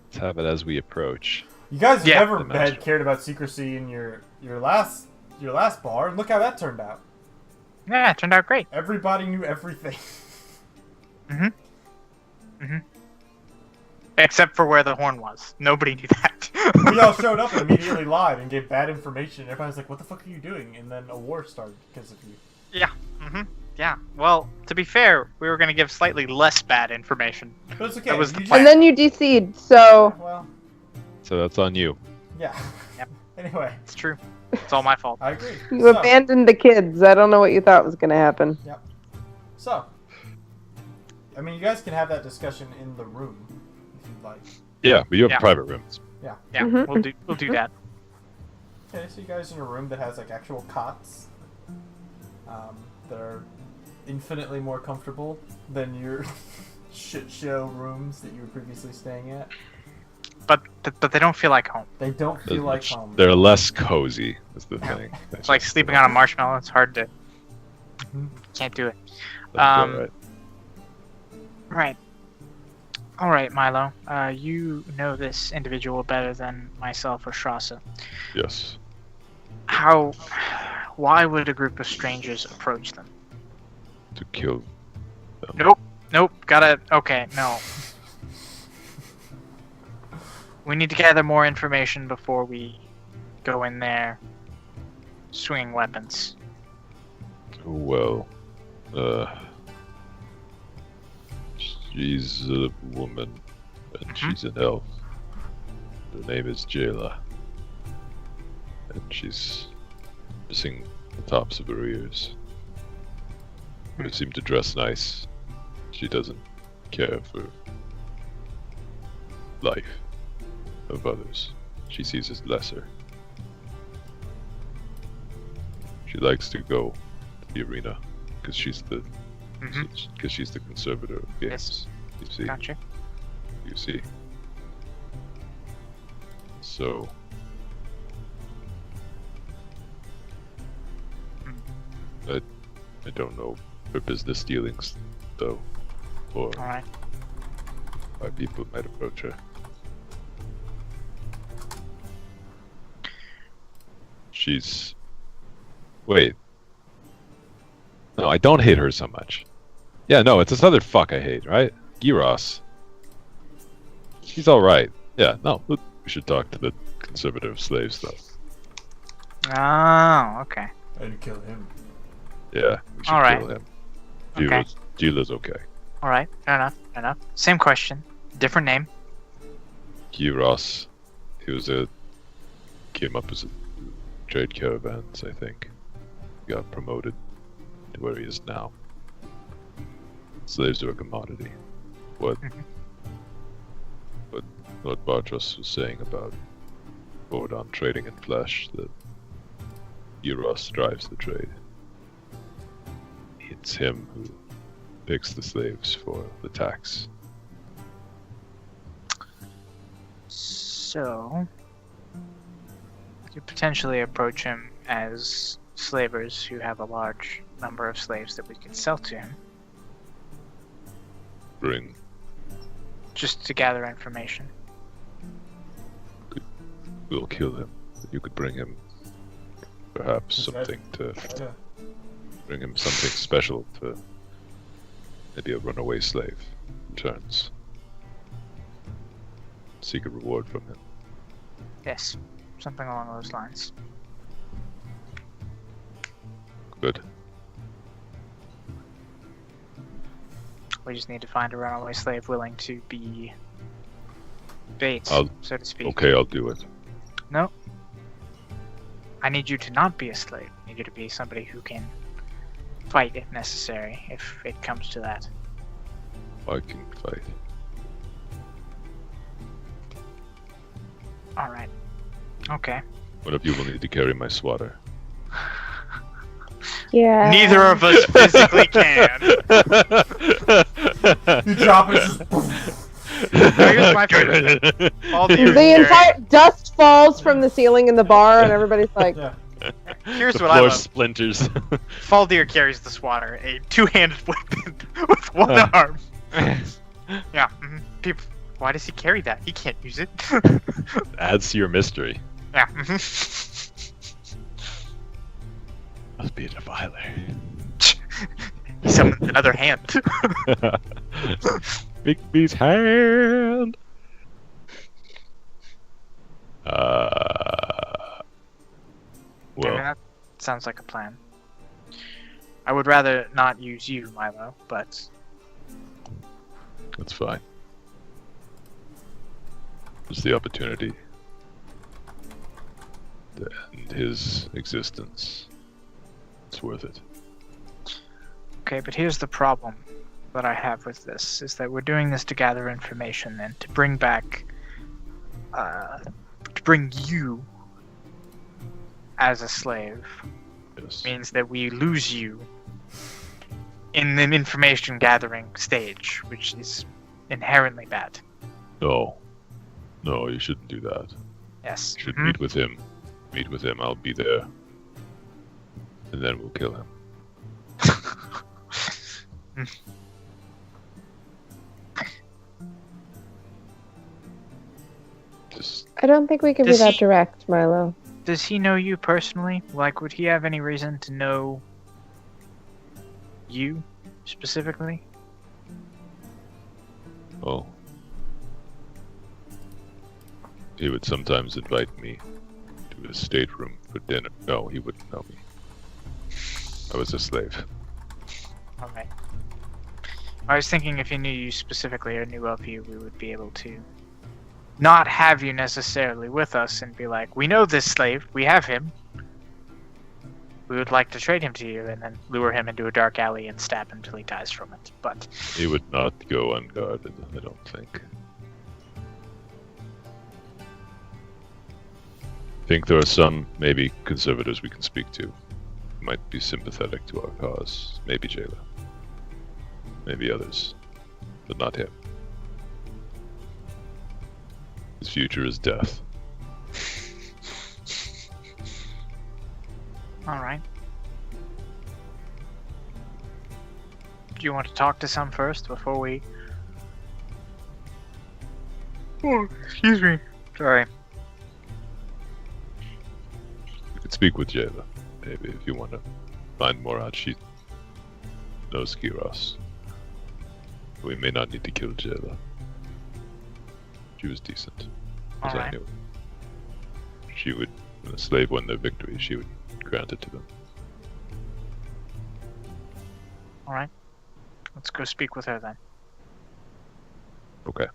Let's have it as we approach. You guys Yeah. never The master. had cared about secrecy in your last bar, and look how that turned out. Yeah, it turned out great. Everybody knew everything. Except for where the horn was. Nobody knew that. We all showed up and immediately lied and gave bad information. Everybody's like, "What the fuck are you doing?" And then a war started because of you. Yeah. Well, to be fair, we were going to give slightly less bad information. But it's okay. That was the you plan. And then you DC'd, so well, So that's on you. yeah. Yep. Anyway, It's true. It's all my fault. I agree. You So- abandoned the kids. I don't know what you thought was going to happen. So, I mean, you guys can have that discussion in the room if you'd like. Yeah, but you have Yeah. private rooms. Yeah, Mhm. we'll do that. Okay, so you guys in a room that has like actual cots that are infinitely more comfortable than your shit show rooms that you were previously staying at. But they don't feel like home. They don't feel like home. They're less cozy, is the Yeah. thing. It's like sleeping on a marshmallow. It's hard to. Mhm. Can't do it. That's um, alright. Right. All right, Milo. You know this individual better than myself or Strasser. Yes. Why would a group of strangers approach them? To kill them. Nope. Okay, no. We need to gather more information before we go in there swinging weapons. Well, she's a woman, and she's an elf. Her name is Jayla. And she's missing the tops of her ears. But it seemed to dress nice. She doesn't care for life of others. She sees as lesser. She likes to go to the arena because she's the conservator of games. You see, Gotcha. you see. So I don't know her business dealings though, or All right. why people might approach her. She's... Wait. No, I don't hate her so much. Yeah, no, it's this other fuck I hate, right? Gyros. She's alright. Yeah, no, we should talk to the conservative slaves though. Oh, okay. And kill him. Yeah, we should Alright. kill him. Okay. Gyula's okay. All right. Fair enough. Same question. Different name. Gyros. Came up as a trade caravans, I think. Got promoted to where he is now. Slaves are a commodity. What Lord Bartros was saying about Bordon trading in flesh, that Gyros drives the trade. It's him who picks the slaves for the tax. So, you potentially approach him as slavers who have a large number of slaves that we could sell to him, Bring just to gather information. We'll kill him. You could bring him perhaps Okay. something to Yeah. bring him something special to maybe a runaway slave returns. Seek a reward from him. Yes, something along those lines. Good. We just need to find a runaway slave willing to be bait, I'll- so to speak. Okay, I'll do it. No. I need you to not be a slave. I need you to be somebody who can fight if necessary, if it comes to that. I can fight. Alright. Okay. One of you will need to carry my swatter. Yeah. Neither of us physically can. You drop it. Just, Here's my favorite thing. All the The entire dust falls from the ceiling in the bar, and everybody's like, yeah. Here's the what I floor love. splinters. Faldir carries the swatter, a two-handed weapon with one arm. Yeah. People, why does he carry that? He can't use it. Adds to your mystery. Yeah. Must be a defiler. He summoned another hand. Bigby's hand. I mean, Well, that sounds like a plan. I would rather not use you, Milo, but that's fine. It's the opportunity to end his existence. It's worth it. Okay, but here's the problem that I have with this, is that we're doing this to gather information and to bring back, to bring you as a slave Yes. means that we lose you in the information gathering stage, which is inherently bad. No. No, you shouldn't do that. Yes. You should Mhm. meet with him. Meet with him, I'll be there. And then we'll kill him. Just I don't think we can be Does that he- direct, Milo. Does he know you personally? Like, would he have any reason to know you specifically? oh. He would sometimes invite me to his stateroom for dinner. No, he wouldn't know me. I was a slave. Okay. I was thinking if he knew you specifically or knew of you, we would be able to not have you necessarily with us and be like, we know this slave, we have him. We would like to trade him to you, and then lure him into a dark alley and stab him until he dies from it. But He would not go unguarded, I don't think. I think there are some, maybe, conservators we can speak to. Who might be sympathetic to our cause. Maybe Jayla. Maybe others. But not him. His future is death. alright. Do you want to talk to some first before we... Oh, excuse me. Sorry. We could speak with Jayla, maybe, if you want to find more out. She knows Kiros. We may not need to kill Jayla. She was decent. As I Alright. knew. She would, when a slave won their victory, she would grant it to them. Alright. Let's go speak with her then. Okay.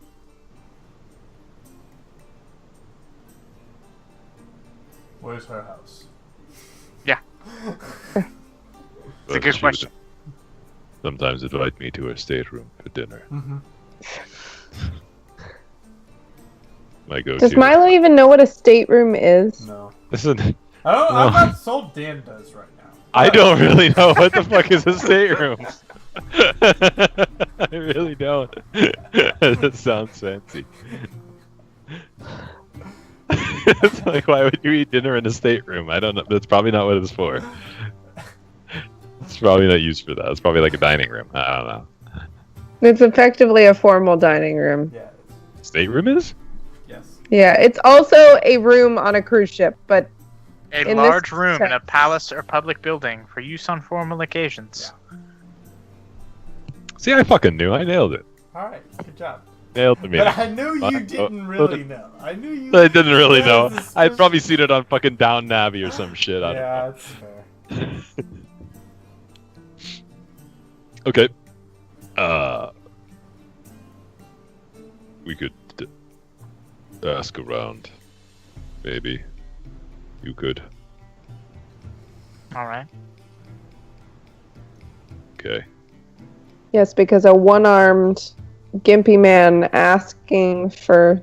Where's her house? It's a But good she would question. Sometimes invite me to her stateroom for dinner. Mm-hmm. My go-to. Does Milo even know what a stateroom is? No. Listen, I don't. No. I'm not sold. Dan does right now. I don't really know what the fuck is a stateroom. I really don't. That sounds fancy. It's like, why would you eat dinner in a stateroom? I don't know. That's probably not what it's for. It's probably not used for that. It's probably like a dining room. I don't know. It's effectively a formal dining room. Yeah. Stateroom is? Yes. Yeah, it's also a room on a cruise ship, but A In this large room in a sense. palace or public building for use on formal occasions. See, I fucking knew. I nailed it. All right. Good job. Nailed the meaning. But I knew you Fine. didn't really know. I knew you. I didn't really That know. was a I'd special- probably seen it on fucking Down Navi or some shit. I don't Yeah, know. it's fair. Okay. We could ask around. Maybe. You could. Alright. Okay. yes, because a one-armed, gimpy man asking for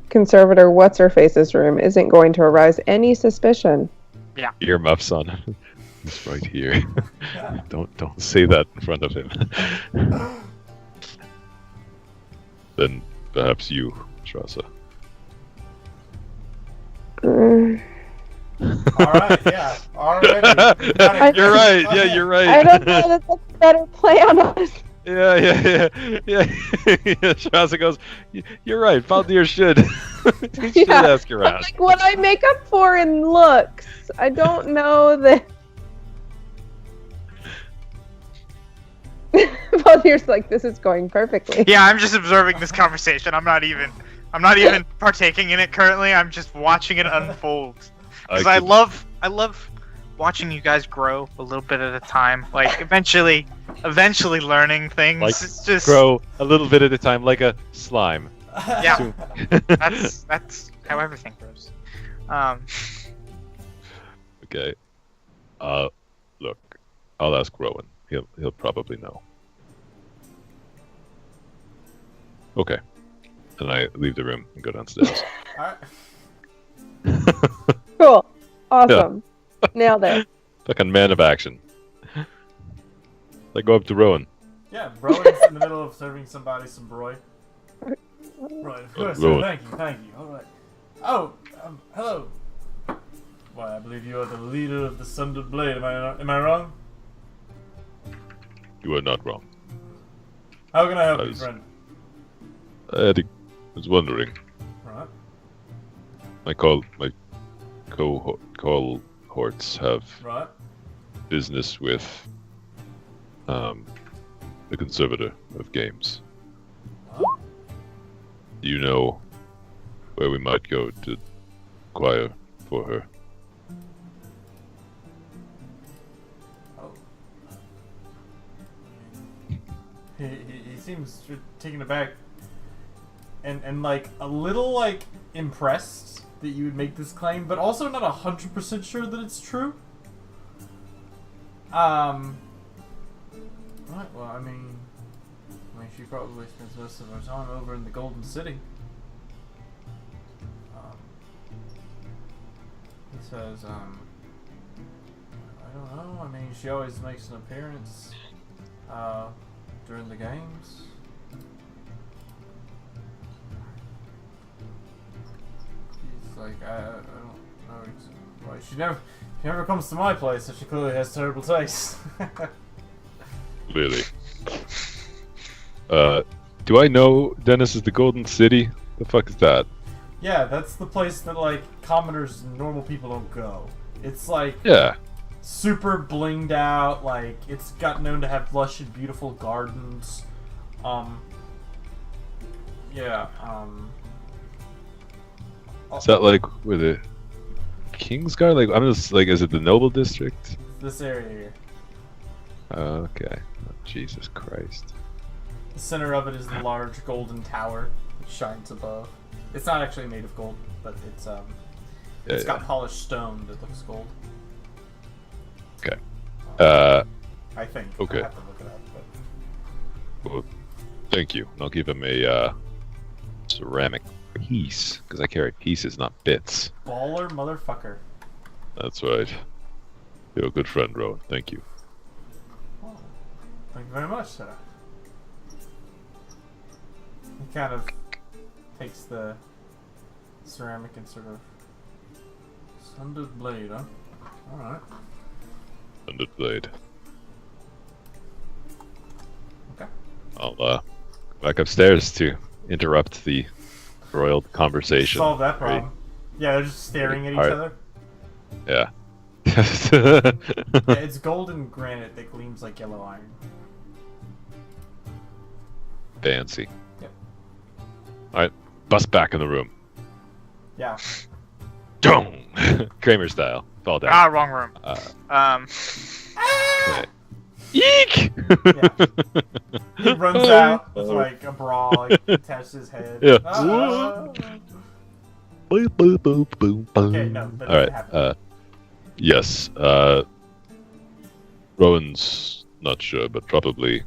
conservator what's-her-face's room isn't going to arouse any suspicion. Earmuffs on. It's right here. don't say that in front of him. Then perhaps you, Strasser. Mm, All right. Yeah. Already. Got it. You're right. Yeah, you're right. I don't know that that's a better plan, honestly. Yeah. Shazza goes, you're right. Faldir should. He should Yeah. ask around. Like what I make up for in looks. I don't know that. Valdir's like, this is going perfectly. Yeah, I'm just observing this conversation. I'm not even partaking in it currently. I'm just watching it unfold. Because I could- love watching you guys grow a little bit at a time. Like eventually learning things. Like, It's just Grow a little bit at a time, like a slime. Yeah. that's how everything grows. Okay. Look, I'll ask Rowan. He'll probably know. Okay. And I leave the room and go downstairs. Alright. Cool. Awesome. Nailed it. Fucking man of action. I go up to Rowan. Yeah, Rowan's in the middle of serving somebody some broy. Right, of course. Rowan. Thank you. Alright. Oh, hello. Why, I believe you are the leader of the Sundered Blade. Am I wrong? You are not wrong. How can I help you, Nice. friend? I was wondering. Right. My cohorts have Right. business with the conservator of games. Oh, Do you know where we might go to inquire for her? oh. He seems taken aback and like a little like impressed that you would make this claim, but also not 100% sure that it's true. Right, well, I mean, she probably spends most of her time over in the Golden City. He says, I don't know, I mean, she always makes an appearance, during the games. He's like, I don't know, well, she never comes to my place, so she clearly has terrible taste. Really? Do I know Dennis is the Golden City? The fuck is that? Yeah, that's the place that, like, commoners and normal people don't go. It's, like, Yeah. super blinged out, like, it's got known to have lush and beautiful gardens. Yeah, Is that like where the Kingsguard? Like, I'm just like, is it the Noble District? this area here. Okay. Oh, Jesus Christ. The center of it is the large golden tower that shines above. It's not actually made of gold, but it's Yeah, got polished stone that looks gold. Okay. I think. okay. I have to look it up, but Well, thank you. And I'll give him a ceramic piece because I carry pieces, not bits. baller motherfucker. That's right. You're a good friend, Rowan. Thank you. Oh, thank you very much, sir. He kind of takes the ceramic and sort of sundered blade, huh? Alright. Sundered blade. Okay. I'll go back upstairs to interrupt the royal conversation. Solve that Right. problem. Yeah, they're just staring at each Alright. other. Yeah. Yeah, it's golden granite that gleams like yellow iron. Fancy. Yep. Alright, bust back in the room. Yeah. Dong! Kramer style. Fall down. Ah, wrong room. Okay. Eek! He runs out with like a bra like, attached to his head. Yeah. Ah. Boop, boop, boop, boop, boop. Okay, no, that doesn't Alright, happen. yes, Rowan's not sure, but probably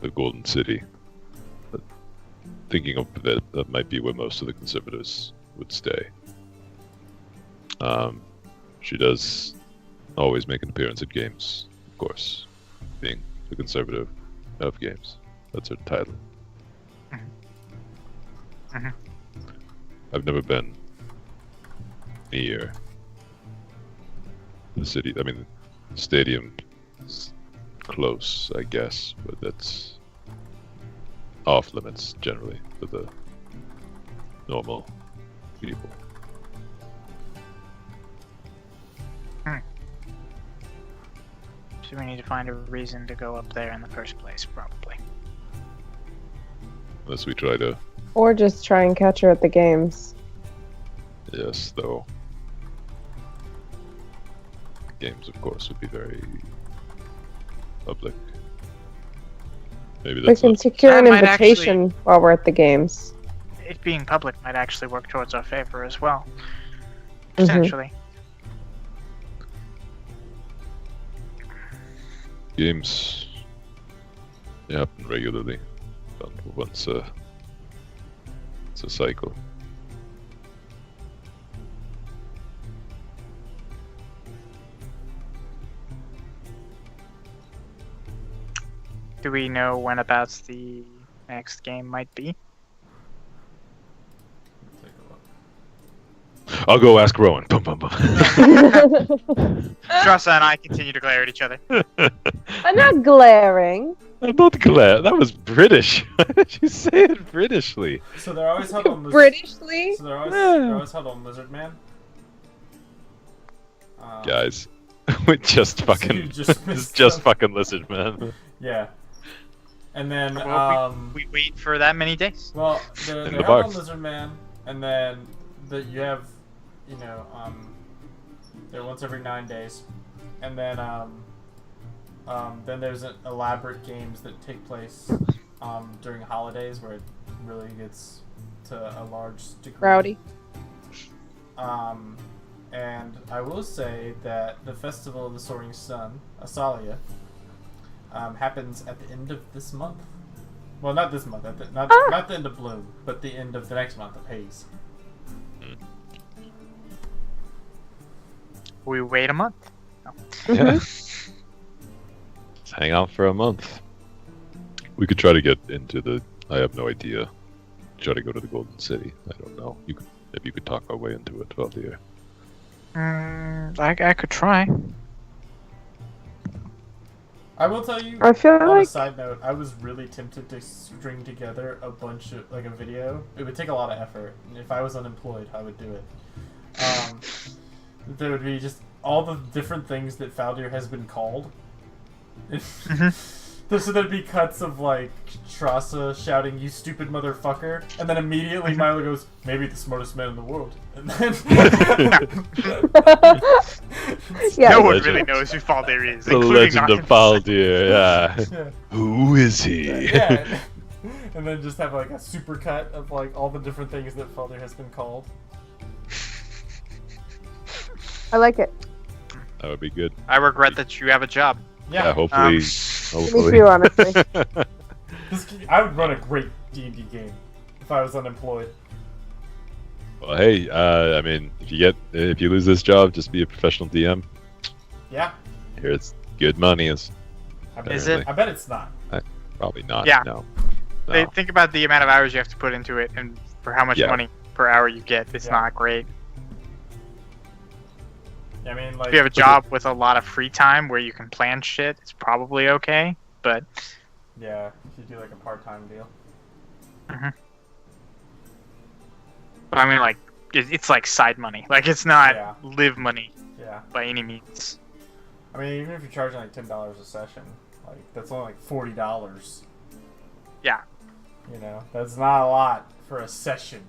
the Golden City. But thinking of that might be where most of the conservators would stay. She does always make an appearance at games, of course, being the conservative of games. That's her title. Mhm. I've never been near the city. I mean, the stadium is close, I guess, but that's off limits generally for the normal people. So we need to find a reason to go up there in the first place, probably. Unless we try to, Or just try and catch her at the games. yes, though. Games, of course, would be very public. Maybe We that's can not. secure That an might invitation while we're at the games. It being public might actually work towards our favor as well. Mhm. Potentially. Games happen regularly. Once it's a cycle. Do we know when about the next game might be? Take a look. I'll go ask Rowan. Bum, bum, bum. Tressa and I continue to glare at each other. I'm not glaring. I'm not glad. That was British. Why did you say it Britishly? So they're always held on Britishly? So they're always held on Lizard Man. Guys, we just you fucking, just missed just them. fucking lizard man. Yeah. And then Well, we wait for that many days. well, they're In held the on box. Lizard Man, and then you have, they're once every 9 days, and then there's elaborate games that take place during holidays where it really gets to a large degree. Rowdy. And I will say that the Festival of the Soaring Sun, Asalia, happens at the end of this month. Well, not this month, not the end of Bloom, but the end of the next month of Haze. We wait a month. Yeah. Let's hang out for a month. We could try to get into the. I have no idea. Try to go to the Golden City. I don't know. Maybe you could talk our way into it, Valdir. I could try. I will tell you, I feel on a like side note, I was really tempted to string together a bunch of, a video. It would take a lot of effort, and if I was unemployed, I would do it. There would be just all the different things that Faldir has been called. So there'd be cuts of, like, Trassa shouting, "You stupid motherfucker," and then immediately Milo goes, "Maybe the smartest man in the world." And then... yeah. No one Legend. really knows who Faldir is. The including Legend of Noctis. Valdir. Yeah. Yeah. Who is he? Yeah. And then just have, like, a super cut of, like, all the different things that Faldir has been called. I like it. That would be good. I regret that you have a job. Yeah. Hopefully. Me Hopefully. too, honestly. I would run a great D&D game if I was unemployed. Well, hey. I mean, if you lose this job, just be a professional DM. Yeah, Here, it's good money. Is I bet, Is it? I bet it's not. probably not. Yeah. No. Think about the amount of hours you have to put into it, and for how much Yeah. money per hour you get. It's Yeah. not great. I mean, like, If you have a job with a lot of free time where you can plan shit, it's probably okay. But yeah, if you do like a part-time deal. I mean, like, it's like side money. Like, it's not Yeah. live money Yeah, by any means. I mean, even if you're charging like $10 a session, like that's only like $40. Yeah. You know, that's not a lot for a session.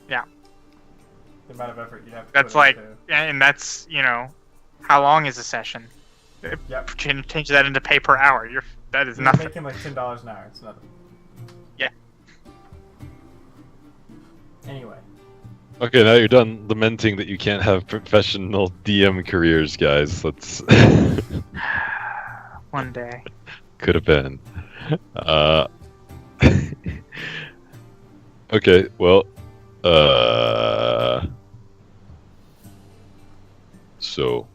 Yeah. The amount of effort you have to That's put like, into. and that's, how long is a session? Yep. Change that into pay per hour. That is You're nothing. making like $10 an hour. It's nothing. Yeah. Anyway. Okay, now you're done lamenting that you can't have professional DM careers, guys. Let's. One day. Could have been. Okay, well. So.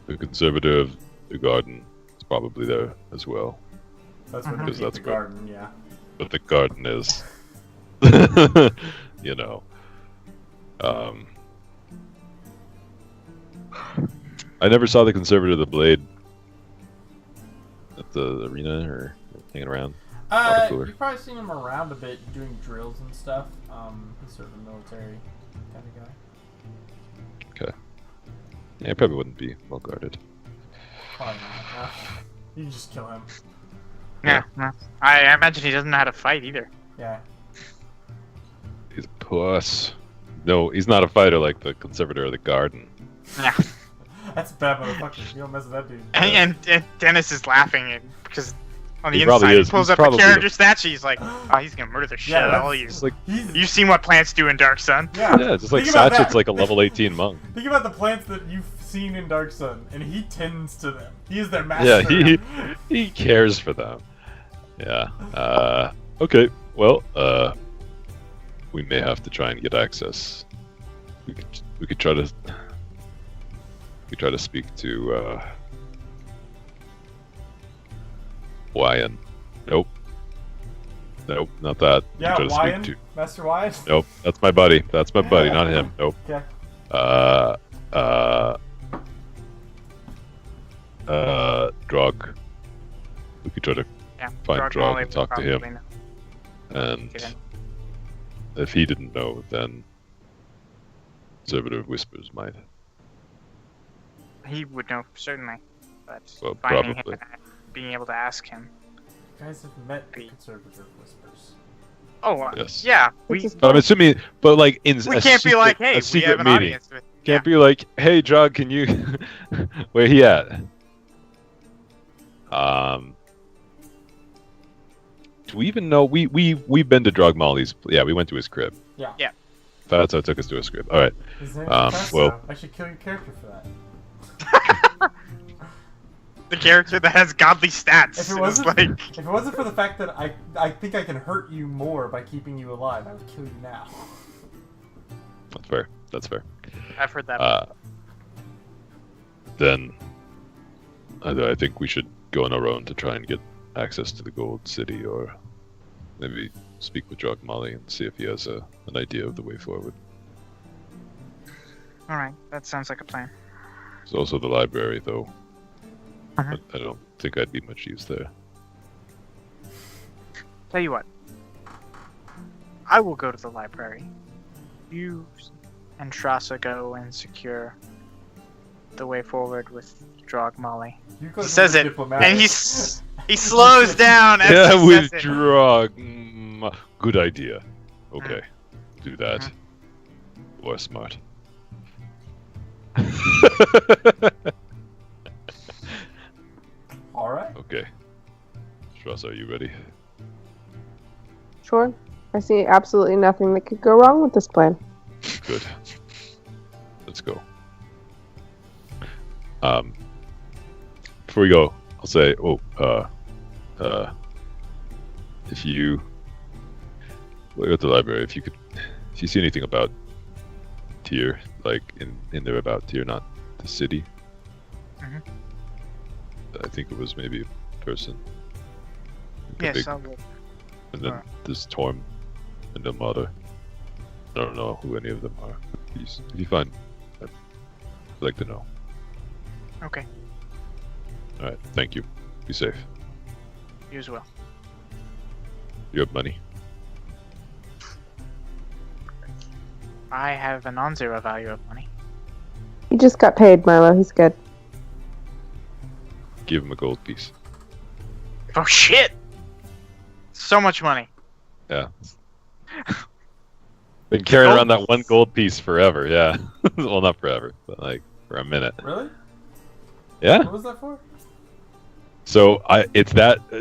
The conservator of the garden is probably there as well. That's what Because you that's the what- garden, yeah. But the garden is. you know. I never saw the conservator of the blade at the arena or hanging around. Water cooler. You've probably seen him around a bit doing drills and stuff. He's sort of a military kind of guy. Okay. Yeah, he probably wouldn't be well guarded. Probably not. You can just kill him. Yeah. I imagine he doesn't know how to fight either. Yeah. He's a puss. No, he's not a fighter like the conservator of the garden. Yeah. That's a bad motherfucker. You don't mess with that dude. And Dennis is laughing because on the He probably inside is. he pulls He's up a probably character statue. He's like, oh, he's gonna murder the shit Yeah, out of all that's- you. It's like He's, You've seen what plants do in Dark Sun. yeah. yeah, just like Think about Satchet's that. like a level 18 monk. Think about the plants that you've seen in Dark Sun, and he tends to them. He is their master. Yeah, he cares for them. Yeah. Okay. Well, we may have to try and get access. We could try to speak to Wyan. Nope, not that. We Yeah, could try to Wyan? speak Master Wyan? to. Nope, that's my buddy. That's my buddy, not him. Nope. Okay. Drog. We could try to Yeah, find Drog Molly and would talk to him. probably know. And Given. if he didn't know, then Conservative Whispers might. He would know certainly, but Well, finding probably. him and being able to ask him. You guys have met Be- Conservative Whispers. Oh, Yes. yeah. We It's I'm assuming, but like in we a can't be secret- like, hey, a we secret have an meeting. audience with. Can't be like, hey, Drog, can you? Where he at? Do we even know? We've been to Drog Molly's. Yeah, we went to his crib. Yeah. Yeah. That's how it took us to his crib. All right. His name Um, is Picasso. well- I should kill your character for that. The character that has godly stats. If it It's wasn't, like, if it wasn't for the fact that I think I can hurt you more by keeping you alive, I would kill you now. That's fair. That's fair. I've heard that. Then I think we should go on our own to try and get access to the Gold City, or maybe speak with Drog Molly and see if he has an idea of the way forward. All right, that sounds like a plan. There's also the library, though. Uh-huh. I don't think I'd be much use there. Tell you what. I will go to the library. You and Trasa go and secure the way forward with Drog Molly. You go He to says the it, diplomatic. and he slows down as Yeah, he with says it. Drog. Good idea. Okay, do that. Mhm. You are smart. All right. Okay. Strauss, are you ready? Sure. I see absolutely nothing that could go wrong with this plan. Good. Let's go. Before we go, I'll say, if you look at the library, if you see anything about Tyr, like in there about Tyr, not the city. Mhm. I think it was maybe a person. Like a Yes, big- I'll look. and then alright. there's Torm and the mother. I don't know who any of them are. If you find, I'd like to know. Okay, All right, thank you. Be safe. you as well. You have money. I have a non-zero value of money. He just got paid, Milo. He's good. Give him a gold piece. Oh shit! So much money. Yeah. Been carrying Gold around that one gold piece forever. Yeah. Well, not forever, but like for a minute. Really? Yeah. What was that for? So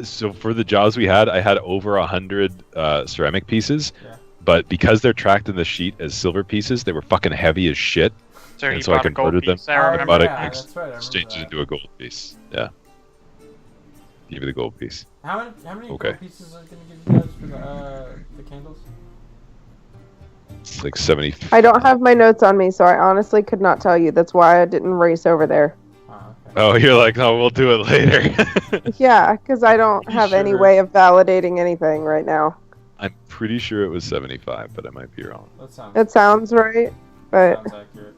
So for the jobs we had, I had over 100 ceramic pieces. Yeah. But because they're tracked in the sheet as silver pieces, they were fucking heavy as shit. So And you so I bought a gold converted them. piece. I remember bought it that. that's right. I remember Exchange it that. into a gold piece. Yeah. Give me the gold piece. How many Okay. gold pieces are going to give you guys for the candles? It's like 70. I don't have my notes on me, so I honestly could not tell you. That's why I didn't race over there. Oh, okay. Oh, you're like, no, we'll do it later. Yeah, because I don't You have any sure? way of validating anything right now. I'm pretty sure it was 75, but I might be wrong. That sounds, It sounds right, but sounds accurate.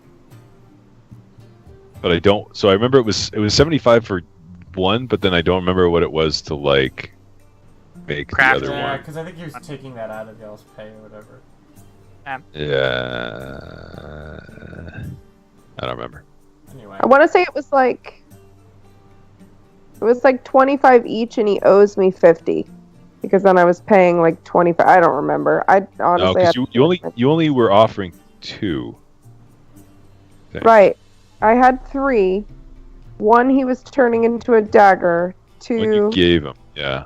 But I don't. So I remember it was 75 for one, but then I don't remember what it was to like make Craft the other Yeah, one. because I think he was taking that out of y'all's pay or whatever. Yeah. I don't remember. Anyway. I want to say it was like 25 each, and he owes me 50 because then I was paying like 25. I don't remember. I No, honestly because have you only were offering 2. I think. right. I had 3. 1 he was turning into a dagger. When 2 you gave him, yeah.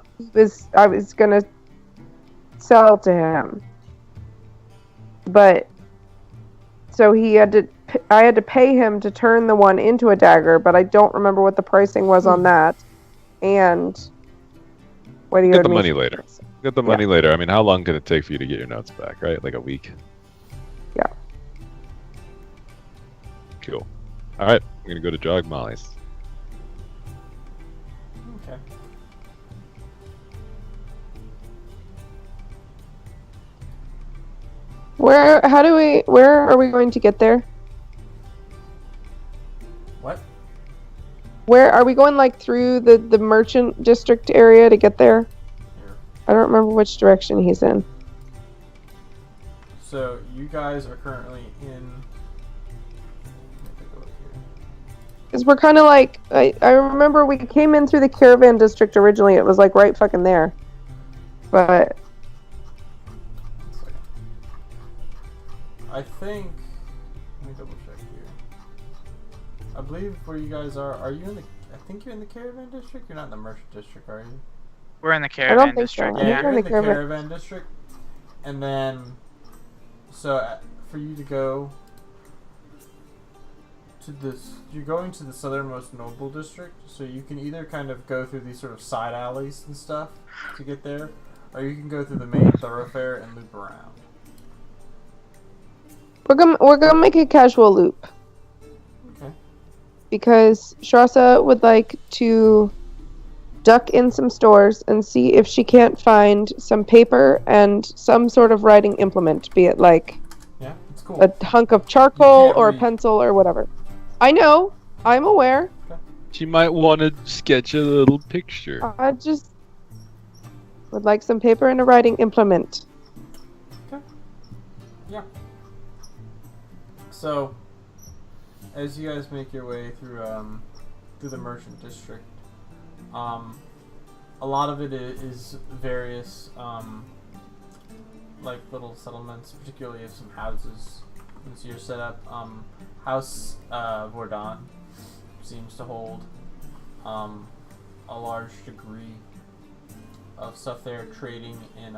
I was gonna sell to him, but so he had to I had to pay him to turn the one into a dagger, but I don't remember what the pricing was on that. And what do you Get owe the me? money later. Get the money later. I mean, how long can it take for you to get your notes back, right? Like a week? Yeah. Cool. Alright, I'm gonna go to Jog Molly's. Okay. Where are we going to get there? What? Where are we going, like through the merchant district area to get there? Here. I don't remember which direction he's in. So you guys are currently in. Let me take a look here. Because we're kind of like, I remember we came in through the caravan district originally. It was like right fucking there. But One second. I think. Let me double check here. I believe where you guys are you in the? I think you're in the caravan district. You're not in the merchant district, are you? We're in the don't caravan think so. district. I think Yeah, we're you're in in the the caravan. caravan district, and then so for you to go to this, you're going to the southernmost noble district. So you can either kind of go through these sort of side alleys and stuff to get there, or you can go through the main thoroughfare and loop around. We're gonna make a casual loop Okay. because Shrasa would like to duck in some stores and see if she can't find some paper and some sort of writing implement, be it like Yeah, it's cool. a hunk of charcoal can't or a read. pencil or whatever. I know. I'm aware. She might want to sketch a little picture. I just would like some paper and a writing implement. Yeah. So, as you guys make your way through the merchant district, a lot of it is various like little settlements, particularly of some houses. Since you're set up, House Vordon seems to hold a large degree of stuff there, trading in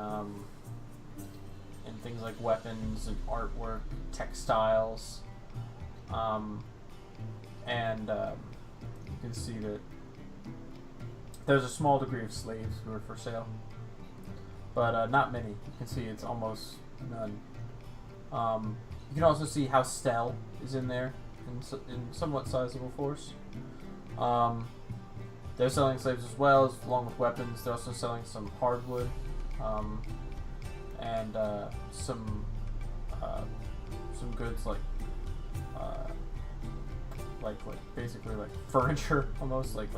things like weapons and artwork, textiles, and you can see that there's a small degree of slaves who are for sale, but not many. You can see it's almost none. You can also see House Stell is in there in somewhat sizable force. They're selling slaves as well, along with weapons. They're also selling some hardwood, and some goods like basically like furniture, almost like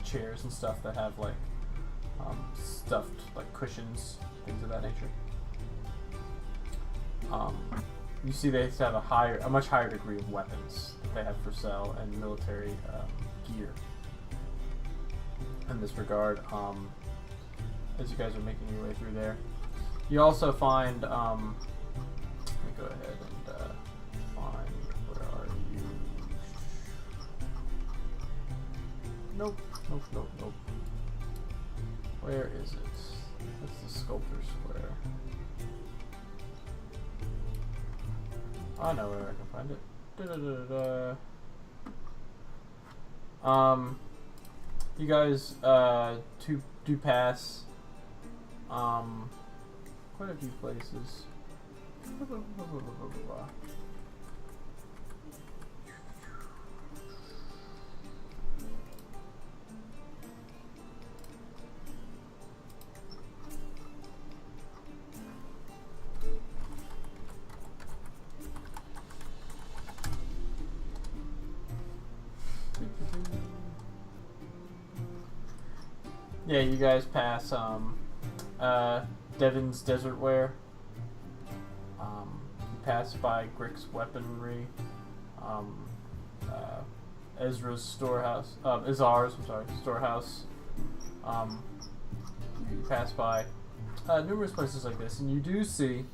chairs and stuff that have like stuffed like cushions, things of that nature. You see they have a much higher degree of weapons that they have for sale and military gear. In this regard, as you guys are making your way through there, you also find. Let me go ahead and find. Where are you? Nope. Where is it? That's the Sculptor Square. I know where I can find it. You guys do pass quite a few places. Yeah, you guys pass Devon's Desert Wear. You pass by Grick's Weaponry. Ezra's Storehouse. Izar's, I'm sorry, Storehouse. You pass by numerous places like this, and you do see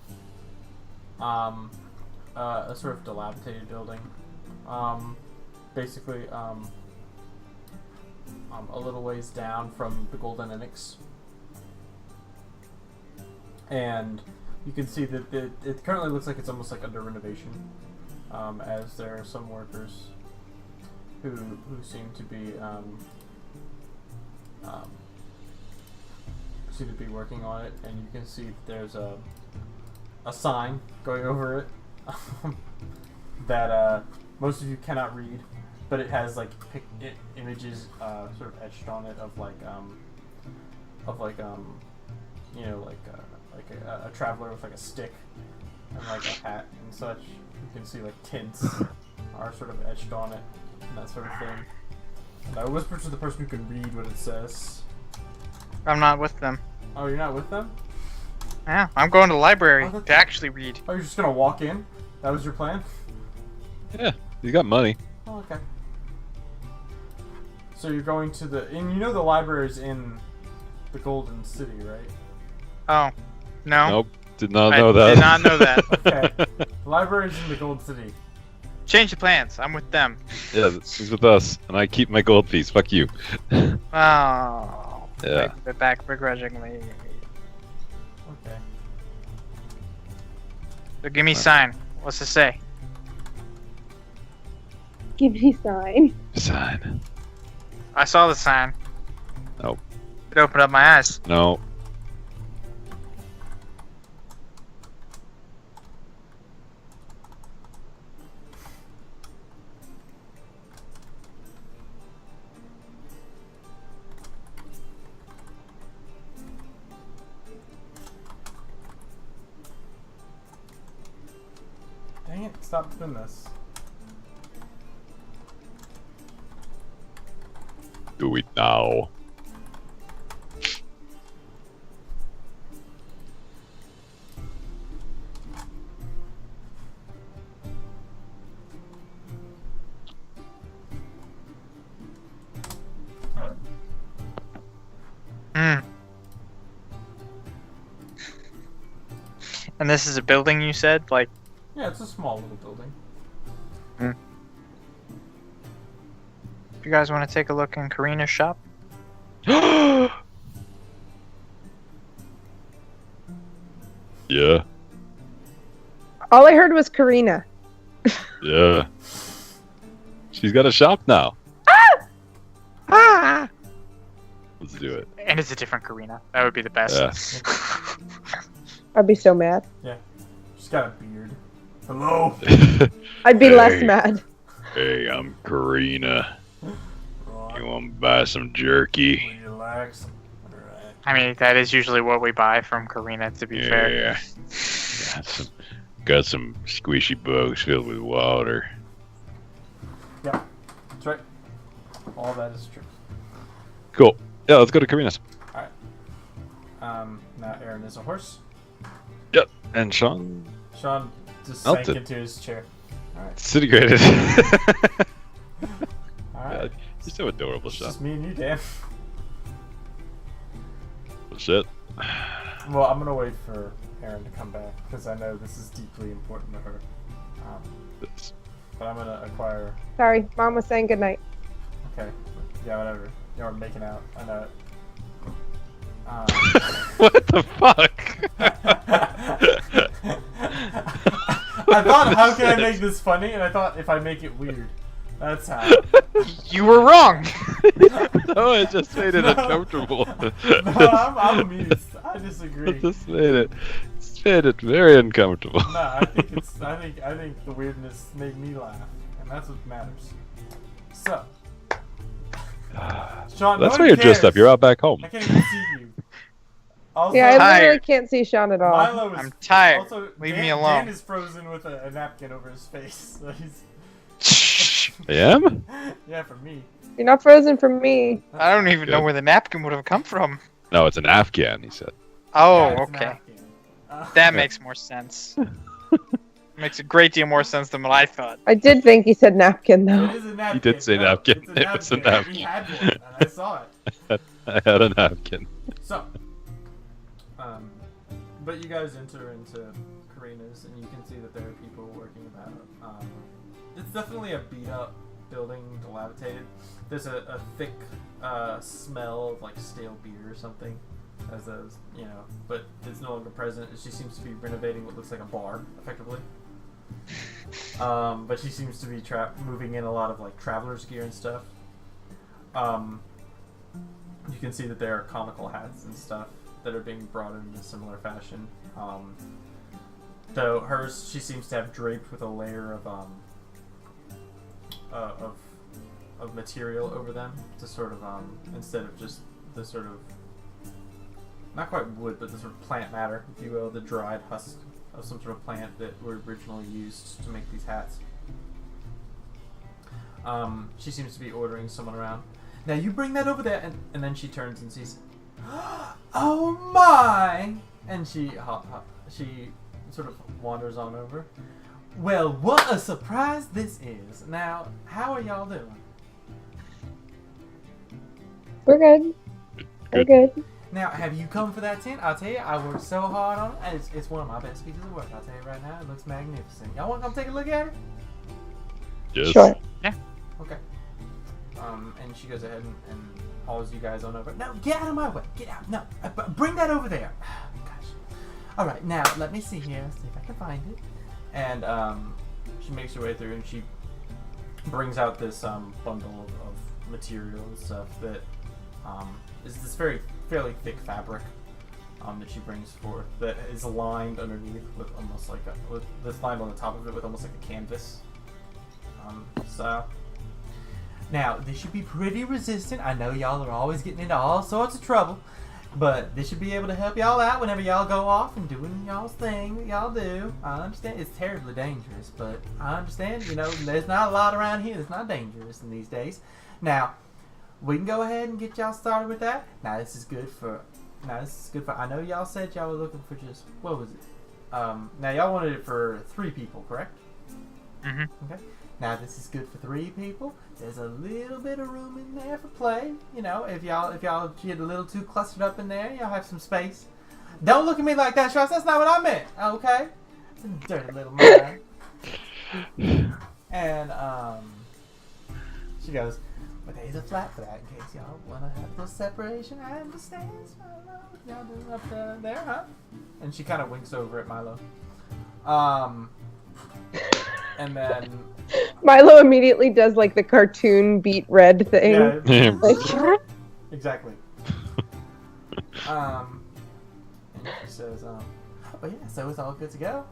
a sort of dilapidated building. Basically, a little ways down from the Golden Onyx. And you can see that it currently looks like it's almost like under renovation. as there are some workers who seem to be working on it, and you can see that there's a sign going over it that most of you cannot read, but it has like images sort of etched on it of you know, like a traveler with like a stick and like a hat and such. You can see like tints are sort of etched on it and that sort of thing. And I whisper to the person who can read what it says. I'm not with them. Oh, you're not with them? Yeah, I'm going to the library Oh, to actually read. Oh, you're just gonna walk in? That was your plan? Yeah, you got money. Oh, okay. So you're going to and you know the library's in the Golden City, right? Oh, no. Nope, did not I know that. did not know that. Okay. The library's in the Gold City. Change the plans. I'm with them. Yeah, he's with us, and I keep my gold piece. Fuck you. Oh. Yeah. I give it back begrudgingly. Okay. So give me a sign. What's it say? Give me sign. Sign. I saw the sign. Nope. It opened up my eyes. No. Dang it, stop doing this. Do it now. Hmm. And this is a building, you said? Like, Yeah, it's a small little building. if you guys want to take a look in Karina's shop? Yeah, All I heard was Karina. yeah. She's got a shop now. Ah! Let's do it. And it's a different Karina. That would be the best. I'd be so mad. She's got a beard. Hello? I'd be less Hey. mad. Hey, I'm Karina. Right. You want to buy some jerky? Relax. Alright. I mean, that is usually what we buy from Karina, to be fair. Yeah. Got some squishy bugs filled with water. That's right. All that is true. Cool. Yeah, let's go to Karina's. Now Aaron is a horse. And Sean Sean just Melted. sank into his chair. Alright. disintegrated. Alright. You're so adorable, It's Sean. just me and you, Dan. Shit. Well, I'm gonna wait for Aaron to come back because I know this is deeply important to her. This- But I'm gonna acquire. Sorry, Mom was saying goodnight. Okay. Yeah, whatever. You're making out. I know it. What the fuck? I thought, how can I make this funny? And I thought, if I make it weird, that's how. You were wrong! No, it just made it No. uncomfortable. No, I'm amused. I disagree. It just made it very uncomfortable. No, I think it's. I think the weirdness made me laugh, and that's what matters. So, Sean, That's no why one you're dressed cares. up. You're out back home. I can't even see you. Also, Yeah, I literally Tired. can't see Sean at all. Milo is, I'm tired. Also, Leave Dan, me alone. Dan is frozen with a napkin over his face. So he's, I am? yeah, for me. You're not frozen from me. I don't even know Good. where the napkin would have come from. No, it's an Afghan, he said. Oh, Yeah, it's okay. napkin. That makes more sense. Makes a great deal more sense than what I thought. I did think he said napkin It though. is a napkin. He did say No, napkin. It's It was a We napkin. had one, and I saw it. I had a napkin. So, but you guys enter into Karina's, and you can see that there are people working about. It's definitely a beat up building, dilapidated. There's a thick smell of like stale beer or something, as those, you know, but it's no longer present. She seems to be renovating what looks like a bar, effectively. But she seems to be moving in a lot of like traveler's gear and stuff. You can see that there are comical hats and stuff that are being brought in a similar fashion. Though hers, she seems to have draped with a layer of material over them to sort of instead of just the sort of not quite wood, but the sort of plant matter, if you will, the dried husk of some sort of plant that were originally used to make these hats. She seems to be ordering someone around. Now you bring that over there, and then she turns and sees, oh my! And she sort of wanders on over. Well, what a surprise this is. Now, how are y'all doing? We're good. We're good. Now, have you come for that tent? I'll tell you, I worked so hard on it, and it's one of my best pieces of work. I'll tell you right now, it looks magnificent. Y'all want to come take a look at it? Yes. Sure. Okay. And she goes ahead and hauls you guys on over. No, get out of my way. Get out. No, bring that over there. Gosh. All right, now let me see here. See if I can find it. And she makes her way through, and she brings out this bundle of material and stuff that is this fairly thick fabric that she brings forth that is lined underneath with almost like that's lined on the top of it with almost like a canvas style. Now, this should be pretty resistant. I know y'all are always getting into all sorts of trouble, but this should be able to help y'all out whenever y'all go off and doing y'all's thing that y'all do. I understand it's terribly dangerous, but I understand, there's not a lot around here that's not dangerous in these days. Now, we can go ahead and get y'all started with that. Now, this is good for, I know y'all said y'all were looking for just, what was it? Now, y'all wanted it for 3 people, correct? Mm-hmm. Okay. Now this is good for 3 people. There's a little bit of room in there for play. If y'all get a little too clustered up in there, y'all have some space. Don't look at me like that, Strauss. That's not what I meant. Okay? It's a dirty little mind. And she goes, but there's a flat for that in case y'all want to have a little separation. I understand. Y'all doing up there, huh? And she kind of winks over at Milo. And then Milo immediately does like the cartoon beat red thing. yeah, Like, exactly. And she says, but yeah, so it's all good to go,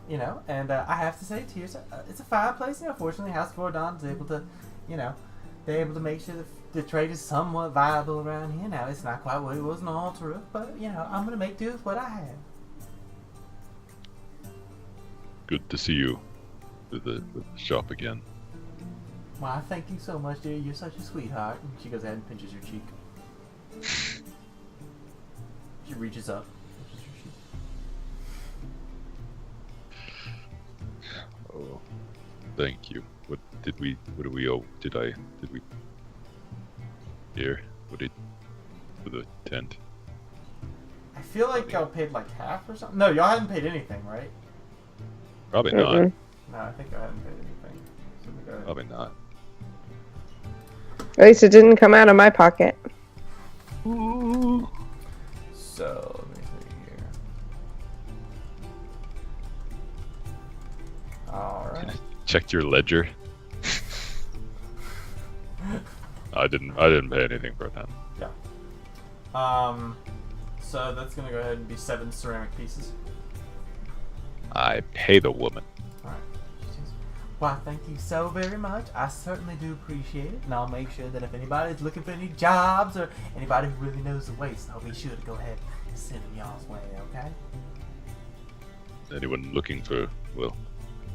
and I have to say to you, it's a fine place. Fortunately, House Fordon is able to, they're able to make sure that the trade is somewhat viable around here. Now, it's not quite what it was in Alteruk, but, I'm going to make do with what I have. Good to see you with the shop again. Why, thank you so much, dear. You're such a sweetheart. And she goes ahead and pinches your cheek. She reaches up. Pinches your cheek. Oh, thank you. What do we owe? Did we here? What did for the tent? I feel like y'all paid like half or something. No, y'all hadn't paid anything, right? Probably mm-mm. not. No, I think I hadn't paid anything. So we got Probably not. At least it didn't come out of my pocket. So, let me see here. Alright. Checked your ledger. I didn't pay anything for that. So that's gonna go ahead and be 7 ceramic pieces. I pay the woman. Alright. Why, thank you so very much. I certainly do appreciate it, and I'll make sure that if anybody's looking for any jobs or anybody who really knows the ways, I'll be sure to go ahead and send them y'all's way, okay? Anyone looking for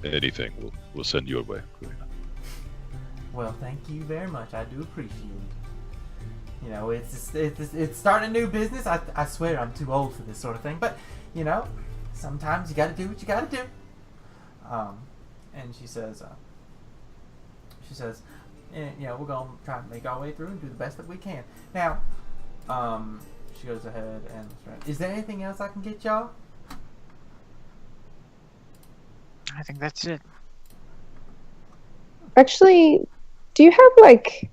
anything, we'll send your way. Well, thank you very much. I do appreciate it. It's starting a new business. I swear I'm too old for this sort of thing, but sometimes you gotta do what you gotta do. And she says, we're gonna try to make our way through and do the best that we can. Now, she goes ahead and, is there anything else I can get y'all? I think that's it. Actually, do you have like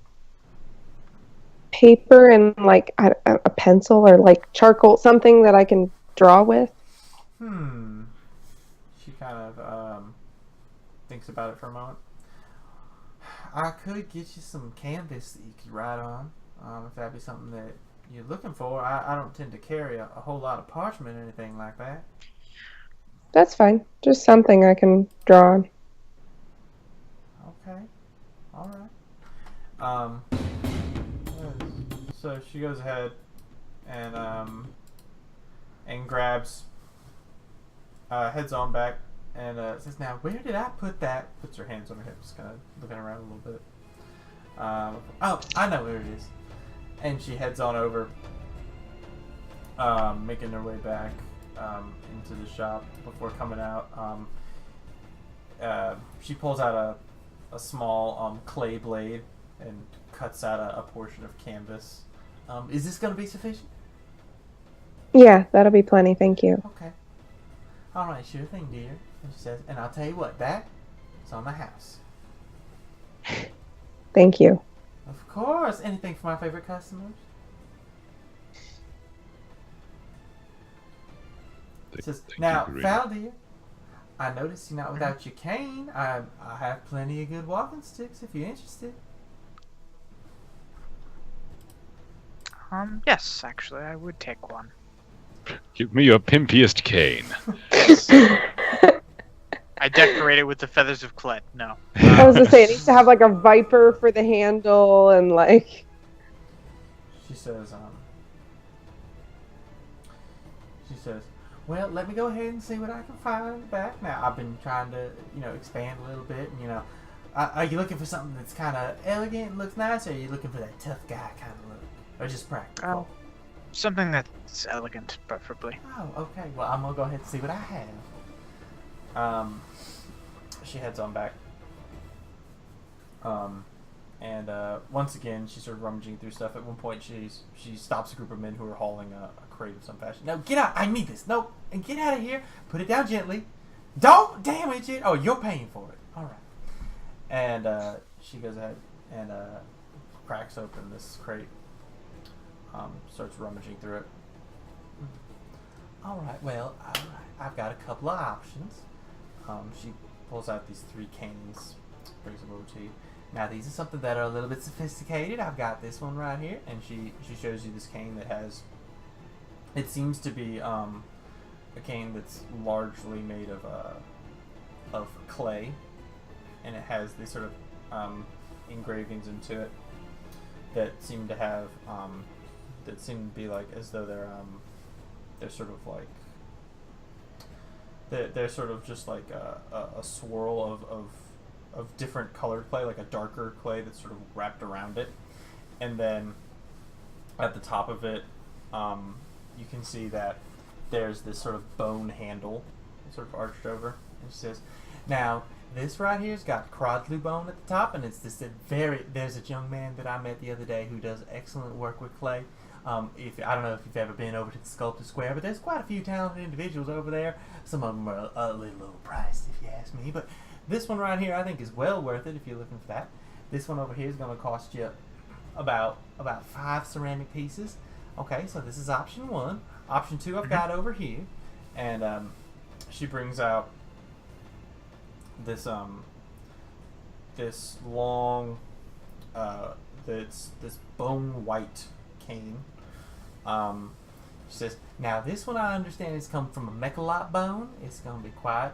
paper and like a pencil or like charcoal, something that I can draw with? She kind of thinks thinks about it for a moment. I could get you some canvas that you could write on, if that'd be something that you're looking for. I don't tend to carry a whole lot of parchment or anything like that. That's fine. Just something I can draw on. Okay. Alright. So she goes ahead and grabs, heads on back, and says, "Now, where did I put that?" Puts her hands on her hips, kind of looking around a little bit. Oh, I know where it is. And she heads on over, making her way back into the shop before coming out. She pulls out a small clay blade and cuts out a portion of canvas. Is this going to be sufficient? Yeah, that'll be plenty. Thank you. Okay. Alright, sure thing, dear. And she says, and I'll tell you what, that is on the house. Thank you. Of course. Anything for my favorite customers? Says, now, Val, dear, I noticed you're not without your cane. I have plenty of good walking sticks if you're interested. Yes, actually, I would take one. Give me your pimpiest cane. I decorate it with the feathers of Clet. No. I was gonna say it needs to have like a viper for the handle and like. She says, well, let me go ahead and see what I can find in the back. Now, I've been trying to, expand a little bit. And, are you looking for something that's kind of elegant and looks nice, or are you looking for that tough guy kind of look? Or just practical? Something that's elegant, preferably. Oh, okay. Well, I'm going to go ahead and see what I have. She heads on back. And once again, she's sort of rummaging through stuff. At one point, she stops a group of men who are hauling a crate of some fashion. No, get out! I need this. No, and get out of here. Put it down gently. Don't damage it. Oh, you're paying for it. All right. And she goes ahead and cracks open this crate. Starts rummaging through it. All right. Well, all right. I've got a couple of options. She pulls out these 3 canes. Brings them over to you. Now, these are something that are a little bit sophisticated. I've got this one right here, and she shows you this cane that has. It seems to be a cane that's largely made of clay, and it has these sort of engravings into it that seem to have that seem to be like as though they're sort of like they're sort of just like a swirl of different colored clay, like a darker clay that's sort of wrapped around it, and then at the top of it, you can see that there's this sort of bone handle, sort of arched over. And she says, "Now this right here's got crodlu bone at the top, and it's this There's a young man that I met the other day who does excellent work with clay. If I don't know if you've ever been over to the Sculptor Square, but there's quite a few talented individuals over there. Some of them are a little overpriced, if you ask me, but." This one right here, I think, is well worth it if you're looking for that. This one over here is going to cost you about 5 ceramic pieces. Okay, so this is option 1. Option 2 I've got over here, and she brings out this this long this bone white cane. She says, "Now this one I understand has come from a mechalot bone. It's going to be quite,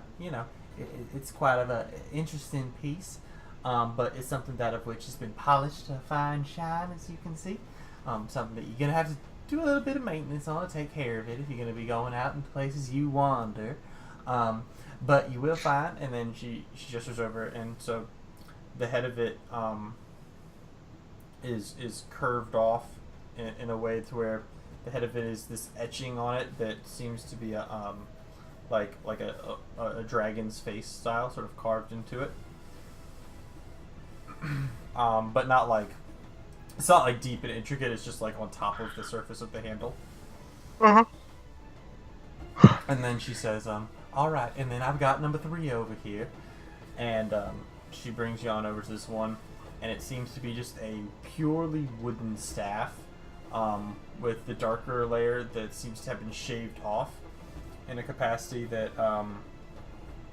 it's quite of an interesting piece, but it's something that of which has been polished to a fine shine, as you can see. Something that you're going to have to do a little bit of maintenance on to take care of it if you're going to be going out in places you wander. But you will find," and then she gestures over, and so the head of it is curved off in a way to where the head of it is this etching on it that seems to be like a dragon's face style, sort of carved into it. But not like, it's not like deep and intricate, it's just like on top of the surface of the handle. Uh-huh. And then she says, alright, and then I've got number 3 over here. And she brings you on over to this one, and it seems to be just a purely wooden staff, with the darker layer that seems to have been shaved off in a capacity that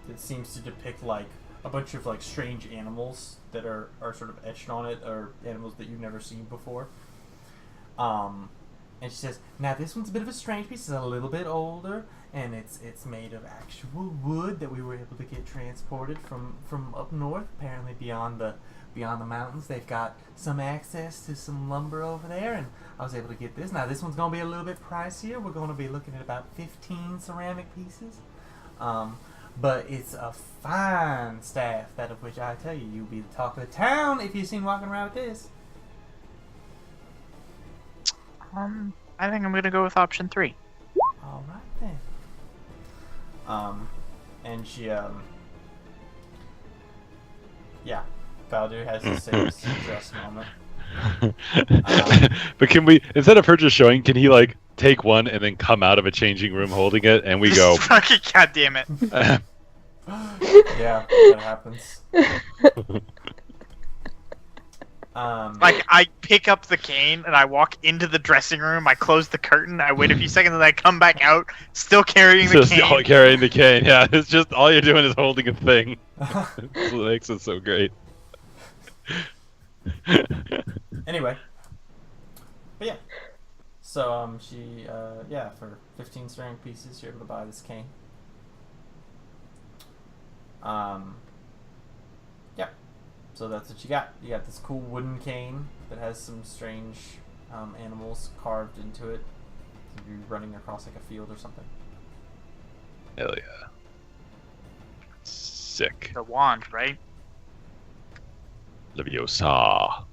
that seems to depict like a bunch of like strange animals that are sort of etched on it, or animals that you've never seen before. And she says, now this one's a bit of a strange piece. It's a little bit older, and it's made of actual wood that we were able to get transported from up north. Apparently beyond the mountains, they've got some access to some lumber over there, and I was able to get this. Now this one's gonna be a little bit pricier. We're gonna be looking at about 15 ceramic pieces. But it's a fine staff, that of which I tell you, you'll be the talk of the town if you're seen walking around with this. I think I'm gonna go with option 3. All right then. And she, yeah, Baldur has the same stress moment. But can we, instead of her just showing, can he like take one and then come out of a changing room holding it, and we go? Fucking goddamn it! Yeah, that happens. Like, I pick up the cane and I walk into the dressing room. I close the curtain. I wait a few seconds and I come back out, still carrying the Just cane. carrying the cane. Yeah, it's just all you're doing is holding a thing. That's what makes it so great. Anyway, but yeah, so she yeah, for 15 ceramic pieces, you're able to buy this cane. Yeah, so that's what you got. You got this cool wooden cane that has some strange animals carved into it. You're running across like a field or something. Hell yeah. Sick. The wand, right? Leviosa.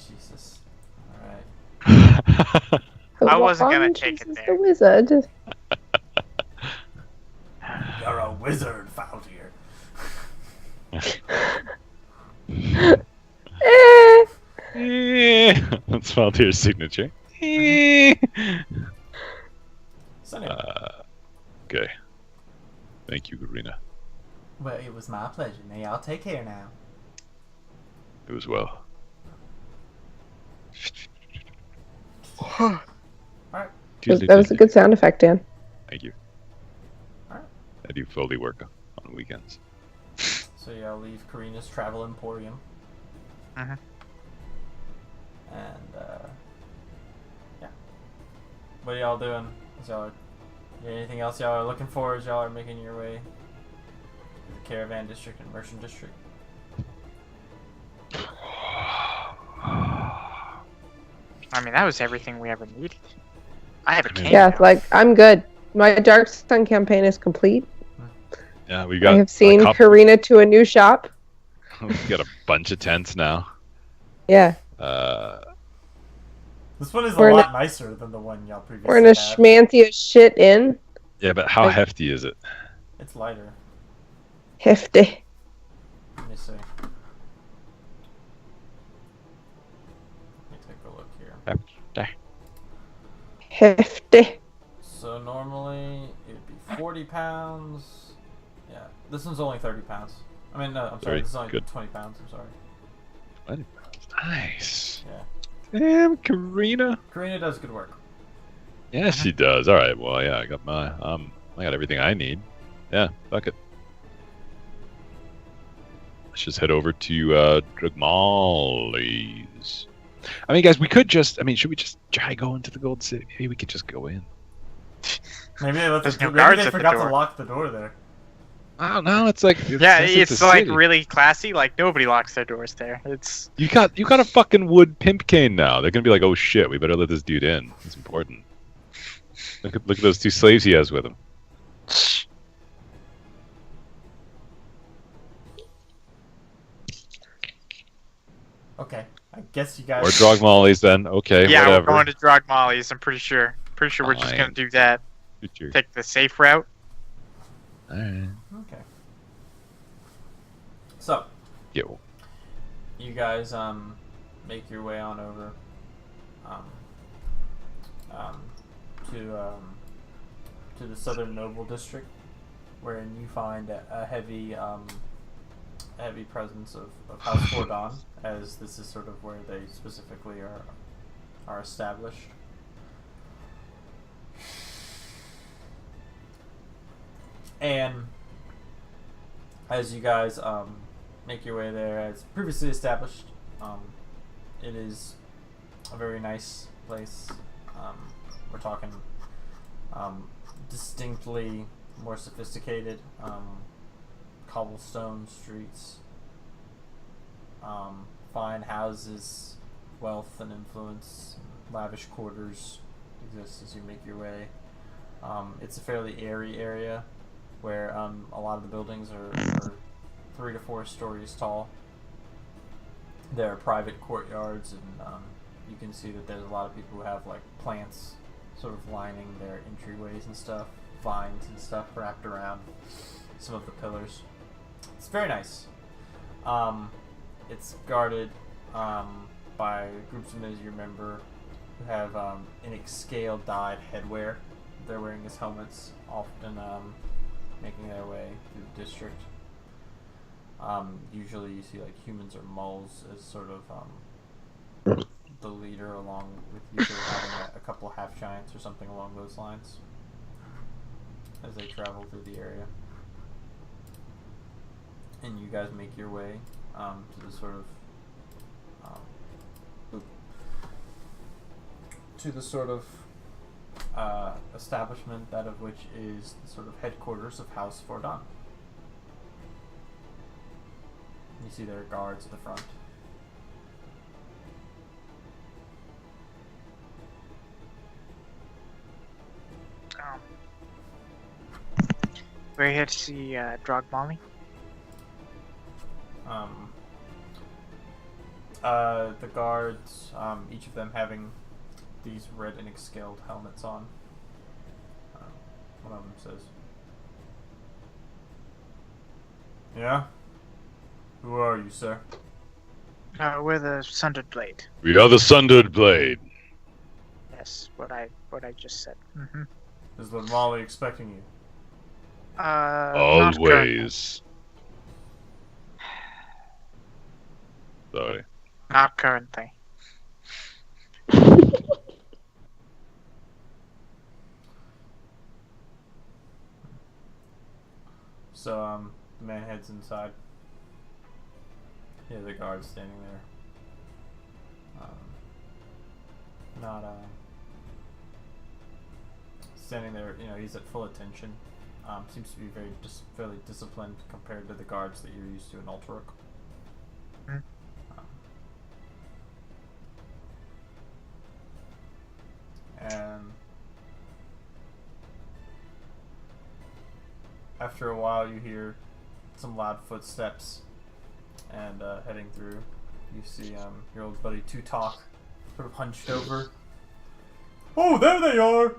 Jesus. All right. I wasn't gonna Wand take it chooses there. The wizard. You're a wizard, Faldir. That's Valtyr's signature. So anyway, Okay. Thank you, Karina. well, it was my pleasure. Now y'all take care now. It was well. All right. That was a good sound effect, Dan. Thank you. Alright. I do Foley work on weekends. So y'all leave Karina's Travel Emporium. Mhm. And yeah. What are y'all doing? Anything else y'all are looking for as y'all are making your way to the Caravan District and Merchant District? I mean, that was everything we ever needed. I have a cane. Yeah, now. like I'm good. My Dark Sun campaign is complete. Yeah, we I got. have seen a couple- Karina to a new shop. We got a bunch of tents now. Yeah, This one is We're a in lot nicer than the one y'all previously we're in a had. schmancy as shit inn. Yeah, but how Like- hefty is it? It's lighter. Hefty. Let me see. Let me take a look here. Hefty. So normally it'd be 40 pounds. Yeah, this one's only 30 pounds. I mean, no, I'm sorry, 30, this is only good. 20 pounds. I'm sorry. Nice. Yeah, Damn, Karina. Karina does good work. Yeah, she does. All right. Well, yeah, I got my I got everything I need. Yeah, fuck it. Let's just head over to Dragmali's. I mean, guys, we could just. I mean, should we just try going to the Gold City? Maybe we could just go in. Maybe they let There's no maybe guards they at the forgot door. to lock the door there. I don't know. It's like Yeah, since it's a like city. really classy. Like nobody locks their doors there. It's You got a fucking wood pimp cane now. They're gonna be like, oh shit, we better let this dude in. It's important. Look at those 2 slaves he has with him. Okay, I guess you guys. Or Drogmolly's then. Okay, yeah, whatever. we're going to Drogmolly's. I'm pretty sure. Pretty sure we're just gonna Fine. do that. Future. Take the safe route. Alright. Okay. So Yo. you guys make your way on over to the Southern Noble District, wherein you find a heavy presence of House Fordon, as this is sort of where they specifically are established. And as you guys make your way there, as previously established, it is a very nice place. We're talking distinctly more sophisticated cobblestone streets, fine houses, wealth and influence, lavish quarters exist as you make your way. It's a fairly airy area where a lot of the buildings are 3 to 4 stories tall. There are private courtyards, and you can see that there's a lot of people who have like plants sort of lining their entryways and stuff, vines and stuff wrapped around some of the pillars. It's very nice. It's guarded by groups of men, as you remember, who have scale dyed headwear they're wearing as helmets, often making their way through the district. Usually you see like humans or moles as sort of the leader, along with usually having a couple half giants or something along those lines as they travel through the area. And you guys make your way to the sort of establishment, that of which is the sort of headquarters of House Fordon. You see there are guards at the front. We're here to see Drog Molly. The guards, each of them having these red and scaled helmets on. One of them says, "Yeah? Who are you, sir?" We're the Sundered Blade. We are the Sundered Blade. Yes, what I just said. Mm-hmm. Is Lord Molly expecting you? Not currently. Always. Sorry. Not currently. So, the man heads inside. Yeah, the guard's standing there. Standing there, he's at full attention. Seems to be fairly disciplined compared to the guards that you're used to in Ultaruk. Mm. And after a while, you hear some loud footsteps, and heading through, you see your old buddy Tutok sort of hunched over. Oh, there they are!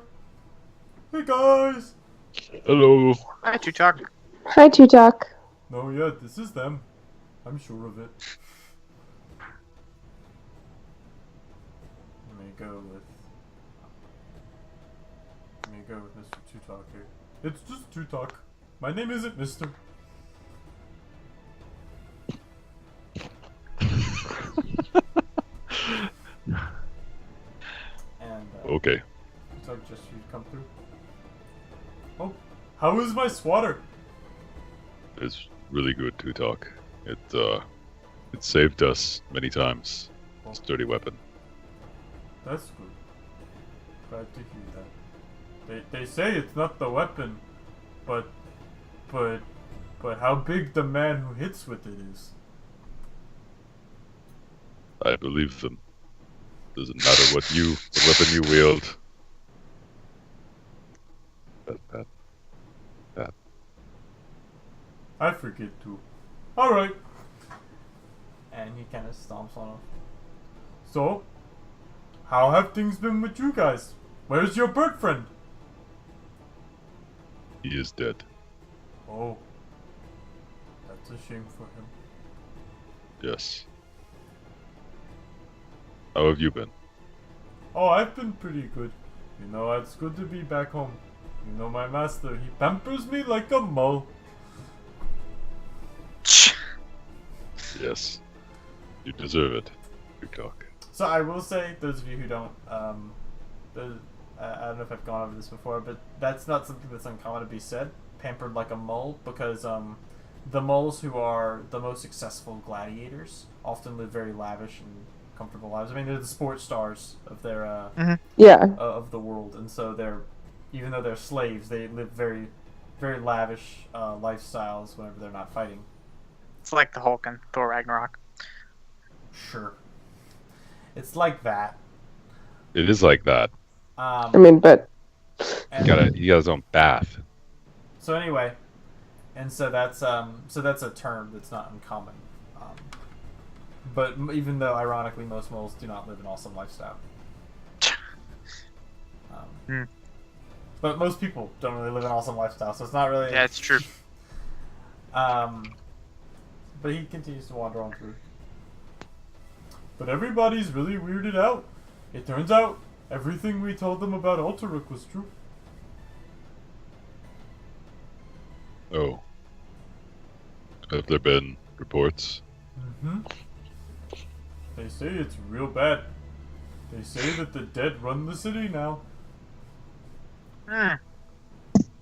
Hey guys! Hello. Hi, Tutok. Hi, Tutok. No, yeah, this is them. I'm sure of it. Let me go with Mr. Tutok here. It's just Tutok. My name isn't Mr. And Okay. Tutok just you come through. Oh, how is my swatter? It's really good to talk. It saved us many times. Sturdy weapon. That's good. Glad to hear that. They say it's not the weapon, but how big the man who hits with it is. I believe them. Doesn't matter what weapon you wield. That. I forget too. Alright. And he kind of stomps on him. So, how have things been with you guys? Where's your bird friend? He is dead. Oh. That's a shame for him. Yes. How have you been? Oh, I've been pretty good. It's good to be back home. My master, he pampers me like a mole. Yes. You deserve it. Good talk. So I will say, those of you who don't, I don't know if I've gone over this before, but that's not something that's uncommon to be said, pampered like a mole, because the moles who are the most successful gladiators often live very lavish and comfortable lives. I mean, they're the sports stars of their Yeah. of the world, and so they're, even though they're slaves, they live very, very lavish lifestyles whenever they're not fighting. It's like the Hulk and Thor Ragnarok. Sure, it's like that. It is like that. I mean, but And He got his own bath. so anyway, and so that's a term that's not uncommon. But even though ironically most moles do not live an awesome lifestyle. Hmm. But most people don't really live an awesome lifestyle, so it's not really. Yeah, it's true. But he continues to wander on through. But everybody's really weirded out. It turns out everything we told them about Alteruk was true. Oh. Have there been reports? Mm-hmm. They say it's real bad. They say that the dead run the city now. Hmm.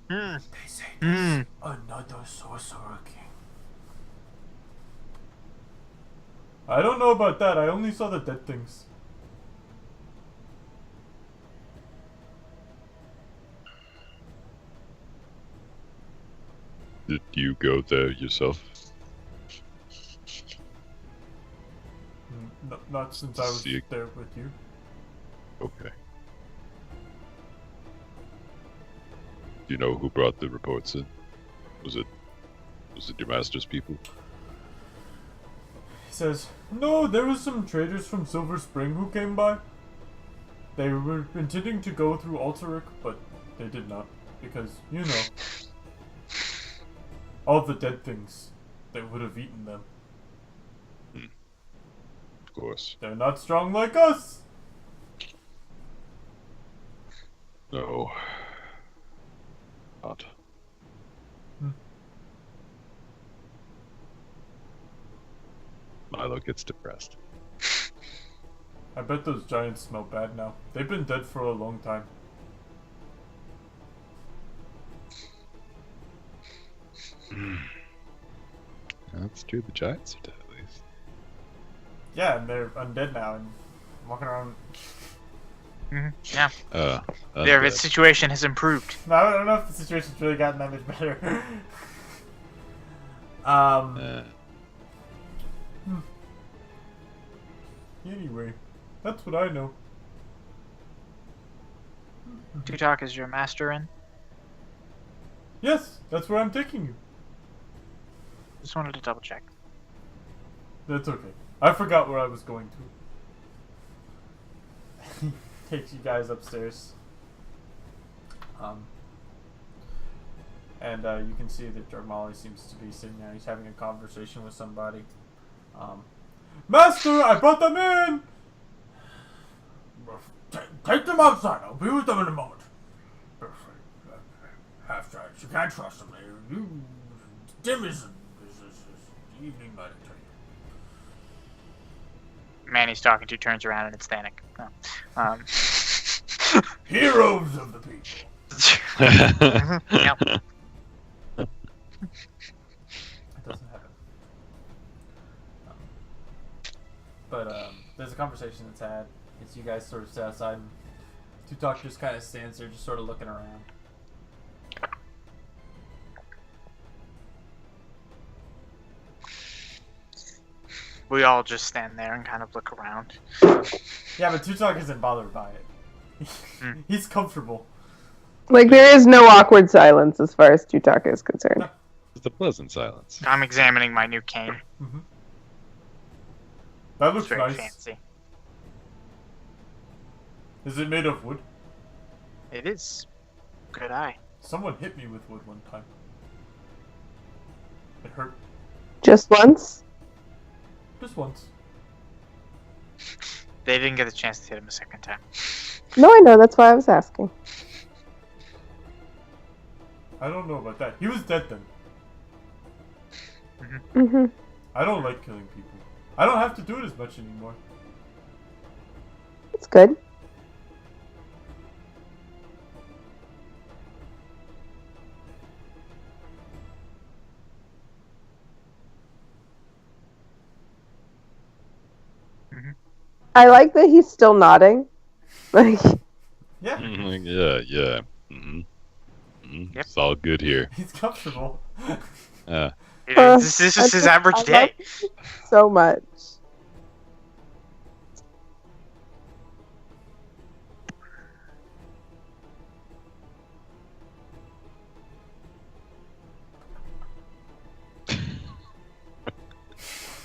Hmm. They say Hmm. another sorcerer king. I don't know about that. I only saw the dead things. Did you go there yourself? Not since I was See- there with you. Okay. Do you know who brought the reports in? Was it your master's people? He says, no, there was some traders from Silver Spring who came by. They were intending to go through Alterik, but they did not. Because, you know, all the dead things that would have eaten them. Of course. They're not strong like us! No. Not. Milo gets depressed. I bet those giants smell bad now. They've been dead for a long time. That's true, the giants are dead at least. Yeah, and they're undead now and walking around. Yeah. Their Undead. situation has improved. No, I don't know if the situation's really gotten that much better. Uh, Anyway, that's what I know. Tutok is your master in. Yes, that's where I'm taking you. Just wanted to double check. That's okay. I forgot where I was going to. He takes you guys upstairs. And you can see that Jarmali seems to be sitting there. He's having a conversation with somebody. Master, I brought them in! Take them outside. I'll be with them in a moment. Half tribes. You can't trust them. Dim is evening meditation. Man he's talking to turns around and it's Thanik. Heroes of the people. Yep. It doesn't happen. But there's a conversation that's had. It's you guys sort of sit outside, and Tutok just kind of stands there, just sort of looking around. We all just stand there and kind of look around. Yeah, but Tutok isn't bothered by it. He's comfortable. like there is no awkward silence as far as Tutok is concerned. it's a pleasant silence. I'm examining my new cane. That It's looks very nice. fancy. Is it made of wood? It is. Good eye. Someone hit me with wood one time. It hurt Just once? just once. They didn't get a chance to hit him a second time. No, I know. That's why I was asking. I don't know about that. He was dead then. Mm-hmm. I don't like killing people. I don't have to do it as much anymore. It's good. I like that he's still nodding. Like, Yeah, Yeah. Yep. It's all good here. he's comfortable. Yeah. This is I his just- average I love day. it so much.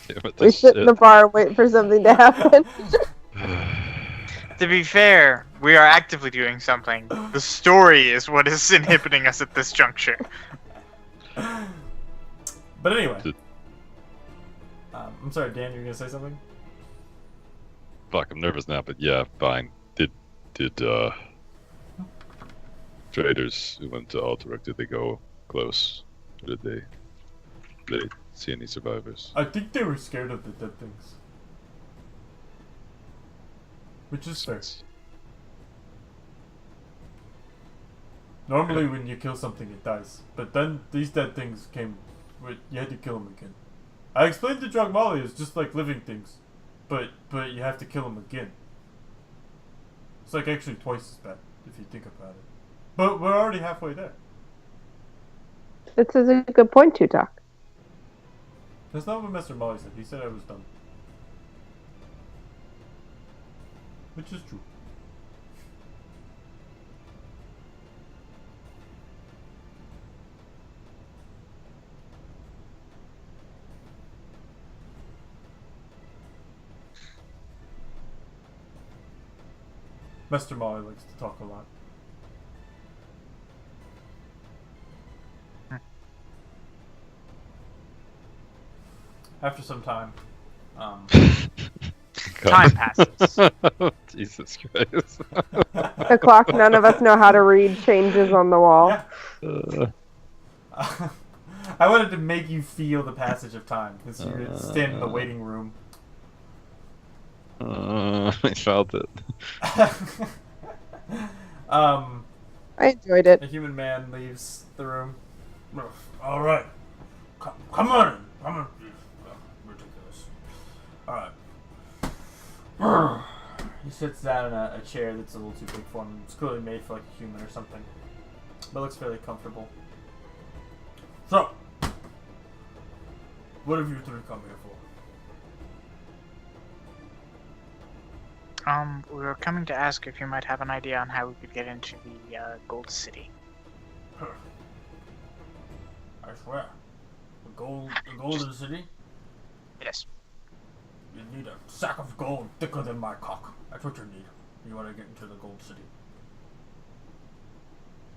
Damn it, We this sit in the shit. bar and wait for something to happen. To be fair, we are actively doing something. The story is what is inhibiting us at this juncture. But anyway, Did- I'm sorry, Dan. You're gonna say something? Fuck, I'm nervous now, but yeah, fine. Did traders who went to Alterac, did they go close? Or did they see any survivors? I think they were scared of the dead things, which is fair. Normally, when you kill something, it dies. But then these dead things came. You had to kill them again. I explained to Drogmali it's just like living things, but you have to kill them again. It's like actually twice as bad if you think about it. But we're already halfway there. This is a good point, Tutok. That's not what Mr. Molly said. He said I was dumb, which is true. Mr. Molly likes to talk a lot. After some time, Time passes. Jesus Christ. The clock none of us know how to read changes on the wall. Yeah. I wanted to make you feel the passage of time because you stand in the waiting room. I felt it. I enjoyed it. The human man leaves the room. All right, come on, come on. Ridiculous. All right. He sits down in a chair that's a little too big for him. It's clearly made for like a human or something, but looks fairly comfortable. So, what have you three come here for? We were coming to ask if you might have an idea on how we could get into the Gold City. I swear, the golden city. Yes. You need a sack of gold thicker than my cock. That's what you need. You want to get into the gold city.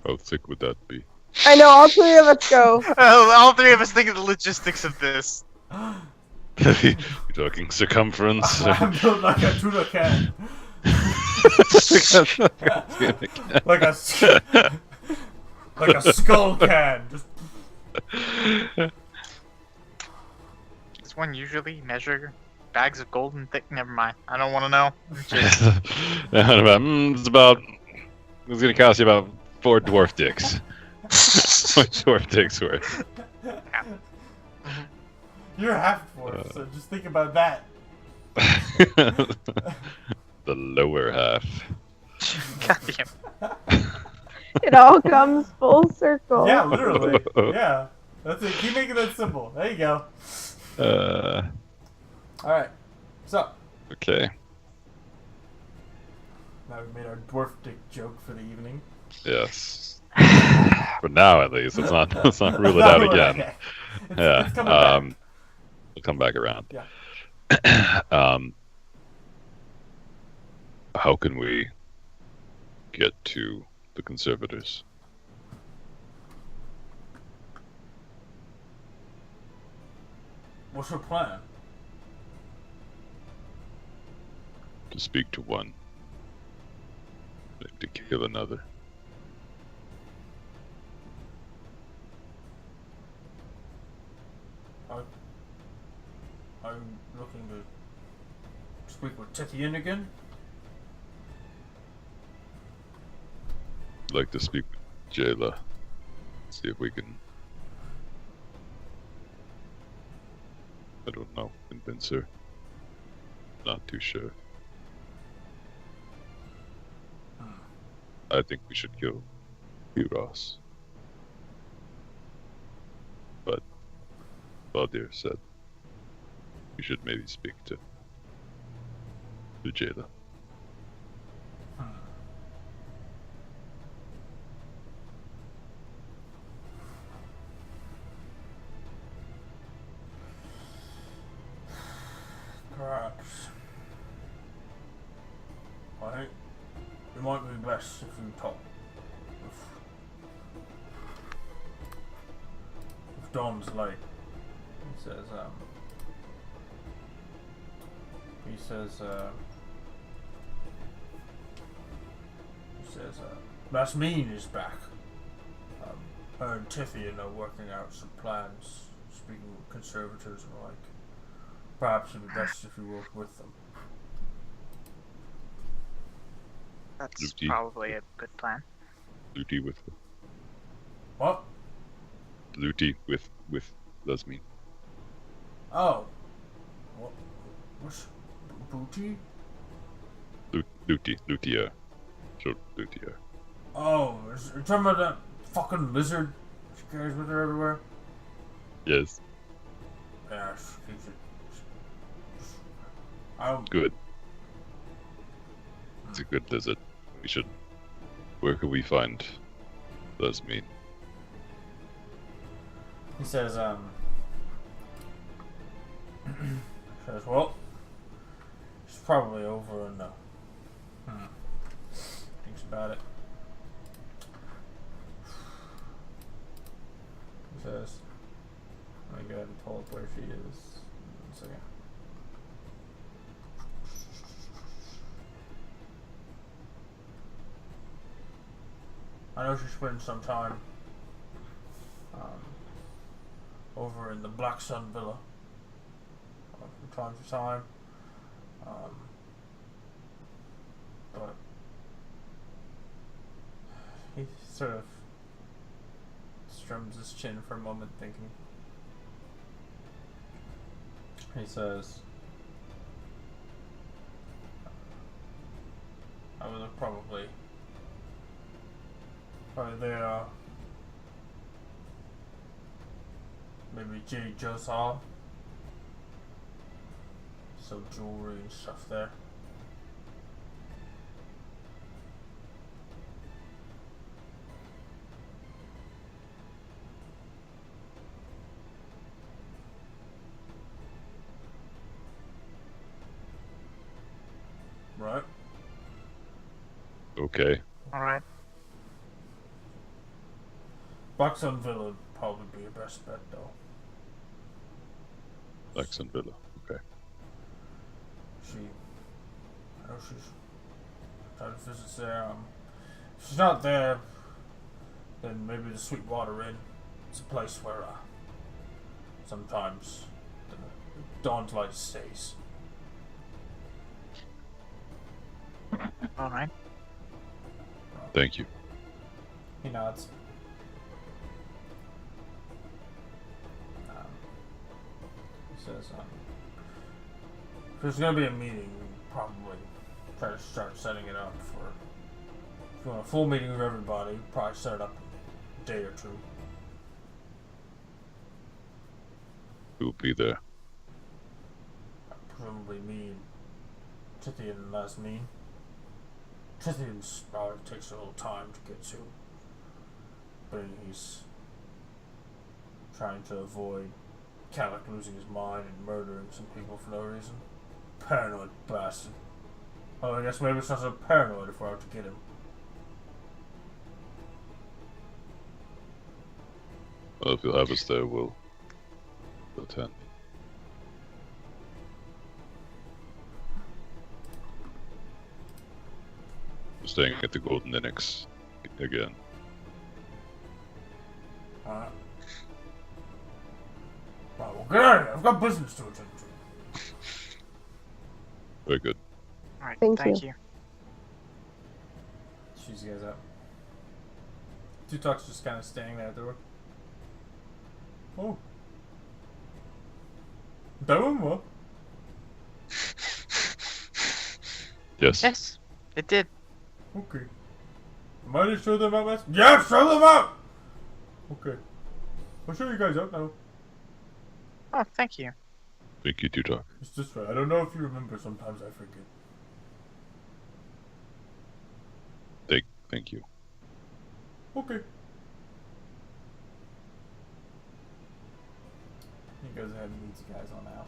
How thick would that be? I know all three of us go. All three of us think of the logistics of this. You're talking circumference? I'm built like a tuna can. like a skull can. Just Does one usually measure bags of gold and thick? Never mind. I don't want to know. It's about. It's gonna cost you about 4 dwarf dicks. What dwarf dicks worth? you're half dwarf, so just think about that. The lower half. Goddamn. It all comes full circle. Yeah, literally. Yeah, that's it. Keep making that simple. There you go. All right. So Okay. now we've made our dwarf dick joke for the evening. Yes. For now, at least. Let's not rule it out again. It's coming back. We'll come back around. Yeah. How can we get to the conservators? What's your plan? To speak to one, to kill another. Are you looking to speak with Tithian again? I'd like to speak with Jayla. See if we can. I don't know. Convince her. Not too sure. I think we should kill Ross. But Valdir said we should maybe speak to Jayla. Perhaps. I think it might be best if we talk if Don's late. He says, Masmeen is back. Her and Tithian are working out some plans, speaking with conservators and the like. Perhaps it'd be best if you work with them. That's Luty. probably a good plan. Luty with What? Luty with Lasmine. Oh. What? What's Booty? Lutia. So Lutia. Oh, you're talking about that fucking lizard she carries with her everywhere? Yes. Yeah, she keeps it. Oh, Good. It's a good lizard. We should. Where could we find Lasmine? he says, well, she's probably over in thinks about it. He says, let me go ahead and pull up where she is. 1 second. I know she spends some time over in the Black Sun Villa from time to time, but he sort of strums his chin for a moment, thinking. He says, I would have probably there, maybe J. Josal, some jewelry and stuff there. Right? Okay. Alright. Blackstone Villa would probably be your best bet, though. Lexon Villa. Okay. I know she's trying to visit there. If she's not there, then maybe the Sweetwater Inn. It's a place where sometimes the Dawn's Light stays. Alright. Thank you. He nods. He says, if there's gonna be a meeting, we'll probably try to start setting it up for. If you want a full meeting with everybody, we'll probably set it up in a day or two. Who will be there? Presumably me and Tithian and Lasmine. Tithian's probably takes a little time to get to, but he's trying to avoid Calic losing his mind and murdering some people for no reason. Paranoid bastard. Oh, I guess maybe it's not so paranoid if we're out to get him. Well, if you'll have us there, we'll attend. We're staying at the Golden Linux again. Alright. Right, well, get out of here. I've got business to attend to. Very good. Alright, Thank you. She's you guys out. Two Tuck's just kind of standing there at the door. Oh. Doing what? Yes. Yes, it did. Okay. Am I to show them out, Master? Yeah, show them out! Okay. I'll show you guys out now. Oh, thank you. Thank you, Tutok. It's this way. I don't know if you remember. Sometimes I forget. Thank you. Okay. He goes ahead and leads you guys on out.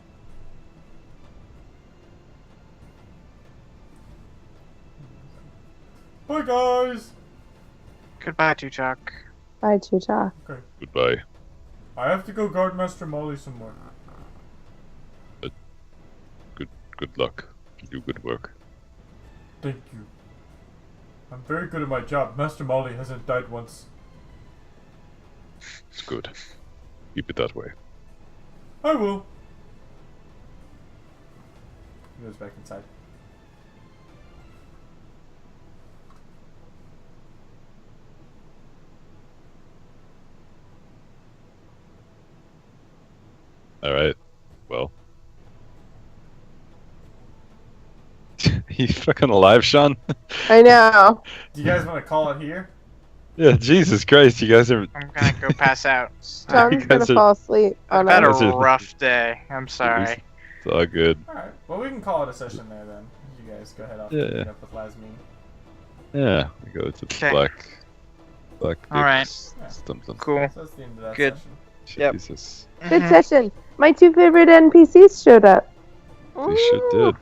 Bye, guys! Goodbye, Tuchok. Bye, Tuta. Okay. Goodbye. I have to go guard Master Molly some more. Good luck. You do good work. Thank you. I'm very good at my job. Master Molly hasn't died once. It's good. Keep it that way. I will. He goes back inside. All right. Well. You fucking alive, Sean? I know. Do you guys want to call it here? Yeah, Jesus Christ, you guys are. I'm gonna go pass out. John's gonna guys are- fall asleep I've on had us. Guys a are- rough day. I'm sorry. It's all good. Alright. Well, we can call it a session there then. You guys go ahead off Yeah, and meet yeah. up with Lasmine. Yeah, we go to the Okay. black. All right. Something. Cool. So that's the end of that Good. session. Yep. Jesus. Good Mhm. session. My two favorite NPCs showed up. They sure did.